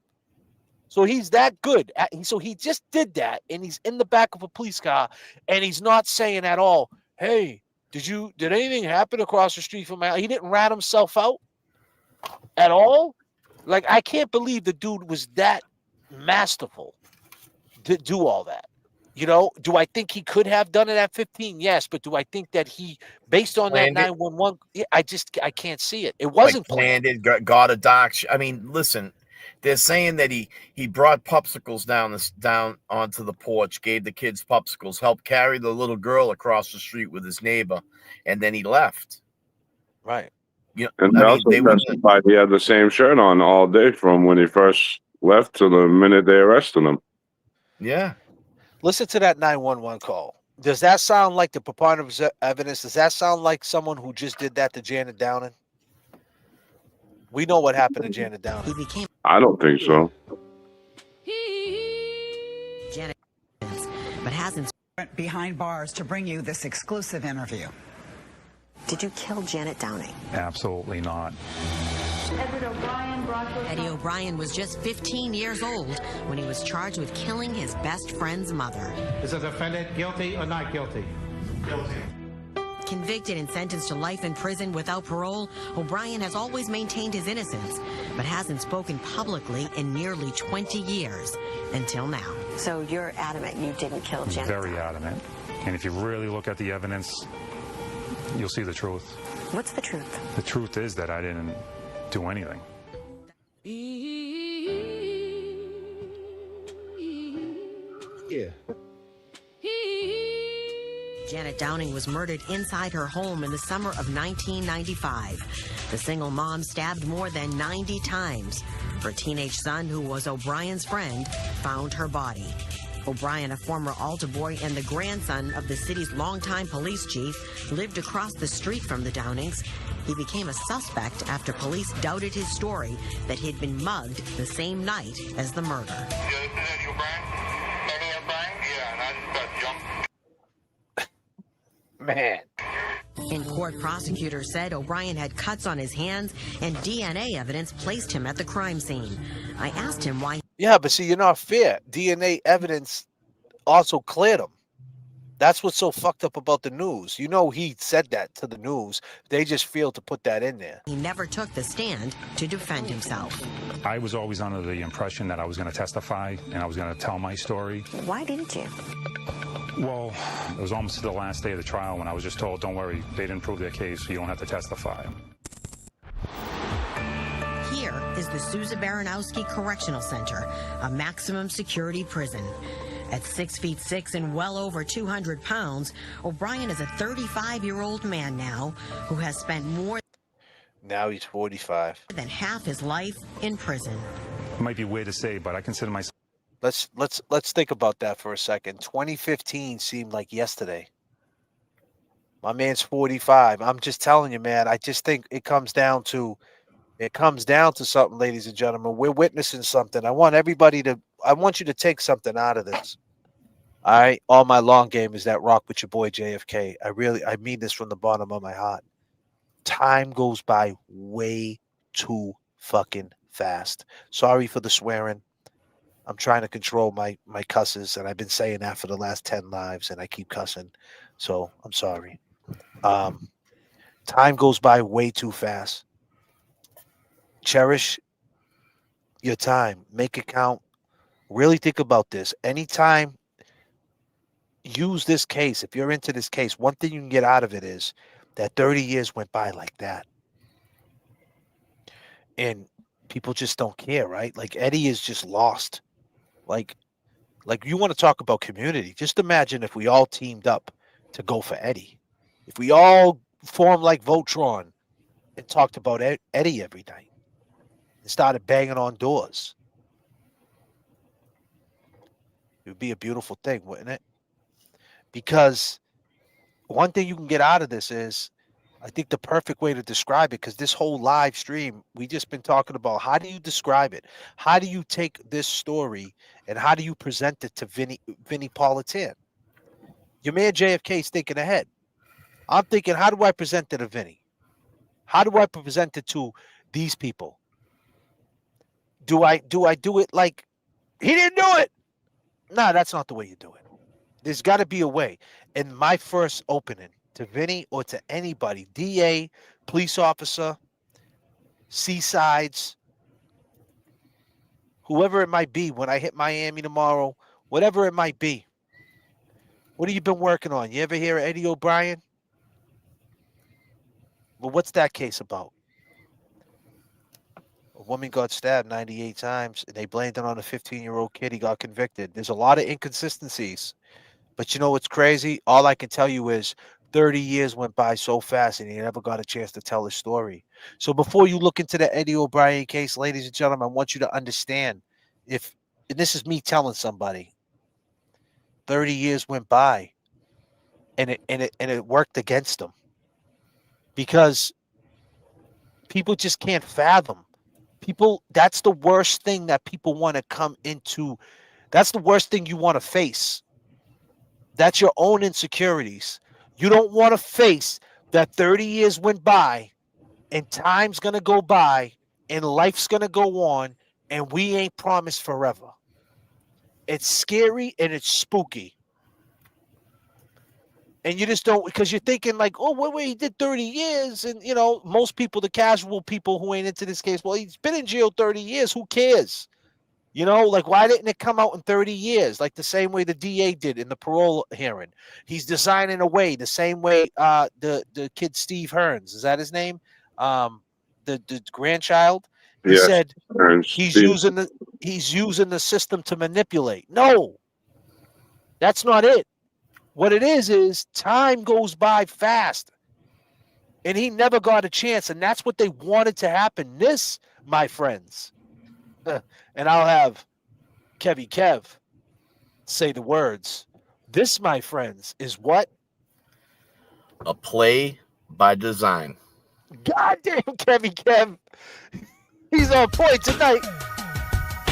So he's that good. So he just did that, and he's in the back of a police car, and he's not saying at all, hey, did anything happen across the street from my? He didn't rat himself out at all. Like, I can't believe the dude was that masterful to do all that. You know, do I think he could have done it at 15? Yes, but do I think that he, based on that 911, I can't see it. It wasn't planned. It got a doc. I mean, listen, they're saying that he brought popsicles down onto the porch, gave the kids popsicles, helped carry the little girl across the street with his neighbor, and then he left. Right. You know, and they also testified he had the same shirt on all day from when he first left to the minute they arrested him. Yeah. Listen to that 911 call. Does that sound like the preponderance of evidence? Does that sound like someone who just did that to Janet Downing? We know what happened to Janet Downing. I don't think so. Janet, but hasn't went behind bars to bring you this exclusive interview. Did you kill Janet Downing? Absolutely not. Eddie O'Brien was just 15 years old when he was charged with killing his best friend's mother. Is the defendant guilty or not guilty? Guilty. Convicted and sentenced to life in prison without parole, O'Brien has always maintained his innocence, but hasn't spoken publicly in nearly 20 years until now. So you're adamant you didn't kill Janet? Very adamant. And if you really look at the evidence, you'll see the truth. What's the truth? The truth is that I didn't do anything. Yeah. Janet Downing was murdered inside her home in the summer of 1995. The single mom stabbed more than 90 times. Her teenage son, who was O'Brien's friend, found her body. O'Brien, a former altar boy and the grandson of the city's longtime police chief, lived across the street from the Downings. He became a suspect after police doubted his story that he'd been mugged the same night as the murder. Man. In court, prosecutors said O'Brien had cuts on his hands and DNA evidence placed him at the crime scene. I asked him why. Yeah, but see, you're not fair. DNA evidence also cleared him. That's what's so fucked up about the news. You know, he said that to the news. They just failed to put that in there. He never took the stand to defend himself. I was always under the impression that I was going to testify and I was going to tell my story. Why didn't you? Well, it was almost the last day of the trial when I was just told, don't worry, they didn't prove their case, so you don't have to testify. Here is the Sousa Baranowski Correctional Center, a maximum security prison. At 6'6" and well over 200 pounds, O'Brien is a 35-year-old man now who has spent more Now he's 45. than half his life in prison. It might be weird to say, but I consider myself. Let's think about that for a second. 2015 seemed like yesterday. My man's 45. I'm just telling you, man. I just think it comes down to something, ladies and gentlemen. We're witnessing something. I want you to take something out of this. All right. All my long game is that rock with your boy J.F.K. I mean this from the bottom of my heart. Time goes by way too fucking fast. Sorry for the swearing. I'm trying to control my cusses, and I've been saying that for the last 10 lives, and I keep cussing. So I'm sorry. Time goes by way too fast. Cherish your time. Make it count. Really think about this. Anytime, use this case. If you're into this case, one thing you can get out of it is that 30 years went by like that. And people just don't care, right? Like Eddie is just lost. Like you want to talk about community. Just imagine if we all teamed up to go for Eddie. If we all formed like Voltron and talked about Eddie every night and started banging on doors. It would be a beautiful thing, wouldn't it? because one thing you can get out of this is, I think the perfect way to describe it, because this whole live stream, we just been talking about how do you describe it? How do you take this story and how do you present it to Vinny Politan? Your man J.F.K. is thinking ahead. I'm thinking, how do I present it to Vinny? How do I present it to these people? Do I do it like he didn't do it? No, that's not the way you do it. There's got to be a way. And my first opening to Vinny or to anybody, DA, police officer, Seasides, whoever it might be, when I hit Miami tomorrow, whatever it might be. What have you been working on? You ever hear of Eddie O'Brien? Well, what's that case about? A woman got stabbed 98 times, and they blamed it on a 15-year-old kid. He got convicted. There's a lot of inconsistencies. But you know what's crazy? All I can tell you is 30 years went by so fast, and he never got a chance to tell his story. So before you look into the Eddie O'Brien case, ladies and gentlemen, I want you to understand, and this is me telling somebody, 30 years went by, and it worked against them, because people just can't fathom. People, that's the worst thing that people want to come into. That's the worst thing you want to face. That's your own insecurities. You don't want to face that 30 years went by and time's going to go by and life's going to go on and we ain't promised forever. It's scary and it's spooky. And you just don't, because you're thinking like, oh, wait, he did 30 years. And, you know, most people, the casual people who ain't into this case, well, he's been in jail 30 years. Who cares? You know, like, why didn't it come out in 30 years? Like the same way the DA did in the parole hearing. He's designing a way, the same way the kid Steve Hearns, is that his name? The grandchild. He said he's using the system to manipulate. No, that's not it. What it is time goes by fast. And he never got a chance. And that's what they wanted to happen. This, my friends, and I'll have Kevy Kev say the words. This, my friends, is what? A play by design. Goddamn, Kevy Kev. He's on point tonight.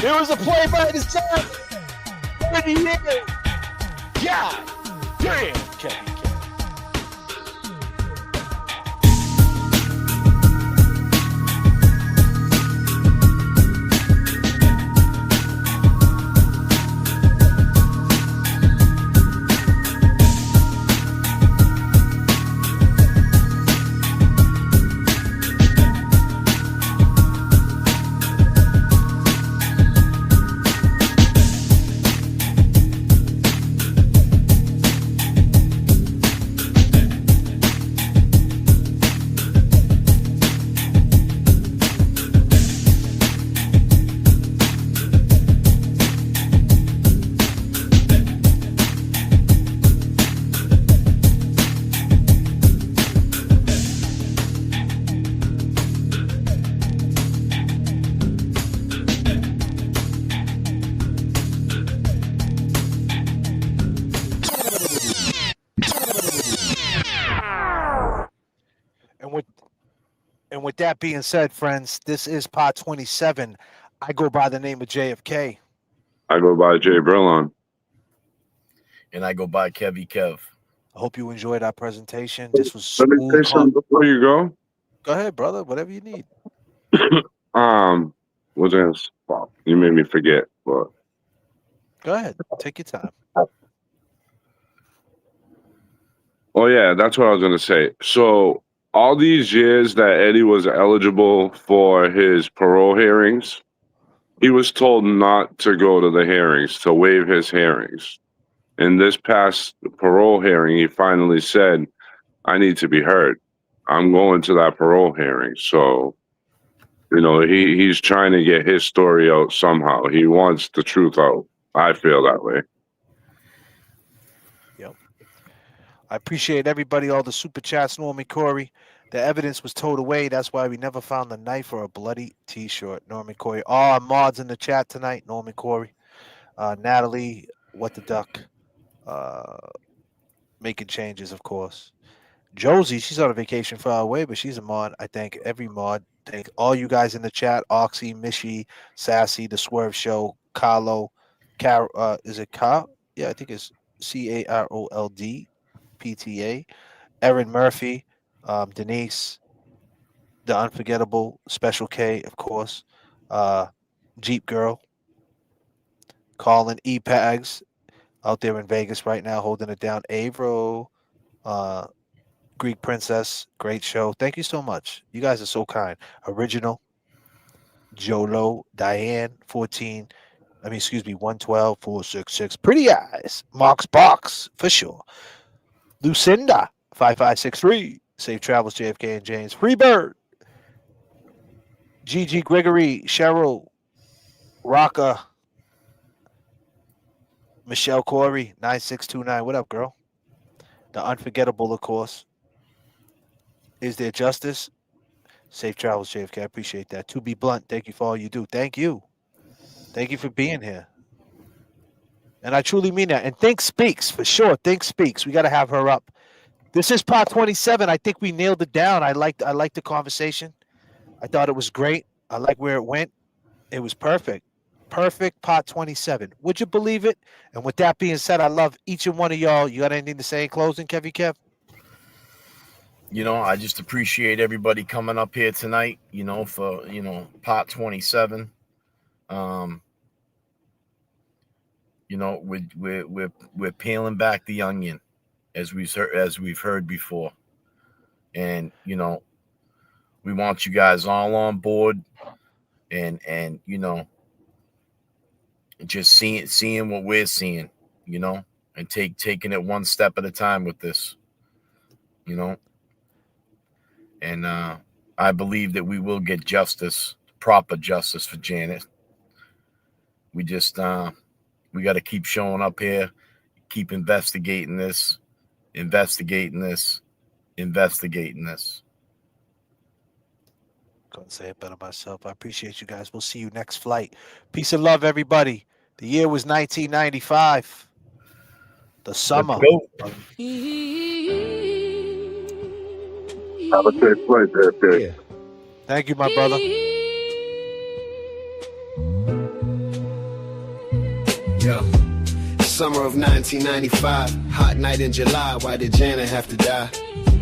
There was a play by design. What did he hear? God damn, Kevy Kev. With that being said, friends, this is Pod 27. I go by the name of J.F.K. I go by Jay Brillon. And I go by Kevy Kev. I hope you enjoyed our presentation. This was Let me say something before you go. Go ahead, brother. Whatever you need. What's this? Wow, you made me forget. But go ahead. Take your time. Oh, yeah, that's what I was going to say. So all these years that Eddie was eligible for his parole hearings, he was told not to go to the hearings, to waive his hearings. In this past parole hearing, he finally said, I need to be heard. I'm going to that parole hearing. So, you know, he's trying to get his story out somehow. He wants the truth out. I feel that way. Yep. I appreciate everybody, all the super chats, Norman Corey. The evidence was towed away. That's why we never found the knife or a bloody T-shirt. Norman Corey. All our mods in the chat tonight. Norman Corey. Natalie, What the Duck. making changes, of course. Josie, she's on a vacation far away, but she's a mod. I thank every mod. Thank all you guys in the chat: Oxy, Mishi, Sassy, The Swerve Show, Carlo, is it Carl? Yeah, I think it's CAROLD, PTA. Erin Murphy, Denise, The Unforgettable, Special K, of course, Jeep Girl, Colin E-Pags out there in Vegas right now holding it down. Avro, Greek Princess, great show. Thank you so much. You guys are so kind. Original, Jolo, Diane, 112, 466. Pretty Eyes, Mark's Box, for sure. Lucinda, 5563. Safe travels, J.F.K. and James. Freebird, Gigi Gregory, Cheryl, Rocca, Michelle Corey, 9629. What up, girl? The Unforgettable, of course. Is there justice? Safe travels, JFK. I appreciate that. To be blunt, thank you for all you do. Thank you. Thank you for being here. And I truly mean that. And Think Speaks, for sure. Think Speaks. We got to have her up. This is part 27. I think we nailed it down. I liked the conversation. I thought it was great. I like where it went. It was perfect. Perfect part 27. Would you believe it? And with that being said, I love each and one of y'all. You got anything to say in closing, Kevy Kev? You know, I just appreciate everybody coming up here tonight, you know, for, you know, part 27. You know, we're peeling back the onion as we've heard before. And, you know, we want you guys all on board and you know, just seeing what we're seeing, you know, and taking it one step at a time with this, you know. And I believe that we will get justice, proper justice for Janet. We just we got to keep showing up here, keep investigating this. Couldn't say it better myself. I appreciate you guys. We'll see you next flight. Peace and love, everybody. The year was 1995. The summer. Have a safe flight, JFK. Thank you, my brother. Yo. Summer of 1995, hot night in July. Why did Janet have to die?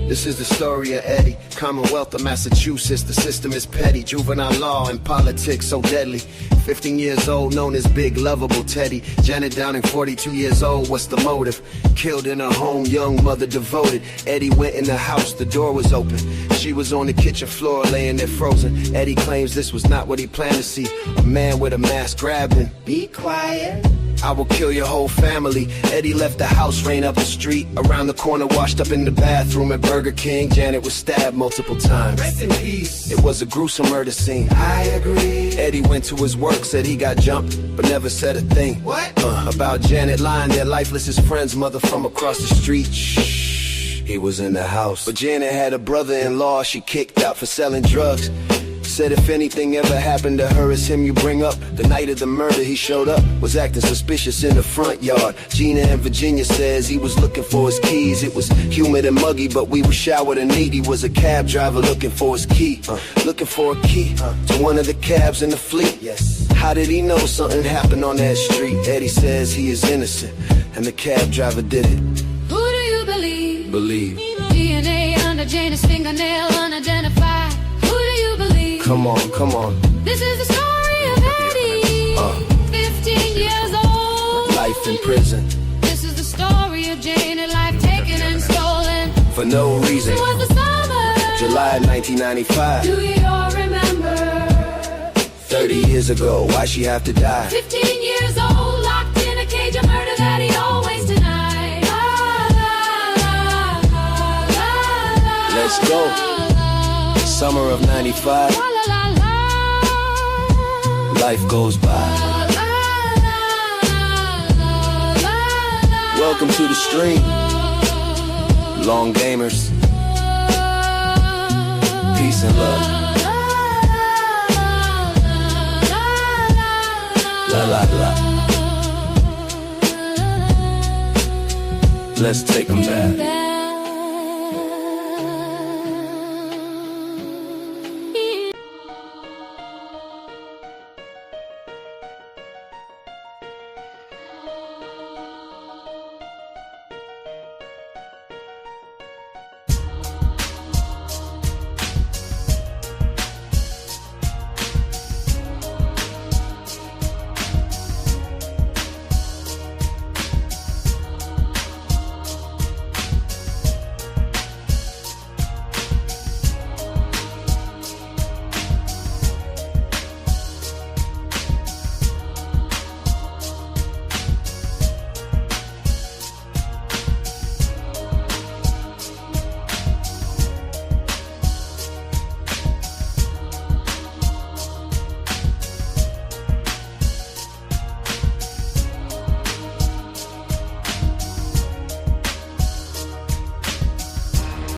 This is the story of Eddie, Commonwealth of Massachusetts. The system is petty, juvenile law and politics so deadly. 15 years old, known as Big Lovable Teddy. Janet Downing, 42 years old, what's the motive? Killed in her home, young mother devoted. Eddie went in the house, the door was open. She was on the kitchen floor, laying there frozen. Eddie claims this was not what he planned to see. A man with a mask grabbed him. Be quiet. I will kill your whole family. Eddie left the house, ran up the street. Around the corner, washed up in the bathroom at Burger King. Janet was stabbed multiple times. Rest in peace. It was a gruesome murder scene. I agree. Eddie went to his work, said he got jumped, but never said a thing. What? About Janet lying there lifeless, his friend's mother from across the street. Shh. He was in the house. But Janet had a brother-in-law she kicked out for selling drugs. Said if anything ever happened to her, it's him you bring up. The night of the murder he showed up, was acting suspicious in the front yard. Gina in Virginia says he was looking for his keys. It was humid and muggy, but we were showered and neat. He was a cab driver looking for his key. Looking for a key to one of the cabs in the fleet. Yes. How did he know something happened on that street? Eddie says he is innocent, and the cab driver did it. Who do you believe? Believe. DNA under Janet's fingernail unidentified. Who do you believe? Come on. This is the story of Eddie, 15 years old. Life in prison. This is the story of Janet, life taken and stolen. For no reason. It was the summer. July 1995. Do you all remember? 30 years ago, why she have to die? 15 years old, locked in a cage of murder that he always denied. Let's go. Summer of 95. Life goes by. Welcome to the stream. Long gamers. Peace and love. La la la. Let's take them back.